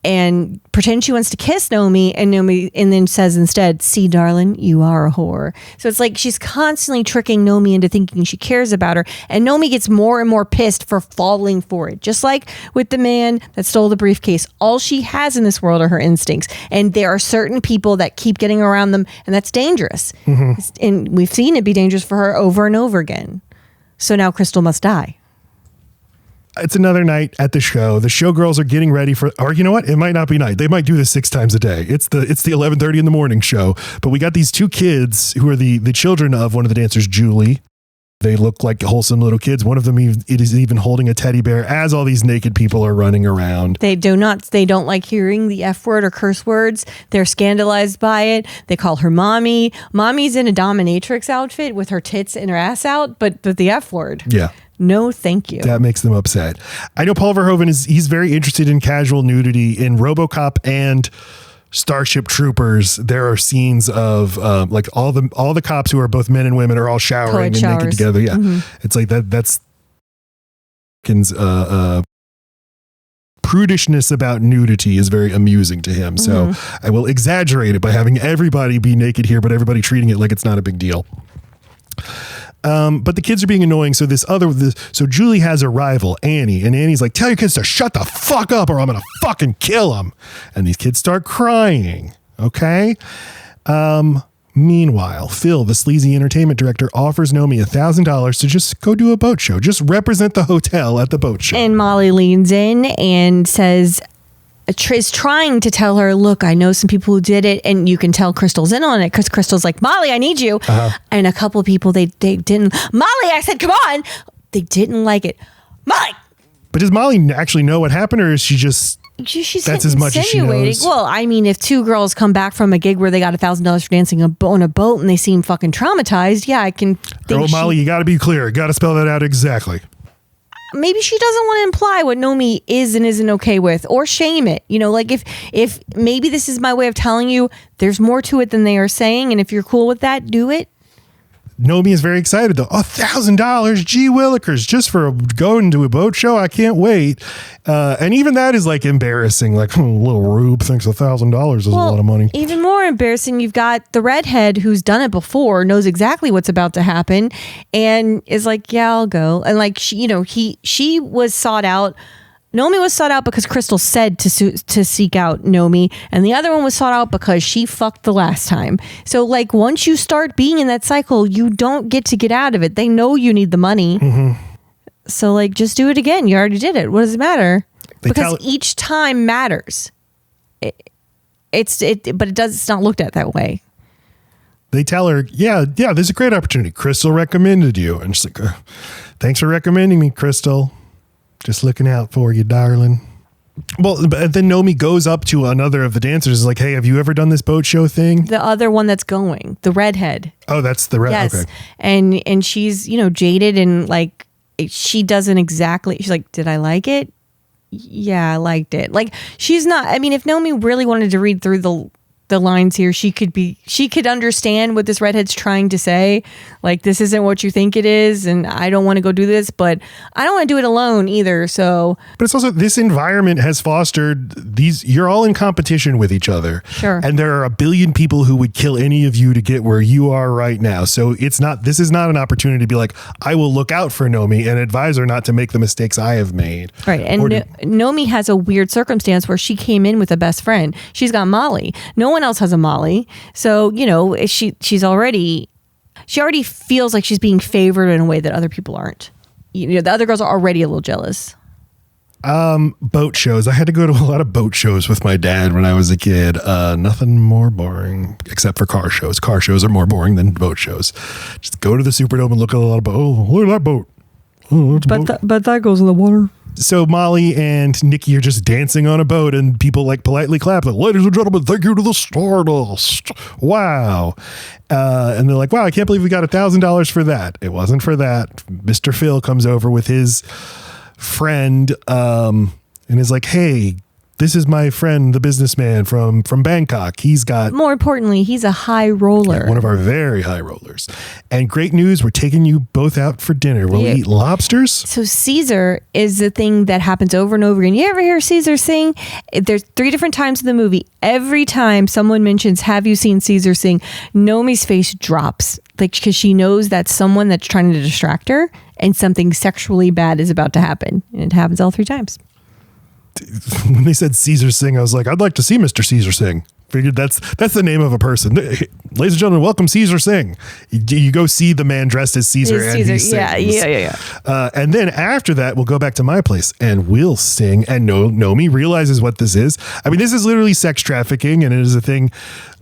and pretends she wants to kiss Nomi, and then says instead, "See, darling, you are a whore." So it's like she's constantly tricking Nomi into thinking she cares about her, and Nomi gets more and more pissed for falling for it. Just like with the man that stole the briefcase, all she has in this world are her instincts, and there are certain people that keep getting around them, and that's dangerous. Mm-hmm. And we've seen it be dangerous for her over and over again. So now Cristal must die.
It's another night at the show. The showgirls are getting ready for, or you know what? It might not be night. They might do this 6 times a day. It's the 11:30 in the morning show. But we got these 2 kids who are the children of one of the dancers, Julie. They look like wholesome little kids. One of them is even holding a teddy bear as all these naked people are running around.
They don't like hearing the F word or curse words. They're scandalized by it. They call her mommy. Mommy's in a dominatrix outfit with her tits and her ass out, but the F word.
Yeah.
No, thank you.
That makes them upset. I know Paul Verhoeven he's very interested in casual nudity in RoboCop and Starship Troopers. There are scenes of like all the cops who are both men and women are all showering and naked together. Yeah. Mm-hmm. It's like that's prudishness about nudity is very amusing to him. So I will exaggerate it by having everybody be naked here, but everybody treating it like it's not a big deal. But the kids are being annoying. So so Julie has a rival, Annie, and Annie's like, tell your kids to shut the fuck up or I'm going to fucking kill them. And these kids start crying. Okay. Meanwhile, Phil, the sleazy entertainment director, offers Nomi $1,000 to just go do a boat show. Just represent the hotel at the boat show.
And Molly leans in and says, is trying to tell her, look, I know some people who did it, and you can tell Cristal's in on it because Cristal's like, Molly, I need you. Uh-huh. And a couple of people, they didn't. Molly, I said, come on. They didn't like it. Molly.
But does Molly actually know what happened, or is she just...
She's
that's as much as she knows?
Well, I mean, if 2 girls come back from a gig where they got $1,000 for dancing on a boat and they seem fucking traumatized, yeah, I can think
Molly, you got to be clear. You got to spell that out exactly.
Maybe she doesn't want to imply what Nomi is and isn't okay with, or shame it. Like if maybe this is my way of telling you there's more to it than they are saying, and if you're cool with that, do it.
Nomi is very excited though. $1,000, gee willikers, just for going to a boat show. I can't wait. And even that is like embarrassing. Like little Rube thinks $1,000 is a lot of money.
Even more embarrassing, you've got the redhead who's done it before, knows exactly what's about to happen, and is like, yeah, I'll go. And like she was sought out. Nomi was sought out because Cristal said to seek out Nomi, and the other one was sought out because she fucked the last time. So like once you start being in that cycle, you don't get out of it. They know you need the money. Mm-hmm. So like just do it again. You already did it. What does it matter? Because each time matters. But it's not looked at that way.
They tell her, yeah, there's a great opportunity. Cristal recommended you. And she's like, thanks for recommending me, Cristal. Just looking out for you, darling. Well, but then Nomi goes up to another of the dancers, is like, hey, have you ever done this boat show thing?
The other one that's going, the redhead.
Oh, that's the redhead. Yes.
Okay. And she's, jaded and like, she doesn't exactly, she's like, did I like it? Yeah, I liked it. Like, she's not, I mean, if Nomi really wanted to read through the lines here, she could understand what this redhead's trying to say. Like, this isn't what you think it is, and I don't want to go do this, but I don't want to do it alone either. So,
but it's also, this environment has fostered these, you're all in competition with each other.
Sure.
And there are a billion people who would kill any of you to get where you are right now. So this is not an opportunity to be like, I will look out for Nomi and advise her not to make the mistakes I have made.
Right. And Nomi has a weird circumstance where she came in with a best friend. She's got Molly. No one else has a Molly, so she already feels like she's being favored in a way that other people aren't. The other girls are already a little jealous.
Boat shows. I had to go to a lot of boat shows with my dad when I was a kid. Nothing more boring except for car shows. Car shows are more boring than boat shows. Just go to the Superdome and look at a lot of boat. Oh, look at that boat. Oh,
but that goes in the water.
So Molly and Nikki are just dancing on a boat, and people like politely clap. Like, ladies and gentlemen, thank you to the Stardust. Wow. And they're like, wow, I can't believe we got $1,000 for that. It wasn't for that. Mr. Phil comes over with his friend and is like, hey, this is my friend, the businessman from Bangkok. He's got...
More importantly, he's a high roller.
Yeah, one of our very high rollers. And great news, we're taking you both out for dinner. We'll eat lobsters.
So Caesar is the thing that happens over and over again. You ever hear Caesar sing? There's 3 different times in the movie. Every time someone mentions, have you seen Caesar sing? Nomi's face drops. Like, because she knows that's someone that's trying to distract her and something sexually bad is about to happen. And it happens all 3 times.
When they said Caesar sing, I was like, I'd like to see Mr. Caesar sing. Figured that's the name of a person. Ladies and gentlemen, welcome Caesar sing. You go see the man dressed as Caesar and he sings.
Yeah.
And then after that, we'll go back to my place and we'll sing. And Nomi realizes what this is. I mean, this is literally sex trafficking, and it is a thing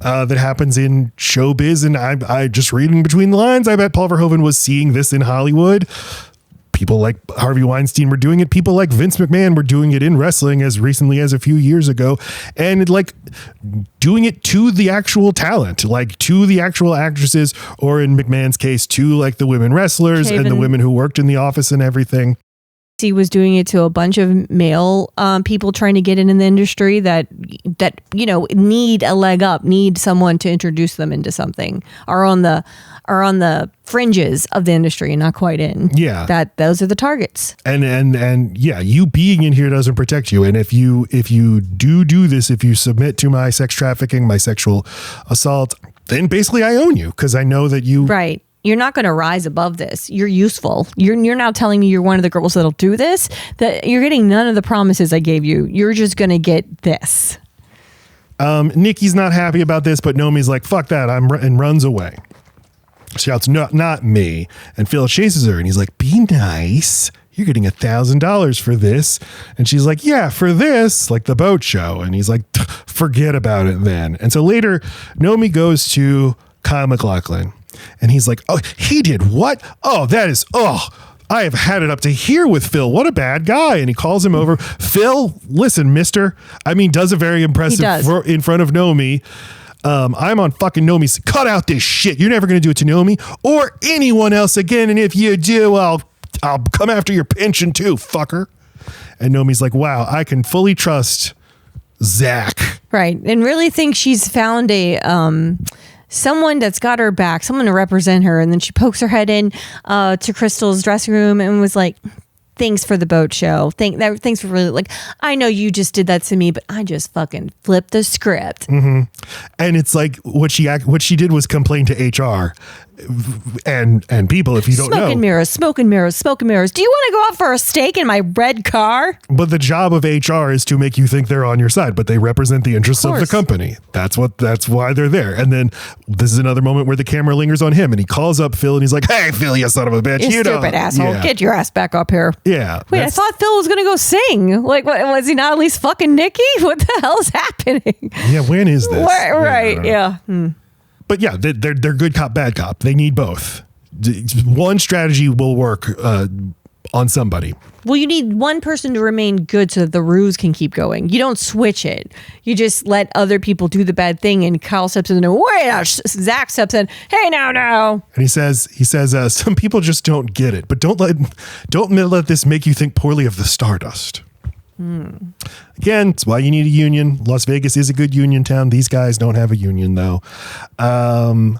that happens in showbiz. And I just reading between the lines, I bet Paul Verhoeven was seeing this in Hollywood. People like Harvey Weinstein were doing it. People like Vince McMahon were doing it in wrestling as recently as a few years ago. And like doing it to the actual talent, like to the actual actresses, or in McMahon's case, to like the women wrestlers and the women who worked in the office and everything.
He was doing it to a bunch of male people trying to get in the industry that need a leg up, need someone to introduce them into something, are on the fringes of the industry and not quite in.
Yeah,
those are the targets.
And yeah, you being in here doesn't protect you. And if you do this, if you submit to my sex trafficking, my sexual assault, then basically I own you, because I know that you.
Right. You're not going to rise above this. You're useful. You're now telling me you're one of the girls that'll do this, that you're getting none of the promises I gave you. You're just going to get this.
Nikki's not happy about this, but Nomi's like, fuck that, and runs away. Shouts, not me. And Phil chases her and he's like, be nice. You're getting $1,000 for this. And she's like, yeah, for this, like the boat show. And he's like, forget about it then. And so later, Nomi goes to Kyle MacLachlan. And he's like, oh, he did what? Oh, I have had it up to here with Phil. What a bad guy. And he calls him over. Phil, listen, mister. I mean, does a very impressive in front of Nomi. I'm on fucking Nomi's. Cut out this shit. You're never going to do it to Nomi or anyone else again. And if you do, I'll come after your pension too, fucker. And Nomi's like, wow, I can fully trust Zach.
Right. And really think she's found someone that's got her back, someone to represent her. And then she pokes her head in to Cristal's dressing room and was like, thanks for the boat show. Thanks for really, like, I know you just did that to me, but I just fucking flipped the script.
Mm-hmm. And it's like what she did was complain to HR and people, if you don't know.
Smoke and mirrors. Do you want to go out for a steak in my red car?
But the job of HR is to make you think they're on your side, but they represent the interests of the company. That's why they're there. And then this is another moment where the camera lingers on him and he calls up Phil and he's like, hey, Phil, you son of a bitch.
You stupid asshole. Yeah. Get your ass back up here.
Yeah.
Wait, I thought Phil was going to go sing. Like, what, was he not at least fucking Nikki? What the hell's happening?
Yeah, when is this?
Right, yeah.
But yeah, they're good cop, bad cop. They need both. One strategy will work on somebody.
Well, you need one person to remain good so that the ruse can keep going. You don't switch it. You just let other people do the bad thing, and Kyle steps in and Zach steps in. Hey, no.
And he says, some people just don't get it, but don't let this make you think poorly of the Stardust. Again, it's why you need a union. Las Vegas is a good union town. These guys don't have a union though.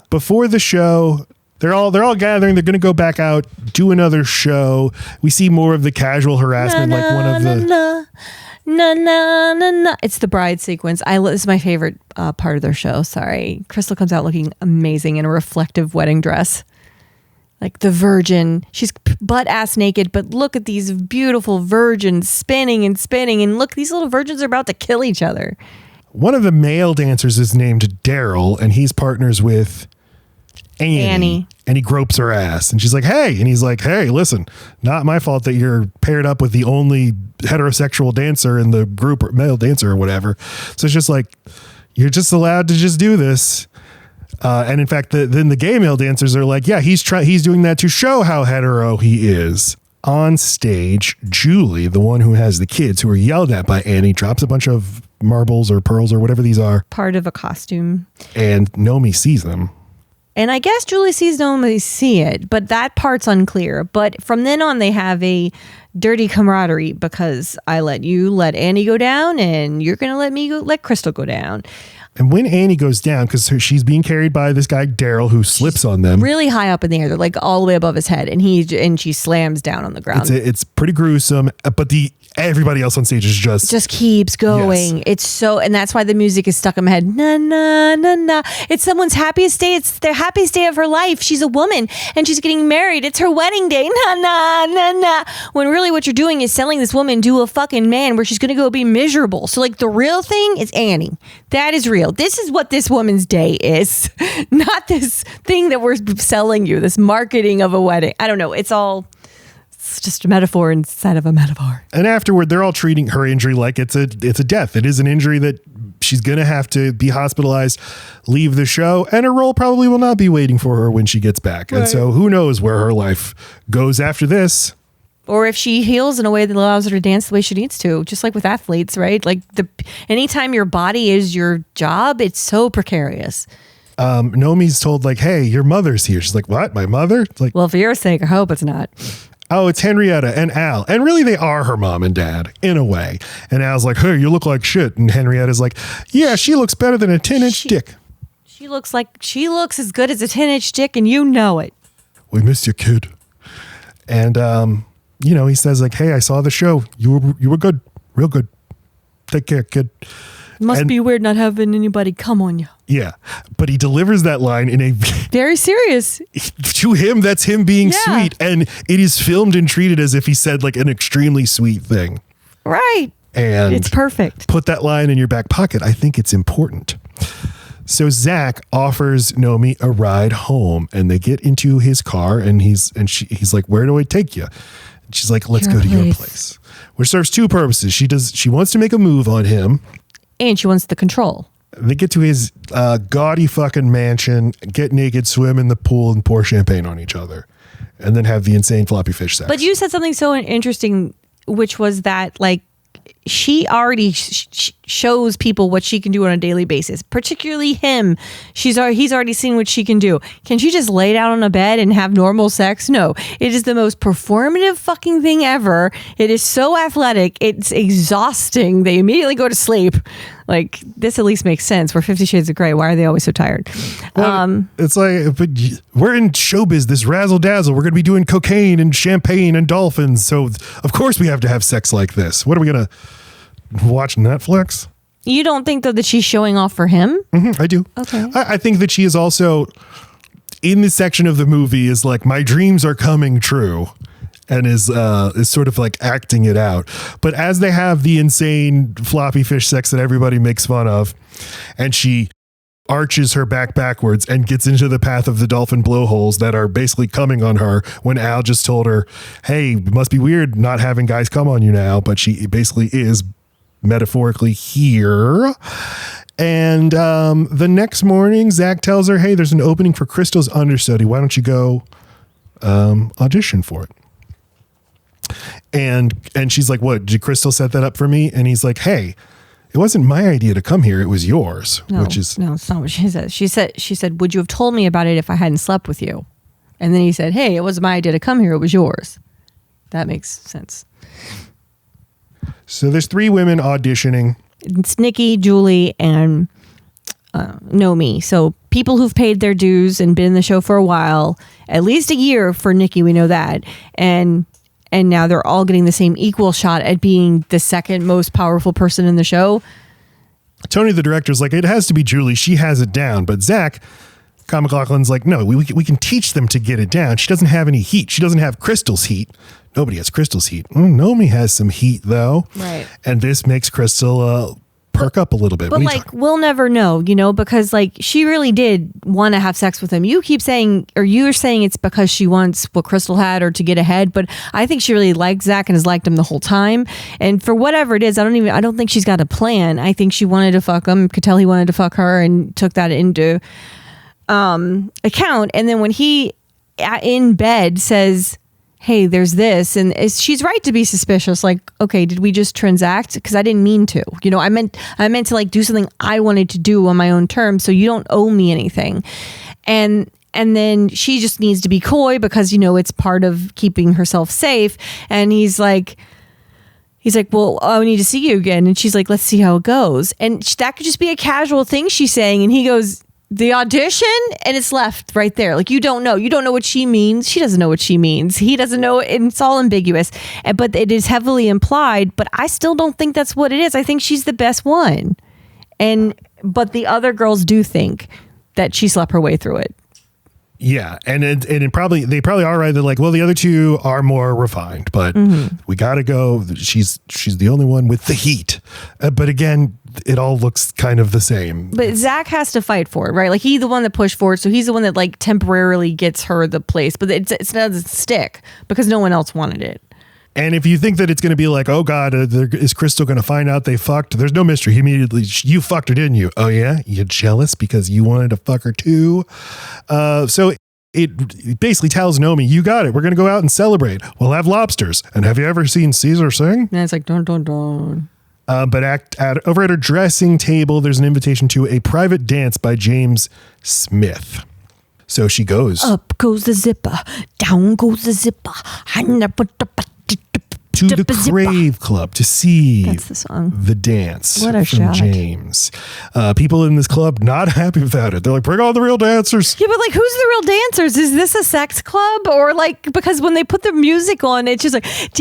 Before the show, they're all gathering. They're going to go back out, do another show. We see more of the casual harassment, like one of the.
It's the bride sequence. This is my favorite part of their show. Sorry, Cristal comes out looking amazing in a reflective wedding dress. Like the virgin, she's butt ass naked, but look at these beautiful virgins spinning and spinning. And look, these little virgins are about to kill each other. One
of the male dancers is named Daryl, and he's partners with Annie. And he gropes her ass. And she's like, hey. And he's like, hey, listen, not my fault that you're paired up with the only heterosexual dancer in the group, or male dancer or whatever. So it's just like, you're just allowed to just do this. And in fact, then the gay male dancers are like, yeah, he's doing that to show how hetero he is. On stage, Julie, the one who has the kids who are yelled at by Annie, drops a bunch of marbles or pearls or whatever these are.
Part of a costume.
And Nomi sees them.
And I guess Julie sees Nomi see it, but that part's unclear. But from then on, they have a dirty camaraderie because I let Annie go down and you're going to let Cristal go down.
And when Annie goes down, because she's being carried by this guy, Daryl, who slips on them.
Really high up in the air. They're like all the way above his head. And she slams down on the ground.
It's pretty gruesome. But everybody else on stage is just
keeps going. Yes. It's so, and that's why the music is stuck in my head. Na, na, na, na. It's someone's happiest day. It's their happiest day of her life. She's a woman and she's getting married. It's her wedding day. Na, na, na, na. When really what you're doing is selling this woman to a fucking man where she's going to go be miserable. So like the real thing is Annie. That is real. This is what this woman's day is. Not this thing that we're selling you, this marketing of a wedding. I don't know. It's just a metaphor inside of a metaphor.
And afterward, they're all treating her injury like it's a death. It is an injury that she's going to have to be hospitalized, leave the show, and her role probably will not be waiting for her when she gets back. Right. And so who knows where her life goes after this.
Or if she heals in a way that allows her to dance the way she needs to, just like with athletes, right? Like anytime your body is your job, it's so precarious.
Nomi's told like, hey, your mother's here. She's like, what? My mother? It's like,
well, for your sake, I hope it's not.
Oh, it's Henrietta and Al. And really, they are her mom and dad, in a way. And Al's like, hey, you look like shit. And Henrietta's like, yeah, she looks better than a 10-inch dick.
She looks as good as a 10-inch dick, and you know it.
We missed you, kid. And, he says like, hey, I saw the show. You were good. Real good. Take care, kid.
Must be weird not having anybody come on you.
Yeah. But he delivers that line in a...
very serious.
To him, that's him being sweet. And it is filmed and treated as if he said like an extremely sweet thing.
Right.
And
it's perfect.
Put that line in your back pocket. I think it's important. So Zach offers Nomi a ride home and they get into his car and he's like, where do I take you? And she's like, let's go to your place. Which serves two purposes. She wants to make a move on him.
And she wants the control.
They get to his gaudy fucking mansion, get naked, swim in the pool, and pour champagne on each other. And then have the insane floppy fish sex.
But you said something so interesting, which was that, like, she already shows people what she can do on a daily basis, particularly him. He's already seen what she can do. Can she just lay down on a bed and have normal sex? No. It is the most performative fucking thing ever. It is so athletic. It's exhausting. They immediately go to sleep. Like, this at least makes sense. We're 50 Shades of Grey. Why are they always so tired?
Well, it's like, but we're in showbiz, this razzle dazzle. We're going to be doing cocaine and champagne and dolphins. So, of course, we have to have sex like this. What are we going to watch Netflix?
You don't think, though, that she's showing off for him?
Mm-hmm, I do.
Okay.
I think that she is also, in this section of the movie, is like, my dreams are coming true. And is sort of like acting it out. But as they have the insane floppy fish sex that everybody makes fun of, and she arches her back backwards and gets into the path of the dolphin blowholes that are basically coming on her when Al just told her, hey, it must be weird not having guys come on you now. But she basically is metaphorically here. And the next morning, Zach tells her, hey, there's an opening for Cristal's understudy. Why don't you go audition for it? And she's like, what, did Cristal set that up for me? And he's like, hey, it wasn't my idea to come here. It was yours.
No,
which is
no, it's not what she said. She said, would you have told me about it if I hadn't slept with you? And then he said, hey, it wasn't my idea to come here. It was yours. That makes sense.
So there's 3 women auditioning.
It's Nikki, Julie, and Nomi. So people who've paid their dues and been in the show for a while, at least a year for Nikki, we know that. And now they're all getting the same equal shot at being the second most powerful person in the show.
Tony, the director's like, it has to be Julie. She has it down. But Zach, MacLachlan's like, no, we can teach them to get it down. She doesn't have any heat. She doesn't have Cristal's heat. Nobody has Cristal's heat. Nomi has some heat, though.
Right.
And this makes Cristal perk up a little bit.
But like, we'll never know, because like she really did want to have sex with him. You keep saying, or you're saying it's because she wants what Cristal had or to get ahead. But I think she really liked Zach and has liked him the whole time. And for whatever it is, I don't think she's got a plan. I think she wanted to fuck him, could tell he wanted to fuck her and took that into account. And then when he in bed says, hey, there's this, and she's right to be suspicious. Like, okay, did we just transact? Because I didn't mean to. I meant to like do something I wanted to do on my own terms. So you don't owe me anything. And then she just needs to be coy because it's part of keeping herself safe. And he's like, well, I need to see you again. And she's like, let's see how it goes. And that could just be a casual thing she's saying. And he goes, the audition, and it's left right there. Like, you don't know what she means. She doesn't know what she means. He doesn't know. And it's all ambiguous, but it is heavily implied, but I still don't think that's what it is. I think she's the best one. But the other girls do think that she slept her way through it.
Yeah, and they probably are right. They're like, well, the other 2 are more refined, but we got to go. She's the only one with the heat. But again, it all looks kind of the same.
But Zach has to fight for it, right? Like, he's the one that pushed for it, so he's the one that like temporarily gets her the place. But it doesn't stick because no one else wanted it.
And if you think that it's going to be like, oh God, is Cristal going to find out they fucked? There's no mystery. He immediately, you fucked her, didn't you? Oh yeah? You're jealous because you wanted to fuck her too? So it basically tells Nomi, you got it. We're going to go out and celebrate. We'll have lobsters. And have you ever seen Caesar sing?
And it's like, don't.
But over at her dressing table, there's an invitation to a private dance by James Smith. So she goes.
Up goes the zipper. Down goes the zipper.
To the Crave Club to see
That's the song.
The dance
What a
from
shot.
James. People in this club not happy about it. They're like, bring on the real dancers.
Yeah, but like, who's the real dancers? Is this a sex club? Or like, because when they put the music on, it's just like, it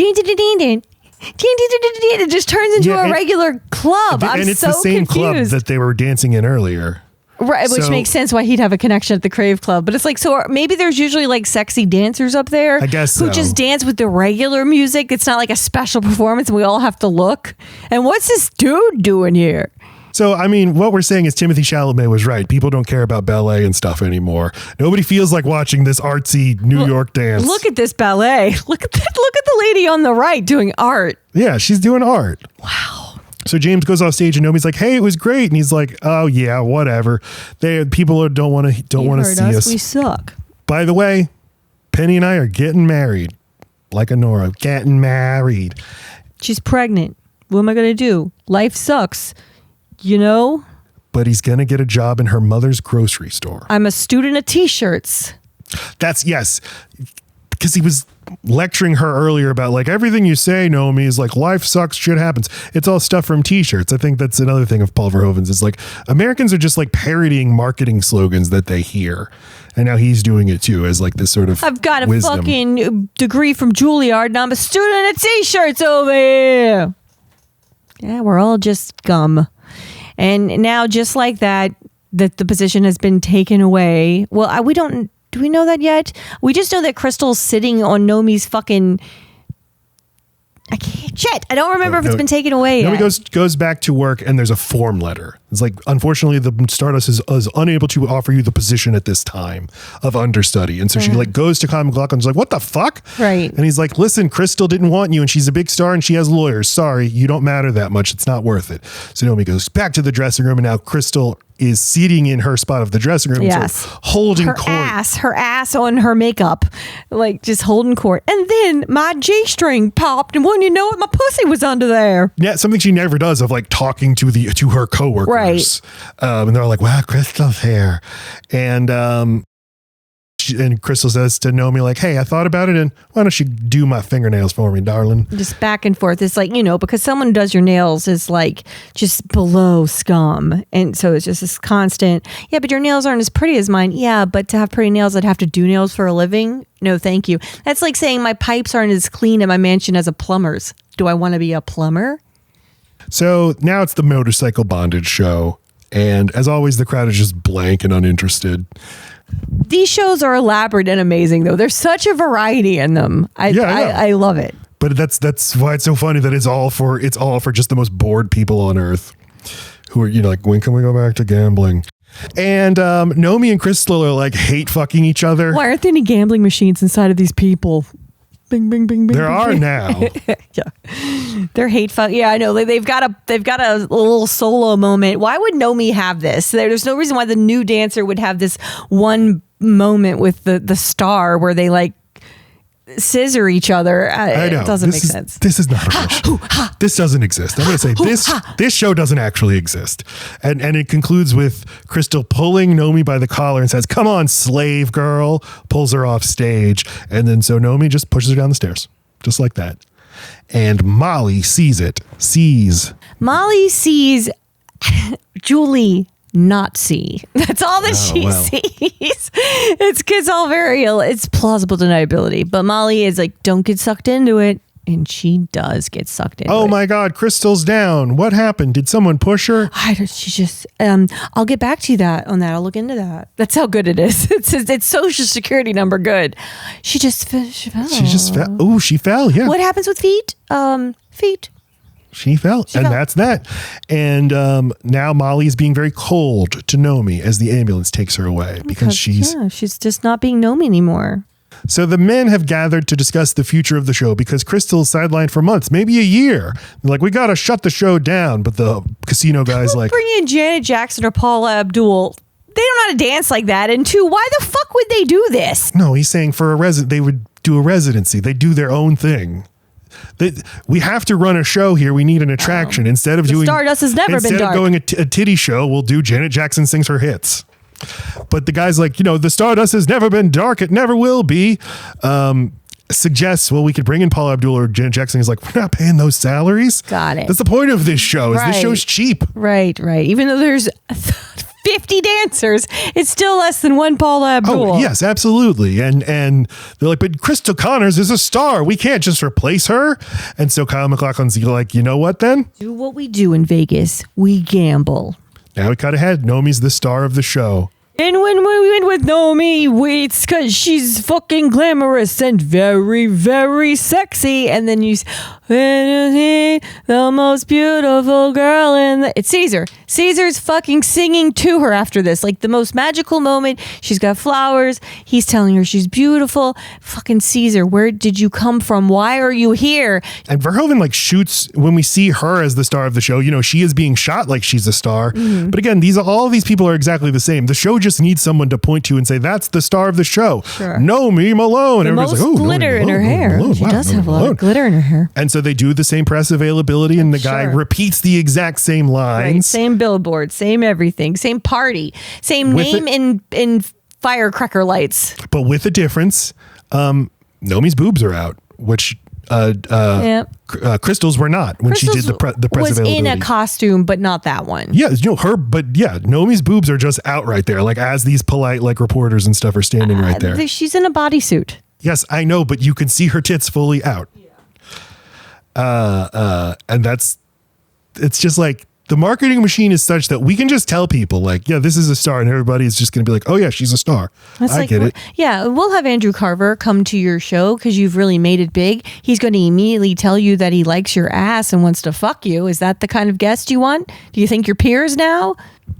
just turns into a regular club.
And it's the same club that they were dancing in earlier.
Right, which makes sense why he'd have a connection at the Crave Club. But it's like, so maybe there's usually like sexy dancers up there.
I guess
who just dance with the regular music. It's not like a special performance and we all have to look. And what's this dude doing here?
So, I mean, what we're saying is Timothy Chalamet was right. People don't care about ballet and stuff anymore. Nobody feels like watching this artsy New York dance.
Look at this ballet. Look at the lady on the right doing art.
Yeah, she's doing art.
Wow.
So James goes off stage and Nomi's like, "Hey, it was great," and he's like, "Oh yeah, whatever." People don't want to see us.
We suck.
By the way, Penny and I are getting married, like Honora, getting married.
She's pregnant. What am I going to do? Life sucks, you know?
But he's going to get a job in her mother's grocery store.
I'm a student of t-shirts.
That's, yes. Because he was lecturing her earlier about like everything you say, Nomi, is like life sucks, shit happens. It's all stuff from t-shirts. I think that's another thing of Paul Verhoeven's is like Americans are just like parodying marketing slogans that they hear. And now he's doing it too as like this sort of
I've got a
wisdom.
fucking degree from Juilliard and I'm a student of t-shirts over here. Yeah, we're all just scum. And now just like that the position has been taken away. Well, do we know that yet? We just know that Cristal's sitting on Nomi's fucking... I don't remember if it's been taken away yet.
Nomi goes back to work and there's a form letter. It's like, unfortunately, the Stardust is unable to offer you the position at this time of understudy. And so she like goes to Kyle MacLachlan. She's like, what the fuck?
Right.
And he's like, listen, Cristal didn't want you and she's a big star and she has lawyers. Sorry, you don't matter that much. It's not worth it. So Nomi goes back to the dressing room and now Cristal is seating in her spot of the dressing room.
Yes.
Sort of holding court.
Her ass on her makeup, like just holding court. And then my G-string popped and wouldn't you know it, my pussy was under there.
Yeah, something she never does of like talking to her coworkers.
Right.
And they're like, wow, Cristal's hair. And Cristal says to Nomi, like, hey, I thought about it and why don't you do my fingernails for me, darling?
Just back and forth. It's like, because someone who does your nails is like just below scum. And so it's just this constant, yeah, but your nails aren't as pretty as mine. Yeah, but to have pretty nails, I'd have to do nails for a living. No, thank you. That's like saying my pipes aren't as clean at my mansion as a plumber's. Do I want to be a plumber?
So now it's the motorcycle bondage show. And as always, the crowd is just blank and uninterested.
These shows are elaborate and amazing, though. There's such a variety in them. I love it.
But that's why it's so funny that it's all for just the most bored people on earth who are, like, when can we go back to gambling? And Nomi and Cristal are like hate fucking each other.
Why aren't there any gambling machines inside of these people? Bing, bing, bing, bing.
There are now.
Yeah, they're hateful. Yeah, I know. They've got a little solo moment. Why would Nomi have this? There's no reason why the new dancer would have this one moment with the star where they like scissor each other.
I know.
It doesn't make sense.
This is not a real show. This doesn't exist. I'm going to say this show doesn't actually exist. And it concludes with Cristal pulling Nomi by the collar and says, come on, slave girl, pulls her off stage. And then so Nomi just pushes her down the stairs, just like that. And Molly sees.
Molly sees Julie not see. That's all that she sees. It's all it's plausible deniability. But Molly is like, don't get sucked into it. And she does get sucked into it.
Oh my God, Cristal's down. What happened? Did someone push her?
She just, I'll get back to you on that. I'll look into that. That's how good it is. It's social security number good. She fell.
She just fell. Oh, she fell. Yeah.
What happens with feet? Feet.
She fell. That's that. And now Molly's being very cold to Nomi as the ambulance takes her away because she's
just not being Nomi anymore.
So the men have gathered to discuss the future of the show because Cristal's sidelined for months, maybe a year. They're like, we got to shut the show down. But the casino guy's like,
bring in Janet Jackson or Paula Abdul. They don't know how to dance like that. And two, why the fuck would they do this?
No, he's saying for they would do a residency. They do their own thing. We have to run a show here. We need an attraction. Instead of doing
Stardust has never been dark.
Instead of going a titty show, we'll do Janet Jackson sings her hits. But the guy's like, the Stardust has never been dark. It never will be. Suggests, well, we could bring in Paula Abdul or Janet Jackson. He's like, we're not paying those salaries.
Got it.
That's the point of this show. Is this show's cheap.
Right. Even though there's 50 dancers, it's still less than one Paula Abdul.
Oh, yes, absolutely. And they're like, but Cristal Connors is a star. We can't just replace her. And so Kyle MacLachlan's like, you know what then?
Do what we do in Vegas. We gamble.
Now we cut ahead. Nomi's the star of the show.
And when we went with Nomi, it's because she's fucking glamorous and very, very sexy. And then the most beautiful girl it's Caesar. Caesar's fucking singing to her after this. Like the most magical moment. She's got flowers. He's telling her she's beautiful. Fucking Caesar, where did you come from? Why are you here?
And Verhoeven shoots when we see her as the star of the show. She is being shot like she's a star. Mm-hmm. But again, all of these people are exactly the same. The show just just need someone to point to and say, that's the star of the show.
Sure.
Nomi Malone.
The most
like,
glitter in her hair. She does have a lot of glitter in her hair.
And so they do the same press availability, and the guy repeats the exact same lines.
Right. Same billboard, same everything, same party, same name in firecracker lights.
But with a difference, Nomi's boobs are out, which Cristal's were not when
Crystal's
she did the press
was
availability.
in a costume, but not that one.
Yeah, Nomi's boobs are just out right there, like as these polite like reporters and stuff are standing right there.
She's in a bodysuit.
Yes, I know, but you can see her tits fully out. Yeah. And it's just like the marketing machine is such that we can just tell people like, yeah, this is a star, and everybody is just going to be like, oh yeah, she's a star. I get it.
Yeah, we'll have Andrew Carver come to your show because you've really made it big. He's going to immediately tell you that he likes your ass and wants to fuck you. Is that the kind of guest you want? Do you think you're peers now?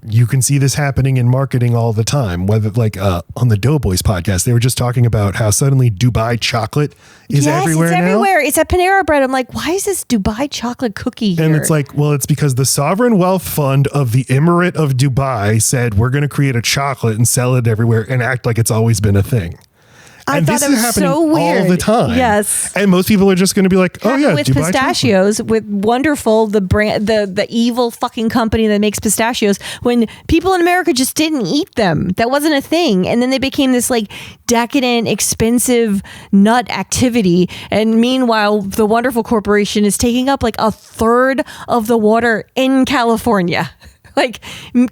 You can see this happening in marketing all the time. Whether like on the Doughboys podcast, they were just talking about how suddenly Dubai chocolate is everywhere now.
It's everywhere. It's at Panera Bread. I'm like, why is this Dubai chocolate cookie here?
And it's like, well, it's because the sovereign wealth fund of the Emirate of Dubai said we're going to create a chocolate and sell it everywhere and act like it's always been a thing.
I thought it was so weird.
All the time.
Yes.
And most people are just going to be like, oh yeah,
with
Dubai
pistachios,
chocolate.
with Wonderful, the brand, the evil fucking company that makes pistachios, when people in America just didn't eat them. That wasn't a thing. And then they became this like decadent, expensive nut activity. And meanwhile, the Wonderful Corporation is taking up like a third of the water in California, like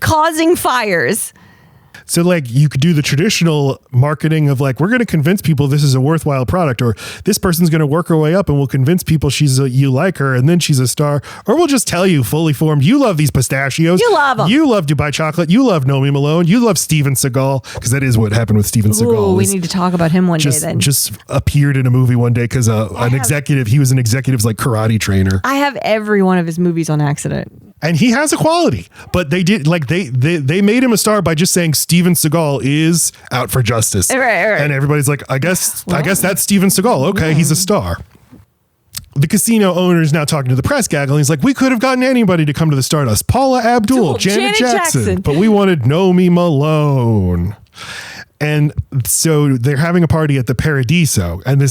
causing fires.
So like you could do the traditional marketing of like, we're going to convince people this is a worthwhile product, or this person's going to work her way up and we'll convince people you like her and then she's a star. Or we'll just tell you fully formed, you love these pistachios.
You love them.
You love Dubai chocolate. You love Nomi Malone. You love Steven Seagal, because that is what happened with Steven Seagal.
We need to talk about him one day then.
Just appeared in a movie one day because he was an executive's like karate trainer.
I have every one of his movies on accident.
And he has a quality, but they did like they made him a star by just saying Steven Seagal is out for justice.
Right.
And everybody's like, I guess that's Steven Seagal. Okay, he's a star. The casino owner is now talking to the press gaggle, and he's like, we could have gotten anybody to come to the Stardust. Paula Abdul, Janet Jackson, but we wanted Nomi Malone. And so they're having a party at the Paradiso, and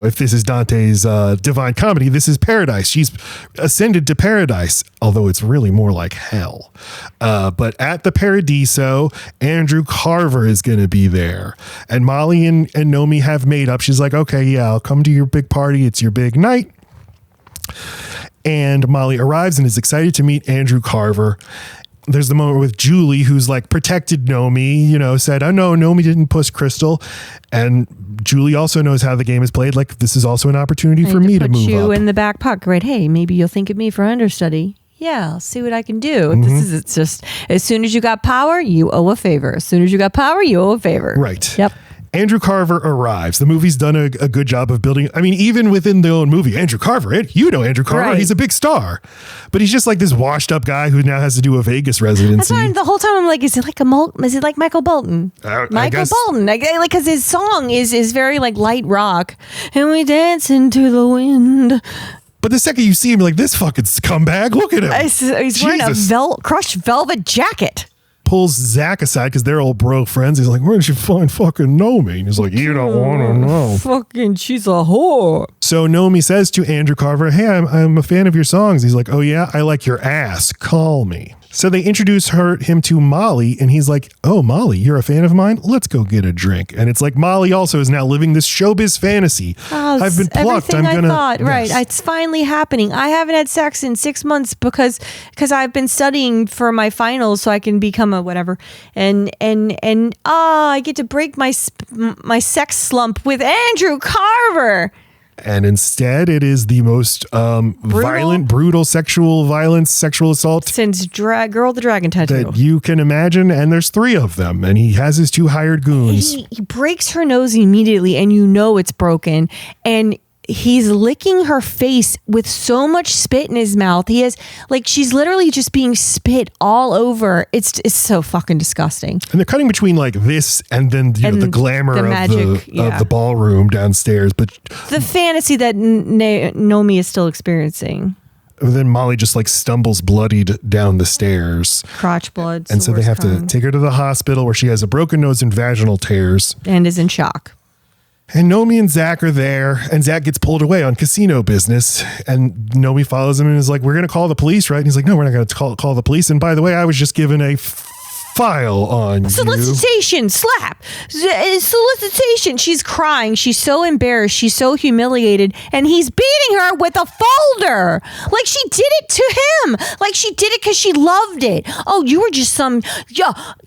if this is Dante's Divine Comedy, this is paradise. She's ascended to paradise, although it's really more like hell. But at the Paradiso, Andrew Carver is going to be there. And Molly and Nomi have made up. She's like, okay, yeah, I'll come to your big party. It's your big night. And Molly arrives and is excited to meet Andrew Carver. There's the moment with Julie, who's like protected Nomi, said, oh no, Nomi didn't push Cristal. And Julie also knows how the game is played. Like, this is also an opportunity for me to move up. Put you
in the back pocket, right? Hey, maybe you'll think of me for understudy. Yeah, I'll see what I can do.
Mm-hmm.
It's just, as soon as you got power, you owe a favor. As soon as you got power, you owe a favor.
Right.
Yep.
Andrew Carver arrives. The movie's done a good job of building. I mean, even within the own movie, Andrew Carver, Andrew Carver, right. He's a big star, but he's just like this washed up guy who now has to do a Vegas residency.
That's why the whole time I'm like, is it like Michael Bolton? Michael Bolton, like because his song is very like light rock, and we dance into the wind.
But the second you see him, you're like, this fucking scumbag, look at him.
He's wearing a crushed velvet jacket.
Pulls Zach aside because they're all bro friends. He's like, where did you find fucking Nomi? And he's like, you don't want to know.
Fucking, she's a whore.
So Nomi says to Andrew Carver, hey, I'm a fan of your songs. He's like, oh yeah, I like your ass. Call me. So they introduce him to Molly, and he's like, oh, Molly, you're a fan of mine? Let's go get a drink. And it's like Molly also is now living this showbiz fantasy. I've been plucked.
Right. It's finally happening. I haven't had sex in 6 months because I've been studying for my finals so I can become a whatever. And I get to break my sex slump with Andrew Carver.
And instead, it is the most violent, brutal sexual assault
since Girl with the Dragon Tattoo
that you can imagine. And there's 3 of them, and he has his 2 hired goons.
He breaks her nose immediately, and it's broken. And he's licking her face with so much spit in his mouth. He has she's literally just being spit all over. It's so fucking disgusting.
And they're cutting between like this and then the glamour
the magic,
of the ballroom downstairs, but
the fantasy that Nomi is still experiencing.
then Molly just like stumbles bloodied down the stairs.
Crotch blood.
And so they have to take her to the hospital where she has a broken nose and vaginal tears.
And is in shock.
And Nomi and Zach are there, and Zach gets pulled away on casino business. And Nomi follows him and is like, we're going to call the police, right? And he's like, no, we're not going to call the police. And by the way, I was just given a file on
solicitation, slap. Solicitation. She's crying. She's so embarrassed. She's so humiliated. And he's beating her with a folder. Like she did it to him. Like she did it because she loved it. Oh, you were just some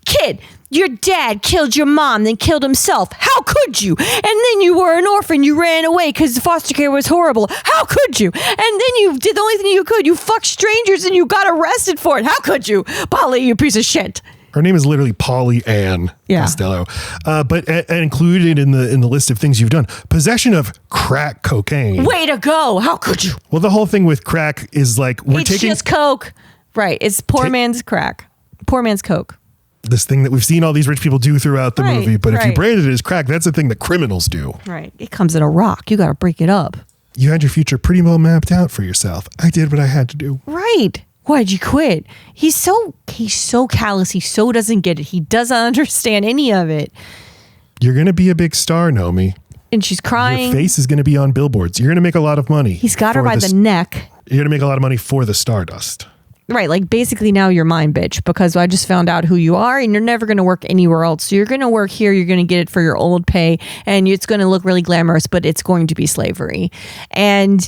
kid. Your dad killed your mom, then killed himself. How could you? And then you were an orphan. You ran away because foster care was horrible. How could you? And then you did the only thing you could. You fucked strangers and you got arrested for it. How could you? Polly, you piece of shit.
Her name is literally Polly Ann Costello. But included in the list of things you've done, possession of crack cocaine.
Way to go. How could you?
Well, the whole thing with crack is like,
it's just coke. Right. It's poor man's crack. Poor man's coke.
This thing that we've seen all these rich people do throughout the movie. But if you branded it as crack, that's the thing that criminals do.
Right. It comes in a rock. You got to break it up.
You had your future pretty well mapped out for yourself. I did what I had to do.
Right. Why'd you quit? He's so callous. He so doesn't get it. He doesn't understand any of it.
You're going to be a big star, Nomi.
And she's crying.
Your face is going to be on billboards. You're going to make a lot of money.
He's got her by the neck.
You're going to make a lot of money for the Stardust.
Right. Like basically now you're mine, bitch, because I just found out who you are and you're never going to work anywhere else. So you're going to work here. You're going to get it for your old pay and it's going to look really glamorous, but it's going to be slavery. And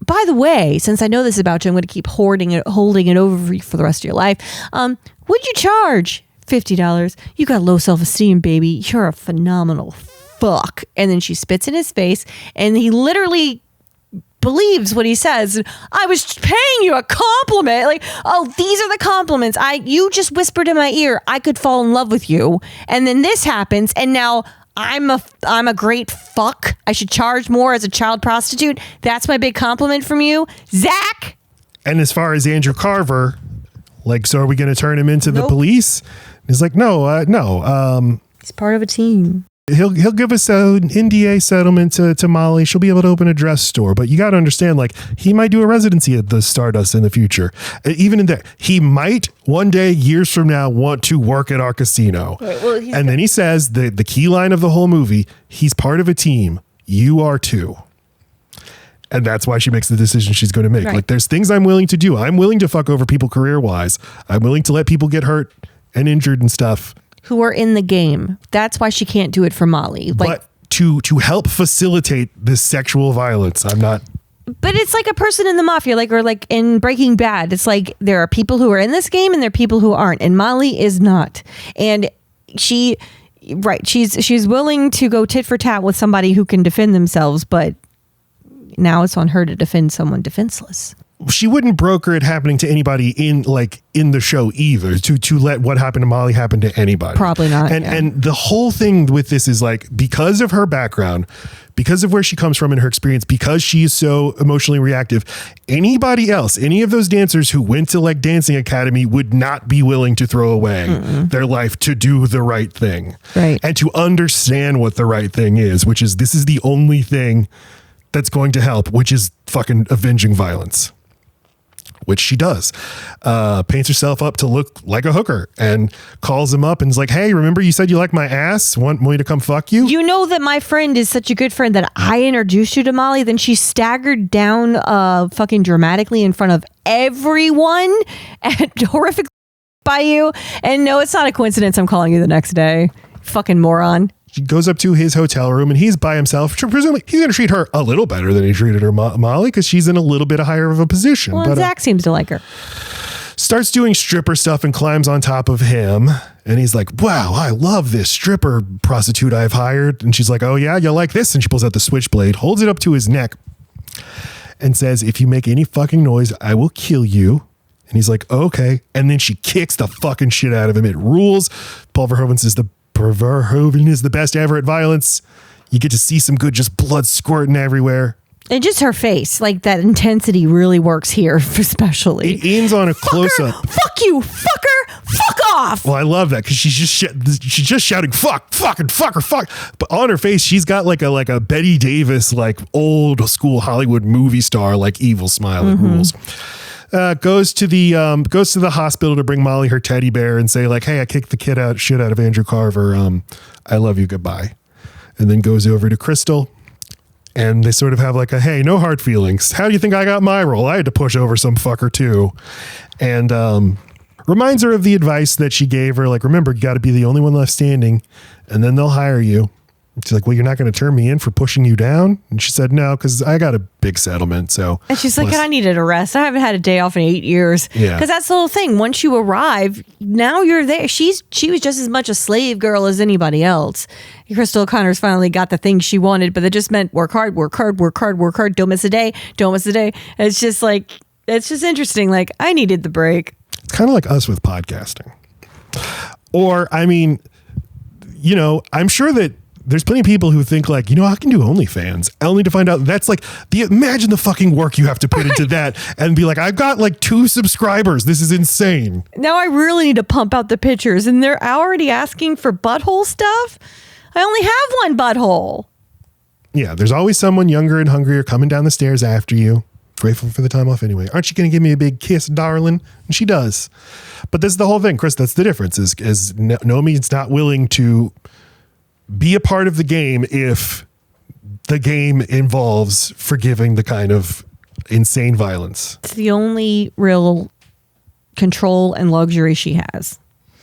by the way, since I know this about you, I'm going to keep holding it over for the rest of your life. Would you charge $50? You got low self-esteem, baby. You're a phenomenal fuck. And then she spits in his face and he literally believes what he says. I was paying you a compliment. Like, oh, these are the compliments. You just whispered in my ear, I could fall in love with you. And then this happens. And now I'm a great fuck. I should charge more as a child prostitute. That's my big compliment from you, Zach.
And as far as Andrew Carver, like, so are we going to turn him into the police? He's like, no.
He's part of a team.
He'll give us an NDA settlement to Molly. She'll be able to open a dress store. But you got to understand, like, he might do a residency at the Stardust in the future. Even in that, he might one day, years from now, want to work at our casino. Right, well, and then he says the key line of the whole movie, he's part of a team. You are too. And that's why she makes the decision she's going to make. Right. Like, there's things I'm willing to do. I'm willing to fuck over people career-wise. I'm willing to let people get hurt and injured and stuff.
Who are in the game. That's why she can't do it for Molly. Like,
but to help facilitate this sexual violence, I'm not.
But it's like a person in the mafia, or like in Breaking Bad. It's like there are people who are in this game and there are people who aren't. And Molly is not. And she's willing to go tit for tat with somebody who can defend themselves, but now it's on her to defend someone defenseless.
She wouldn't broker it happening to anybody in the show either, to let what happened to Molly happen to anybody.
Probably not.
And the whole thing with this is like, because of her background, because of where she comes from in her experience, because she is so emotionally reactive, anybody else, any of those dancers who went to like dancing academy would not be willing to throw away their life to do the right thing.
Right.
And to understand what the right thing is, which is, this is the only thing that's going to help, which is fucking avenging violence. Which she does. Paints herself up to look like a hooker and calls him up and is like, hey, remember you said you like my ass? Want me to come fuck you?
You know that my friend is such a good friend that I introduced you to Molly. Then she staggered down fucking dramatically in front of everyone and horrific by you. And no, it's not a coincidence I'm calling you the next day. Fucking moron.
She goes up to his hotel room and he's by himself. Presumably, he's going to treat her a little better than he treated her Molly, because she's in a little bit higher of a position.
Well, but Zach seems to like her.
Starts doing stripper stuff and climbs on top of him. And he's like, wow, I love this stripper prostitute I've hired. And she's like, oh yeah, you like this? And she pulls out the switchblade, holds it up to his neck and says, if you make any fucking noise, I will kill you. And he's like, okay. And then she kicks the fucking shit out of him. It rules. Paul Verhoeven says Verhoeven is the best ever at violence. You get to see some good, just blood squirting everywhere.
And just her face, like that intensity really works here, especially.
It ends on a close-up.
Fuck you, fucker, fuck off.
Well, I love that because she's just shouting fuck, fucking fuck or fuck, but on her face she's got like a Betty Davis, like old school Hollywood movie star, like evil smile that rules. Goes to the hospital to bring Molly her teddy bear and say like, hey, I kicked the shit out of Andrew Carver. I love you. Goodbye. And then goes over to Cristal. And they sort of have like a, hey, no hard feelings. How do you think I got my role? I had to push over some fucker too. And reminds her of the advice that she gave her. Like, remember, you got to be the only one left standing and then they'll hire you. She's like, well, you're not going to turn me in for pushing you down? And she said, no, because I got a big settlement. So,
and she's like, I needed a rest. I haven't had a day off in 8 years.
Yeah.
Because that's the whole thing. Once you arrive, now you're there. She was just as much a slave girl as anybody else. Crystal O'Connor's finally got the thing she wanted, but it just meant work hard, work hard, work hard, work hard. Don't miss a day. Don't miss a day. It's just like, it's just interesting. Like, I needed the break.
It's kind of like us with podcasting. Or, I mean, you know, I'm sure that there's plenty of people who think like, you know, I can do OnlyFans, only to find out that's like imagine the fucking work you have to put into that and be like, I've got like 2 subscribers. This is insane.
Now I really need to pump out the pictures and they're already asking for butthole stuff. I only have one butthole.
Yeah. There's always someone younger and hungrier coming down the stairs after you. Grateful for the time off anyway. Aren't you going to give me a big kiss, darling? And she does. But this is the whole thing, Chris. That's the difference is Nomi is not willing to be a part of the game if the game involves forgiving the kind of insane violence.
It's the only real control and luxury she has.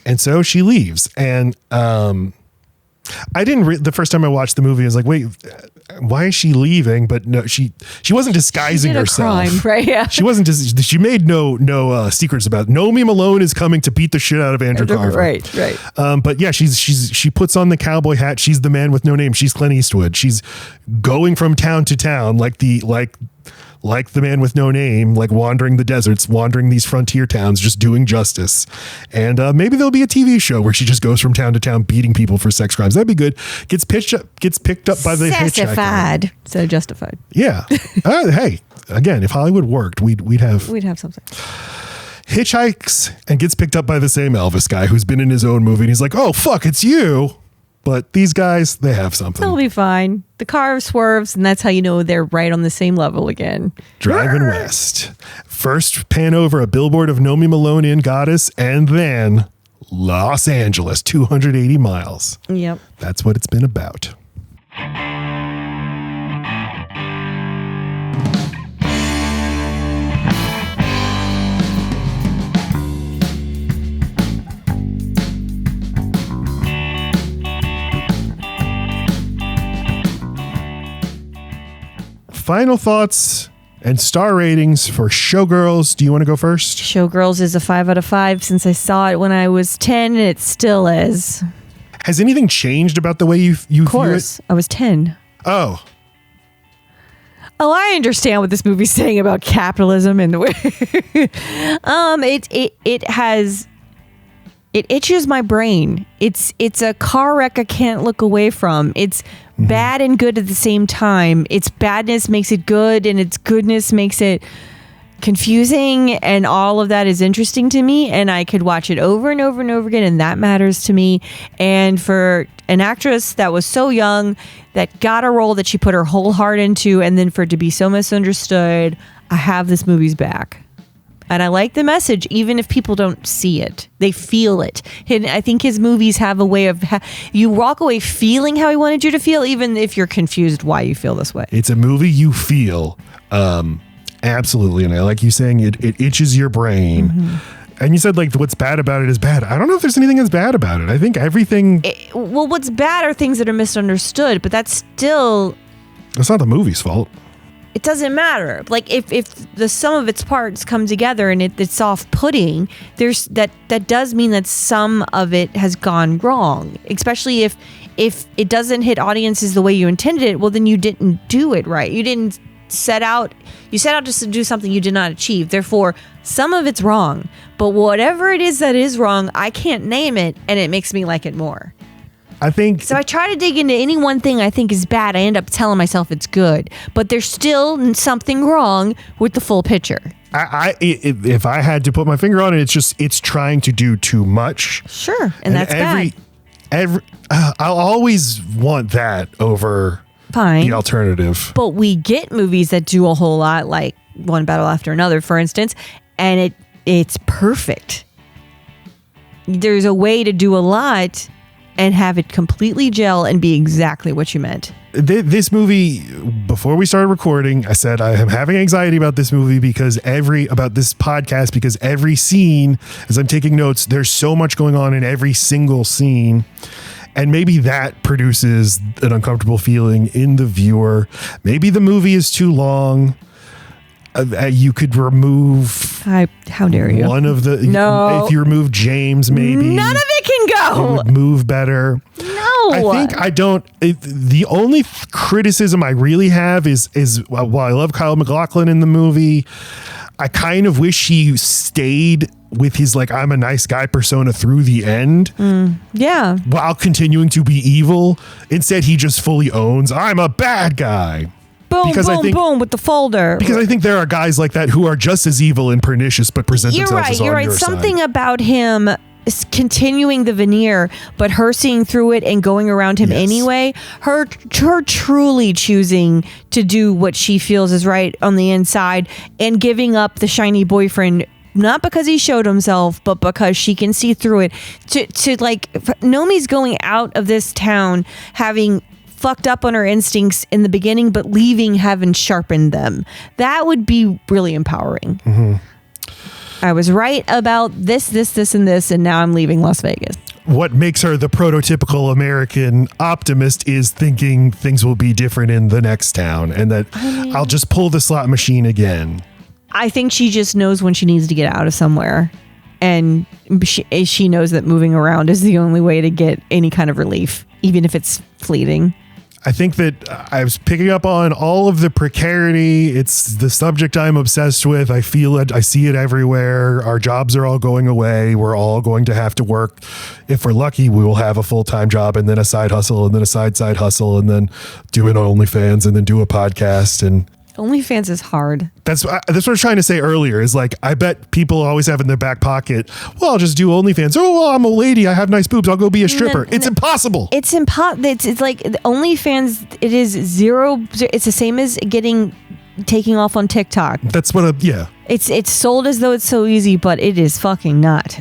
And so she leaves. And I didn't the first time I watched the movie, I was like, wait, why is she leaving? But no, she wasn't disguising herself.
Crime, right? Yeah.
She wasn't she made no secrets about it. Nomi Malone is coming to beat the shit out of Andrew Carver.
Right.
But yeah, she puts on the cowboy hat. She's the man with no name. She's Clint Eastwood. She's going from town to town like the man with no name, like wandering the deserts, wandering these frontier towns, just doing justice. And maybe there'll be a TV show where she just goes from town to town beating people for sex crimes. That'd be good. Gets picked up by the
hitchhiker. So justified.
Yeah. Hey, again, if Hollywood worked, we'd have
something.
Hitchhikes and gets picked up by the same Elvis guy who's been in his own movie. And he's like, oh, fuck, it's you. But these guys, they have something.
They'll be fine. The car swerves, and that's how you know they're right on the same level again.
Driving west. First, pan over a billboard of Nomi Malone in Goddess, and then Los Angeles, 280 miles.
Yep.
That's what it's been about. Final thoughts and star ratings for Showgirls. Do you want to go first?
Showgirls is a 5 out of 5 since I saw it when I was 10, and it still is.
Has anything changed about the way you view it?
Of course. I was 10.
Oh,
I understand what this movie's saying about capitalism and the way it itches my brain. It's a car wreck I can't look away from. It's bad and good at the same time. Its badness makes it good, and its goodness makes it confusing, and all of that is interesting to me, and I could watch it over and over and over again, and that matters to me. And for an actress that was so young, that got a role that she put her whole heart into, and then for it to be so misunderstood, I have this movie's back. And I like the message, even if people don't see it. They feel it. And I think his movies have a way of... you walk away feeling how he wanted you to feel, even if you're confused why you feel this way.
It's a movie you feel. Absolutely. And I like you saying it itches your brain. Mm-hmm. And you said, like, what's bad about it is bad. I don't know if there's anything that's bad about it. I think everything...
well, what's bad are things that are misunderstood, but that's still...
That's not the movie's fault.
It doesn't matter. Like if the sum of its parts come together and it's off-putting, there's that does mean that some of it has gone wrong. Especially if it doesn't hit audiences the way you intended it, well then you didn't do it right. You didn't set out to do something you did not achieve. Therefore, some of it's wrong. But whatever it is that is wrong, I can't name it, and it makes me like it more.
I think
so. I try to dig into any one thing I think is bad. I end up telling myself it's good, but there's still something wrong with the full picture.
If I had to put my finger on it, it's trying to do too much.
Sure, and that's bad.
I'll always want that over
Fine.
the alternative.
But we get movies that do a whole lot, like One Battle After Another, for instance, and it's perfect. There's a way to do a lot and have it completely gel and be exactly what you meant.
This movie, before we started recording, I said I am having anxiety about this movie about this podcast because every scene, as I'm taking notes, there's so much going on in every single scene. And maybe that produces an uncomfortable feeling in the viewer. Maybe the movie is too long. You could remove.
How dare you?
One of the.
No.
If you remove James, maybe.
None of it can go.
It would move better.
No.
The only criticism I really have is while I love Kyle MacLachlan in the movie, I kind of wish he stayed with his I'm a nice guy persona through the end.
Yeah.
While continuing to be evil. Instead, he just fully owns, I'm a bad guy.
Boom, boom with the folder.
Because I think there are guys like that who are just as evil and pernicious, but present themselves as on your side.
Something about him is continuing the veneer, but her seeing through it and going around him anyway. Her truly choosing to do what she feels is right on the inside and giving up the shiny boyfriend. Not because he showed himself, but because she can see through it. Nomi's going out of this town having fucked up on her instincts in the beginning, but leaving having sharpened them. That would be really empowering. Mm-hmm. I was right about this, and this, and now I'm leaving Las Vegas.
What makes her the prototypical American optimist is thinking things will be different in the next town and that I'll just pull the slot machine again.
I think she just knows when she needs to get out of somewhere. And she knows that moving around is the only way to get any kind of relief, even if it's fleeting.
I think that I was picking up on all of the precarity. It's the subject I'm obsessed with. I feel it. I see it everywhere. Our jobs are all going away. We're all going to have to work. If we're lucky, we will have a full-time job and then a side hustle and then a side hustle and then do an OnlyFans and then do a podcast. And
OnlyFans is hard.
That's what I was trying to say earlier is I bet people always have in their back pocket, well, I'll just do OnlyFans. Oh, well, I'm a lady. I have nice boobs. I'll go be a stripper. It's impossible.
It's impossible. It's like OnlyFans. It is zero. It's the same as taking off on TikTok.
That's what
It's sold as though it's so easy, but it is fucking not.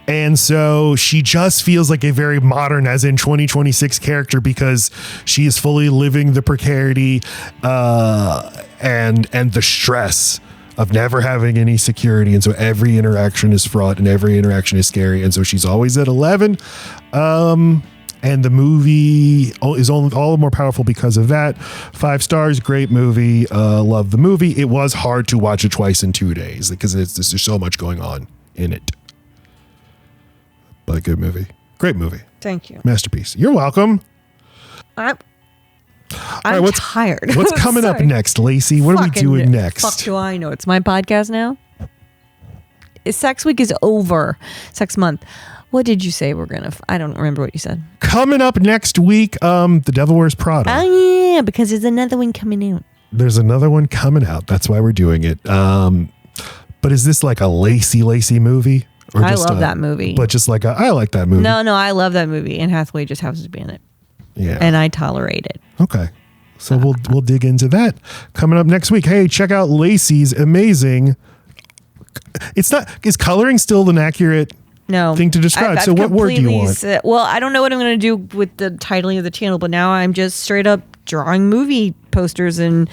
And so she just feels like a very modern, as in 2026 character because she is fully living the precarity and the stress of never having any security. And so every interaction is fraught and every interaction is scary. And so she's always at 11. And the movie is all the more powerful because of that. 5 stars, great movie. Love the movie. It was hard to watch it twice in 2 days because there's so much going on in it. But a good movie. Great movie.
Thank you.
Masterpiece. You're welcome.
I'm tired.
What's coming up next, Laci? What are we doing next?
Fuck do I know? It's my podcast now. Sex week is over. Sex month. What did you say I don't remember what you said.
Coming up next week, The Devil Wears Prada.
Oh yeah, because there's another one coming out.
There's another one coming out. That's why we're doing it. But is this like a Laci movie?
I love that movie.
But just I like that movie.
No, I love that movie. Anne Hathaway just happens to be in it.
Yeah.
And I tolerate it.
Okay. So we'll dig into that coming up next week. Hey, check out Laci's amazing. Is coloring still an accurate thing to describe? So what word do you want?
Well, I don't know what I'm going to do with the titling of the channel, but now I'm just straight up drawing movie posters and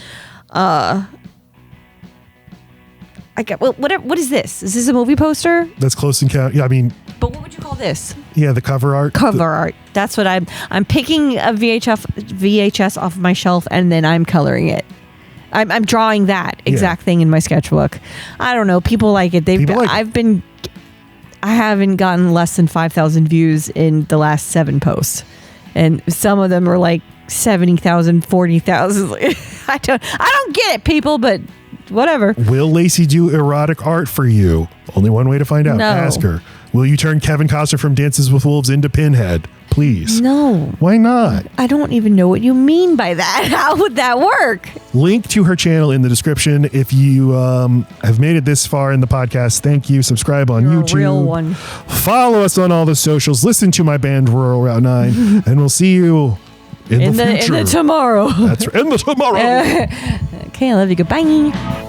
what is this? Is this a movie poster?
That's close encounter. Yeah, I mean.
But what would you call this?
Yeah, the cover art.
Art. That's what I'm picking a VHS off my shelf and then I'm coloring it. I'm drawing that exact thing in my sketchbook. I don't know. People like it. I haven't gotten less than 5,000 views in the last 7 posts, and some of them are like 70,000, 40,000. I don't get it, people, but whatever.
Will Laci do erotic art for you? Only one way to find out.
No.
Ask her. Will you turn Kevin Costner from Dances with Wolves into Pinhead? please.
No.
Why not?
I don't even know what you mean by that. How would that work?
Link to her channel in the description. If you have made it this far in the podcast, thank you. Subscribe on
You're
YouTube.
a real one.
Follow us on all the socials. Listen to my band Rural Route 9. And we'll see you in the future.
In the tomorrow.
That's right. In the tomorrow.
Okay, I love you. Goodbye.